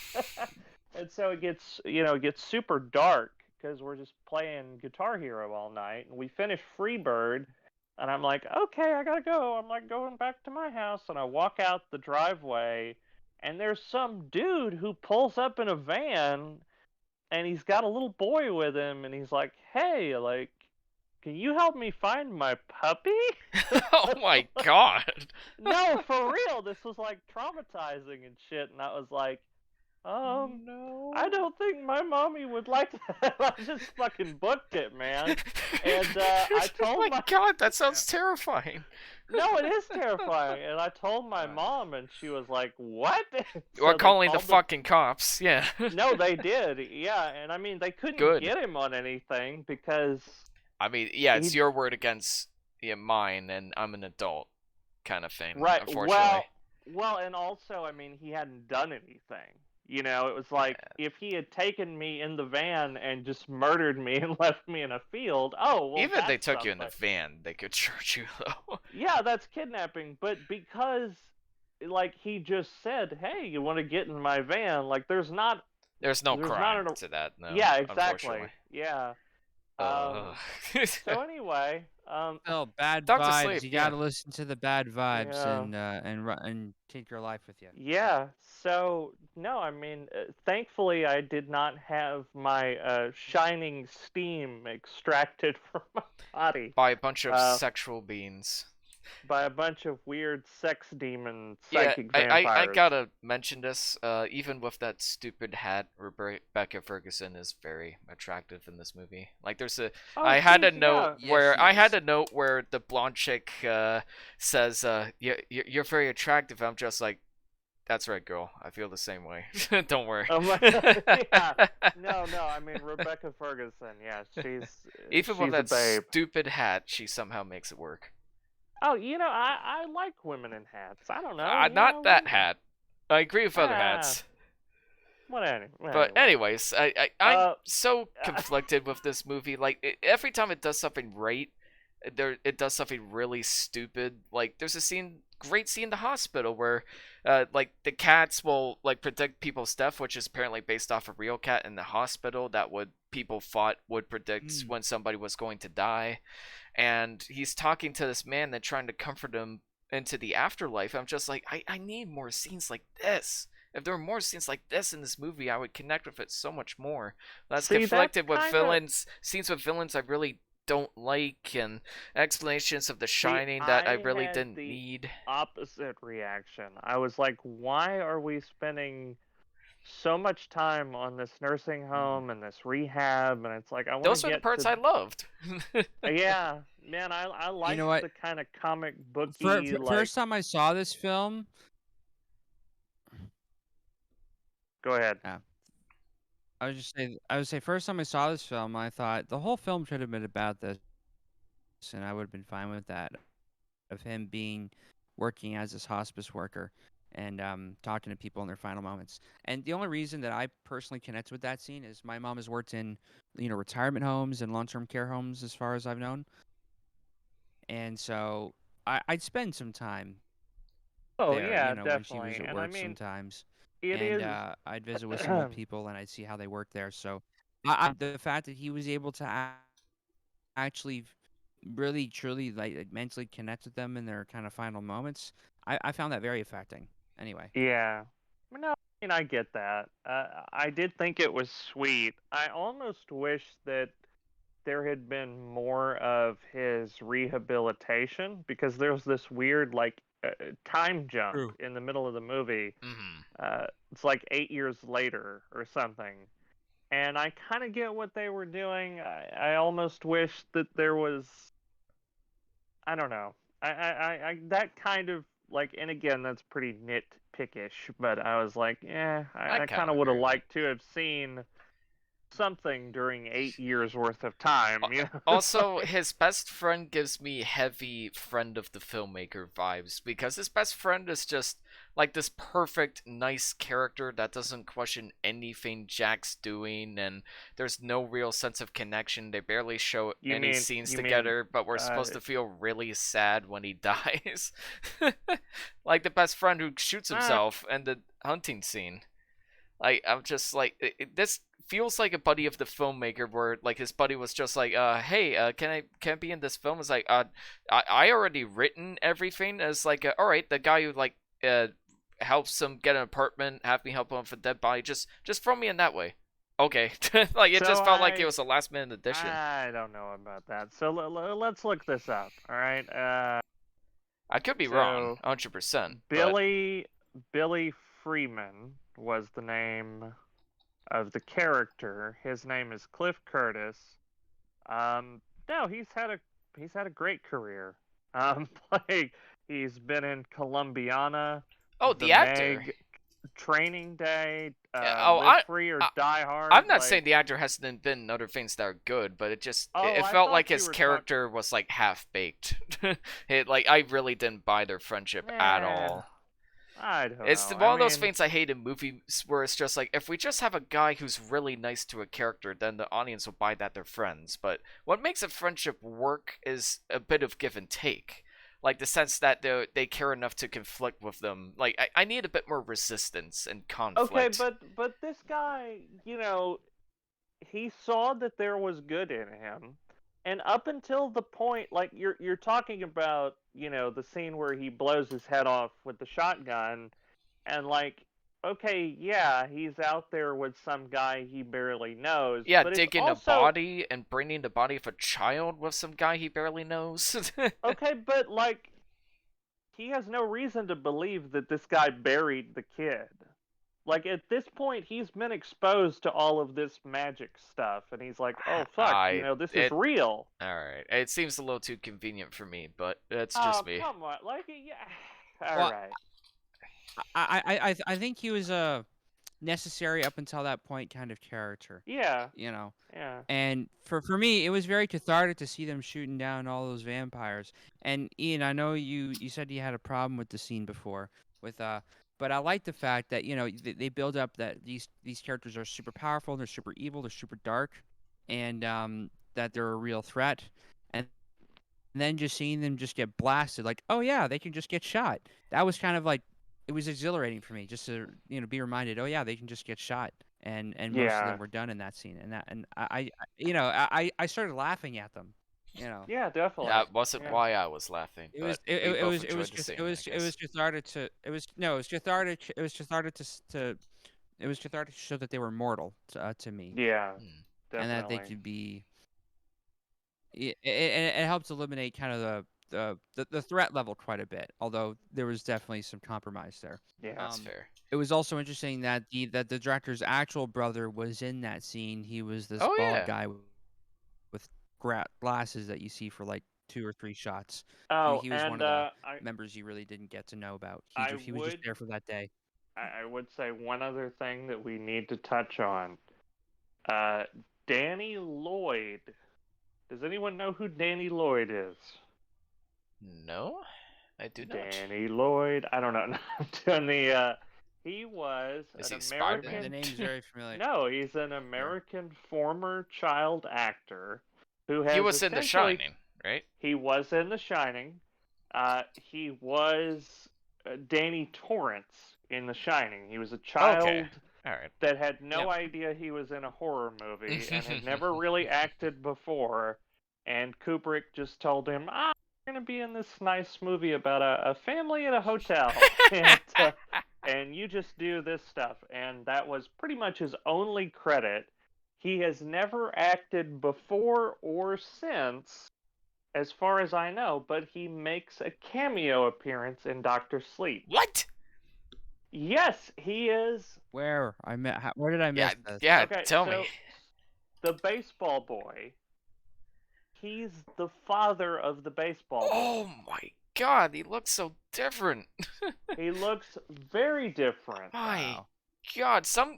And so it gets super dark because we're just playing Guitar Hero all night, and we finish Freebird, and I'm like, okay, I gotta go. I'm like going back to my house, and I walk out the driveway, and there's some dude who pulls up in a van, and he's got a little boy with him, and he's like, hey, like, can you help me find my puppy? Oh my god. No, for real. This was like traumatizing and shit, and I was like, No. I don't think my mommy would like that. I just fucking booked it, man. And I told oh my god, that sounds terrifying. No, it is terrifying. And I told my mom, and she was like, "What?" Or So they calling the called fucking cops, yeah. No, they did. Yeah, and I mean, they couldn't Good. get him on anything because I mean, yeah, it's your word against mine, and I'm an adult kind of thing, right. unfortunately. Well, and also, I mean, he hadn't done anything. It was like if he had taken me in the van and just murdered me and left me in a field. Oh, well, even if they that's took you in something. the van, they could charge you though. Yeah, that's kidnapping. But because, like, he just said, "Hey, you want to get in my van?" Like, there's no crime to that, no. Yeah, exactly. Unfortunately. Yeah. Ugh. So anyway, Oh, bad Doctor vibes. Sleep, You yeah. gotta listen to the bad vibes Yeah. and take your life with you. Yeah. So no, I mean, thankfully, I did not have my shining steam extracted from my body By a bunch of sexual beings. by a bunch of weird sex demon Yeah, psychic I vampires. gotta mention this. Even with that stupid hat, Rebecca Ferguson is very attractive in this movie. Like, there's a, Oh, I had a geez, note yeah. where Yes, she is. where the blonde chick says, you're very attractive." I'm just like, that's right, girl. I feel the same way. Don't worry. Yeah. No, I mean Rebecca Ferguson. Yeah, Even with she's a that babe. stupid hat, she somehow makes it work. Oh, I like women in hats. I don't know. Not that hat. I agree with other hats. Whatever. But anyways, I'm so uh, conflicted with this movie. Like, every time it does something right, it does something really stupid. Like, there's a great scene in the hospital where, like, the cats will like predict people's death, which is apparently based off a real cat in the hospital that people thought would predict when somebody was going to die. And he's talking to this man and trying to comfort him into the afterlife. I'm just like, I need more scenes like this. If there were more scenes like this in this movie, I would connect with it so much more. That's conflicted with scenes with villains I really don't like, and explanations of The Shining that I really didn't need. Opposite reaction. I was like, why are we spending so much time on this nursing home and this rehab? And it's like, I want to Those were the parts I loved. Yeah, man, I like the kind of comic booky. First time I saw this film. Go ahead. Yeah. I would say first time I saw this film, I thought the whole film should have been about this, and I would have been fine with that. of him working as this hospice worker and talking to people in their final moments. And the only reason that I personally connect with that scene is my mom has worked in, retirement homes and long-term care homes as far as I've known. And so I'd spend some time Oh there, yeah, when she was definitely. at And I work mean, sometimes. it And is. I'd visit with some old people and I'd see how they work there. So the fact that he was able to actually really truly like mentally connect with them in their kind of final moments, I found that very affecting. Anyway. Yeah. No, I mean, I get that. I did think it was sweet. I almost wish that there had been more of his rehabilitation because there's this weird, like, time jump True. in the middle of the movie. Mm-hmm. It's like 8 years later or something. And I kind of get what they were doing. I almost wish that there was, I don't know. That kind of like, and again, that's pretty nitpickish, but I was like, yeah, I I kind kind of of would have agree with it. liked to have seen something during 8 years worth of time. Al- You know, it's Also, like, his best friend gives me heavy friend of the filmmaker vibes because his best friend is just like this perfect, nice character that doesn't question anything Jack's doing, and there's no real sense of connection. They barely show you any mean scenes you mean together, but we're uh, supposed to feel really sad when he dies. Like the best friend who shoots ah, himself and the hunting scene. Like I'm just like this feels like a buddy of the filmmaker where like his buddy was just like hey can I be in this film. It's like I already written everything as like all right, the guy who like helps him get an apartment, have me help him with a dead body, just throw me in that way. Okay. Like it so just felt like it was a last minute addition. I don't know about that. So let's look this up. All right. I could be wrong So 100%, but Billy Freeman was the name of the character. His name is Cliff Curtis. No, he's had a great career. Like he's been in Columbiana, oh, The the actor. Meg, Training Day, Oh, Live Free or I Die I'm Hard. not saying Like, the actor hasn't been in other things that are good, but oh, it I felt like thought you his were talking. character was like half baked. Like I really didn't buy their friendship at Eh, all. I don't It's know. I one of those mean, things I hate in movies where it's just like if we just have a guy who's really nice to a character, then the audience will buy that they're friends. But what makes a friendship work is a bit of give and take. Like the sense that they care enough to conflict with them. Like I need a bit more resistance and okay, conflict. but this guy, he saw that there was good in him, and up until the point, like you're talking about, the scene where he blows his head off with the shotgun, and like, okay, yeah, he's out there with some guy he barely knows, Yeah, but it's digging a also body and bringing the body of a child with some guy he barely knows. okay, but like, he has no reason to believe that this guy buried the kid. Like at this point, he's been exposed to all of this magic stuff, and he's like, "Oh fuck, I this is it real." all right. It seems a little too convenient for me, but it's just Oh me. come on, like yeah. All Well, right. I think he was a necessary up until that point kind of character, Yeah, you know. yeah. And for me, it was very cathartic to see them shooting down all those vampires. And Ian, I know you said you had a problem with the scene before with but I like the fact that they build up that these characters are super powerful, they're super evil, they're super dark, and that they're a real threat. And then just seeing them just get blasted, like, oh yeah, they can just get shot. That was kind of like it was exhilarating for me just to be reminded, oh yeah, they can just get shot. And most of Yeah. them were done in that scene, and I started laughing at them, you know. Yeah, definitely. That wasn't Yeah. why I was laughing, It was but it, we it both was it was enjoyed the just same, I it was guess. cathartic to it was no it was cathartic it was cathartic to it was cathartic to show that they were mortal to me, Yeah, Hmm. and that they definitely. could be it helps eliminate kind of the threat level quite a bit, although there was definitely some compromise there. Yeah. That's fair. It was also interesting that the director's actual brother was in that scene. He was this Oh bald yeah. guy with glasses that you see for like 2 or 3 shots. Oh, He was one and of the members you really didn't get to know about. I He was just would there for that day. I would say one other thing that we need to touch on. Uh, Danny Lloyd. Does anyone know who Danny Lloyd is? No, I do not. Danny Lloyd. I don't know. No, I'm doing the. He was Is an he American. The Spider-Man? name's very familiar. No, he's an American former child actor who He has was in The essentially. Shining, right? He was in The Shining. He was Danny Torrance in The Shining. He was a Okay. child All right. that had no Yep. idea he was in a horror movie and had never really acted before. And Kubrick just told him, you're going to be in this nice movie about a family in a hotel. And you just do this stuff. And that was pretty much his only credit. He has never acted before or since, as far as I know, but he makes a cameo appearance in Doctor Sleep. What? Yes, he is. Where where did I Yeah, miss this? yeah. Okay, Tell so me. the baseball boy, he's the father of the baseball boy. Oh my God, he looks so different. He looks very different. My Wow. God, some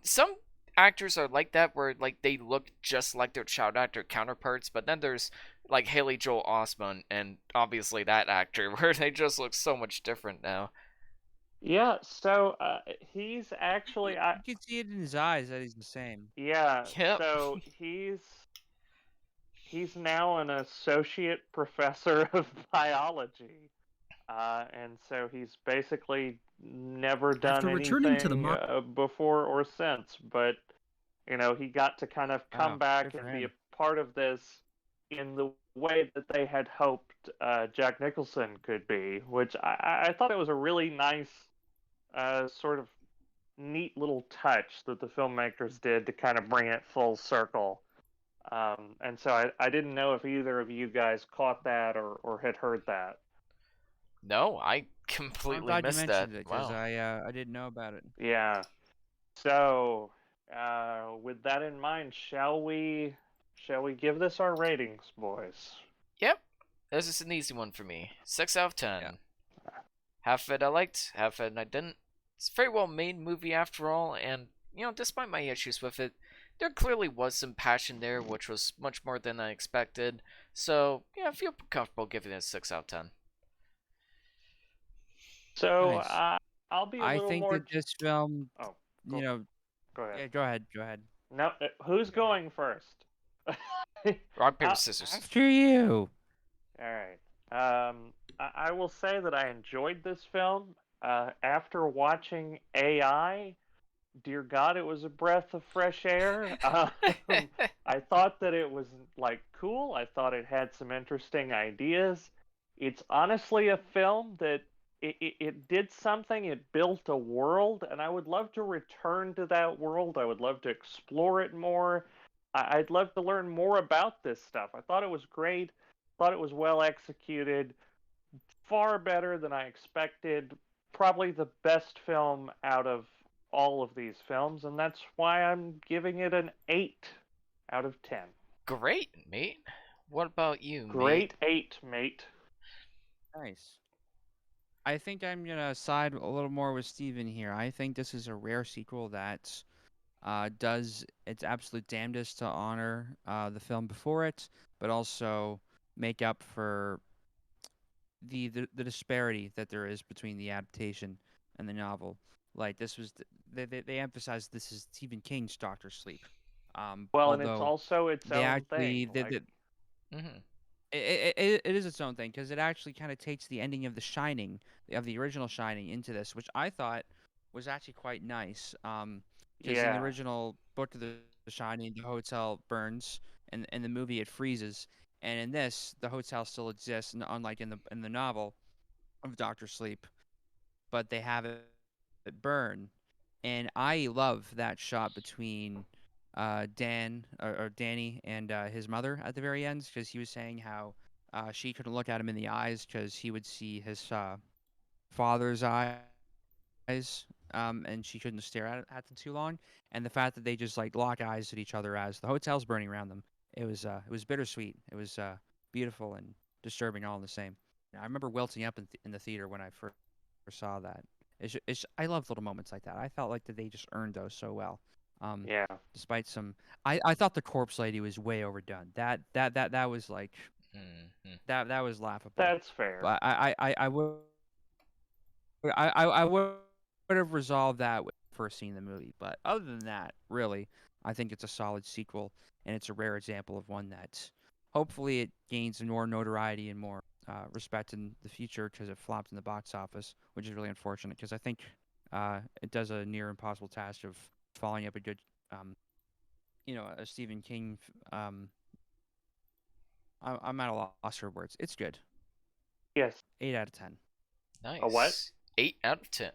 actors are like that, where like they look just like their child actor counterparts, but then there's like Haley Joel Osment and obviously that actor, where they just look so much different now. Yeah, so he's actually, You can see it in his eyes that he's the same. yeah, Yep. so he's now an associate professor of biology. And so he's basically never done After returning to the anything before or since. But he got to kind of come Wow, back good for and be him. a part of this in the way that they had hoped Jack Nicholson could be, which I thought it was a really nice, sort of neat little touch that the filmmakers did to kind of bring it full circle. And so I didn't know if either of you guys caught that or had heard that. No, I I'm completely glad you missed that. mentioned it because Wow. I didn't know about it. Yeah. So, with that in mind, shall we give this our ratings, boys? Yep. This is an easy one for me. 6 out of 10. Yeah. Half of it I liked, half of it I didn't. It's a very well made movie after all, and despite my issues with it, there clearly was some passion there, which was much more than I expected. So, yeah, I feel comfortable giving it a 6 out of 10. So, Nice. I'll be a I little think more. that this film, Oh, you know, go ahead. yeah, go ahead, go ahead. No, who's going first? Rock, paper, Uh, scissors. After you. All right. I will say that I enjoyed this film. After watching AI, dear God, it was a breath of fresh air. I thought that it was like cool. I thought it had some interesting ideas. It's honestly a film that it did something. It built a world, and I would love to return to that world. I would love to explore it more. I'd love to learn more about this stuff. I thought it was great. Thought it was well executed, far better than I expected. Probably the best film out of all of these films, and that's why I'm giving it an 8 out of 10. Great, mate. What about you, Great 8, mate. Nice. I think I'm gonna side a little more with Steven here. I think this is a rare sequel that does its absolute damnedest to honor the film before it, but also make up for the disparity that there is between the adaptation and the novel. Like this was, they emphasized this is Stephen King's Doctor Sleep. Well, and it's Although also its they own actually, thing. Like, Mm-hmm. it is its own thing because it actually kind of takes the ending of The Shining, of the original Shining, into this, which I thought was actually quite nice. Because in the yeah. original book of The Shining, the hotel burns, and in the movie it freezes, and in this the hotel still exists, and unlike in the novel of Doctor Sleep, but they have it burn, and I love that shot between or Danny and his mother at the very end because he was saying how she couldn't look at him in the eyes because he would see his father's eyes, and she couldn't stare at them too long. And the fact that they just like lock eyes at each other as the hotel's burning around them, it was bittersweet. It was beautiful and disturbing all in the same. I remember welting up in the theater when I first saw that. I love little moments like that. I felt like that they just earned those so well. Um, Yeah. Despite some, I thought the corpse lady was way overdone. That was like Mm-hmm. That was laughable. That's fair. But I would have resolved that with first seeing the movie. But other than that, really, I think it's a solid sequel, and it's a rare example of one that hopefully it gains more notoriety and more respect in the future because it flopped in the box office, which is really unfortunate because I think it does a near impossible task of following up a good, a Stephen King. I'm at a loss for words. It's good. Yes. 8 out of 10. Nice. A what? 8 out of 10.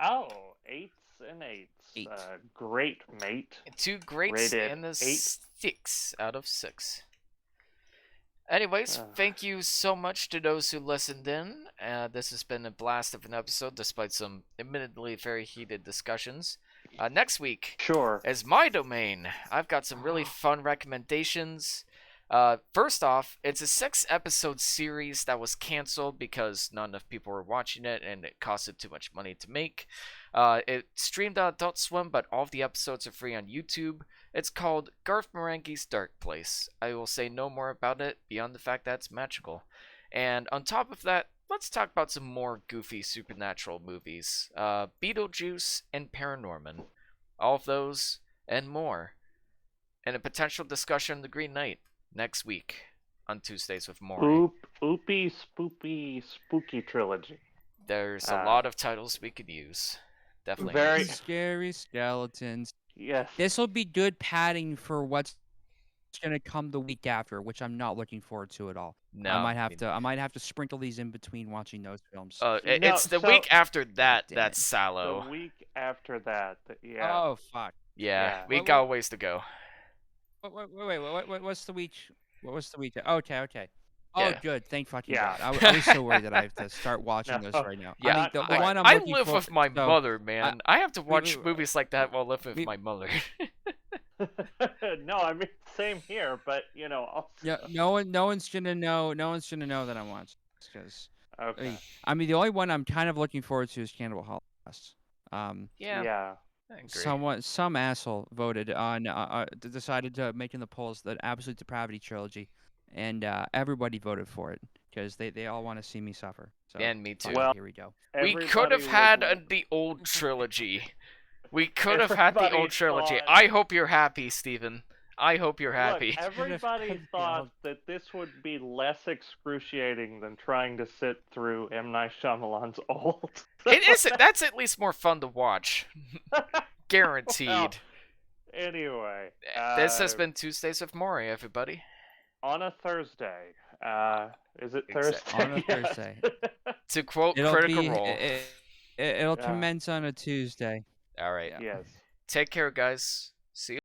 Oh, eights and eights. 8. Great, mate. 2 greats Rated and a 8. 6 out of 6. Anyways, thank you so much to those who listened in. This has been a blast of an episode, despite some admittedly very heated discussions. Next week Sure. is my domain. I've got some really fun recommendations. First off, it's a 6-episode series that was canceled because not enough people were watching it and it costed too much money to make. It streamed on Adult Swim, but all of the episodes are free on YouTube. It's called Garth Marenghi's Dark Place. I will say no more about it beyond the fact that it's magical. And on top of that, let's talk about some more goofy supernatural movies. Beetlejuice and Paranorman. All of those and more. And a potential discussion of The Green Knight next week on Tuesdays with Moire. Oopy spoopy spooky trilogy. There's a lot of titles we could use. Definitely. Very scary skeletons. Yes. This will be good padding for what's going to come the week after, which I'm not looking forward to at all. No, I might have to sprinkle these in between watching those films. It's the week after that. That's Sallow. The week after that. Yeah. Oh fuck. Yeah, we got a ways to go. Wait. What's the week? What was the week? Okay. Oh, Yeah. good. Thank fucking Yeah. God. I was so worried that I have to start watching those right now. Yeah, I mean, the one I'm I looking live for, with my mother, man. I have to watch we- movies like that while living with my mother. No, I mean same here, but also... Yeah, no one's gonna know. No one's gonna know that I'm watching because Okay. I mean the only one I'm kind of looking forward to is Cannibal Holocaust. Yeah. I agree. Some asshole voted on decided to make in the polls the Absolute Depravity trilogy, and everybody voted for it because they all want to see me suffer. So, And me too. Well, here we go. We could have had the old trilogy. We could have had the old trilogy. I hope you're happy, Steven. I hope you're happy. Look, everybody thought that this would be less excruciating than trying to sit through M. Night Shyamalan's Old. It isn't. That's at least more fun to watch. Guaranteed. Well, anyway. This has been Tuesdays with Moire, everybody. On a Thursday. Is it Thursday? On a Yes. Thursday. To quote Critical Role. It'll commence on a Tuesday. All right. Yes. Take care, guys. See you.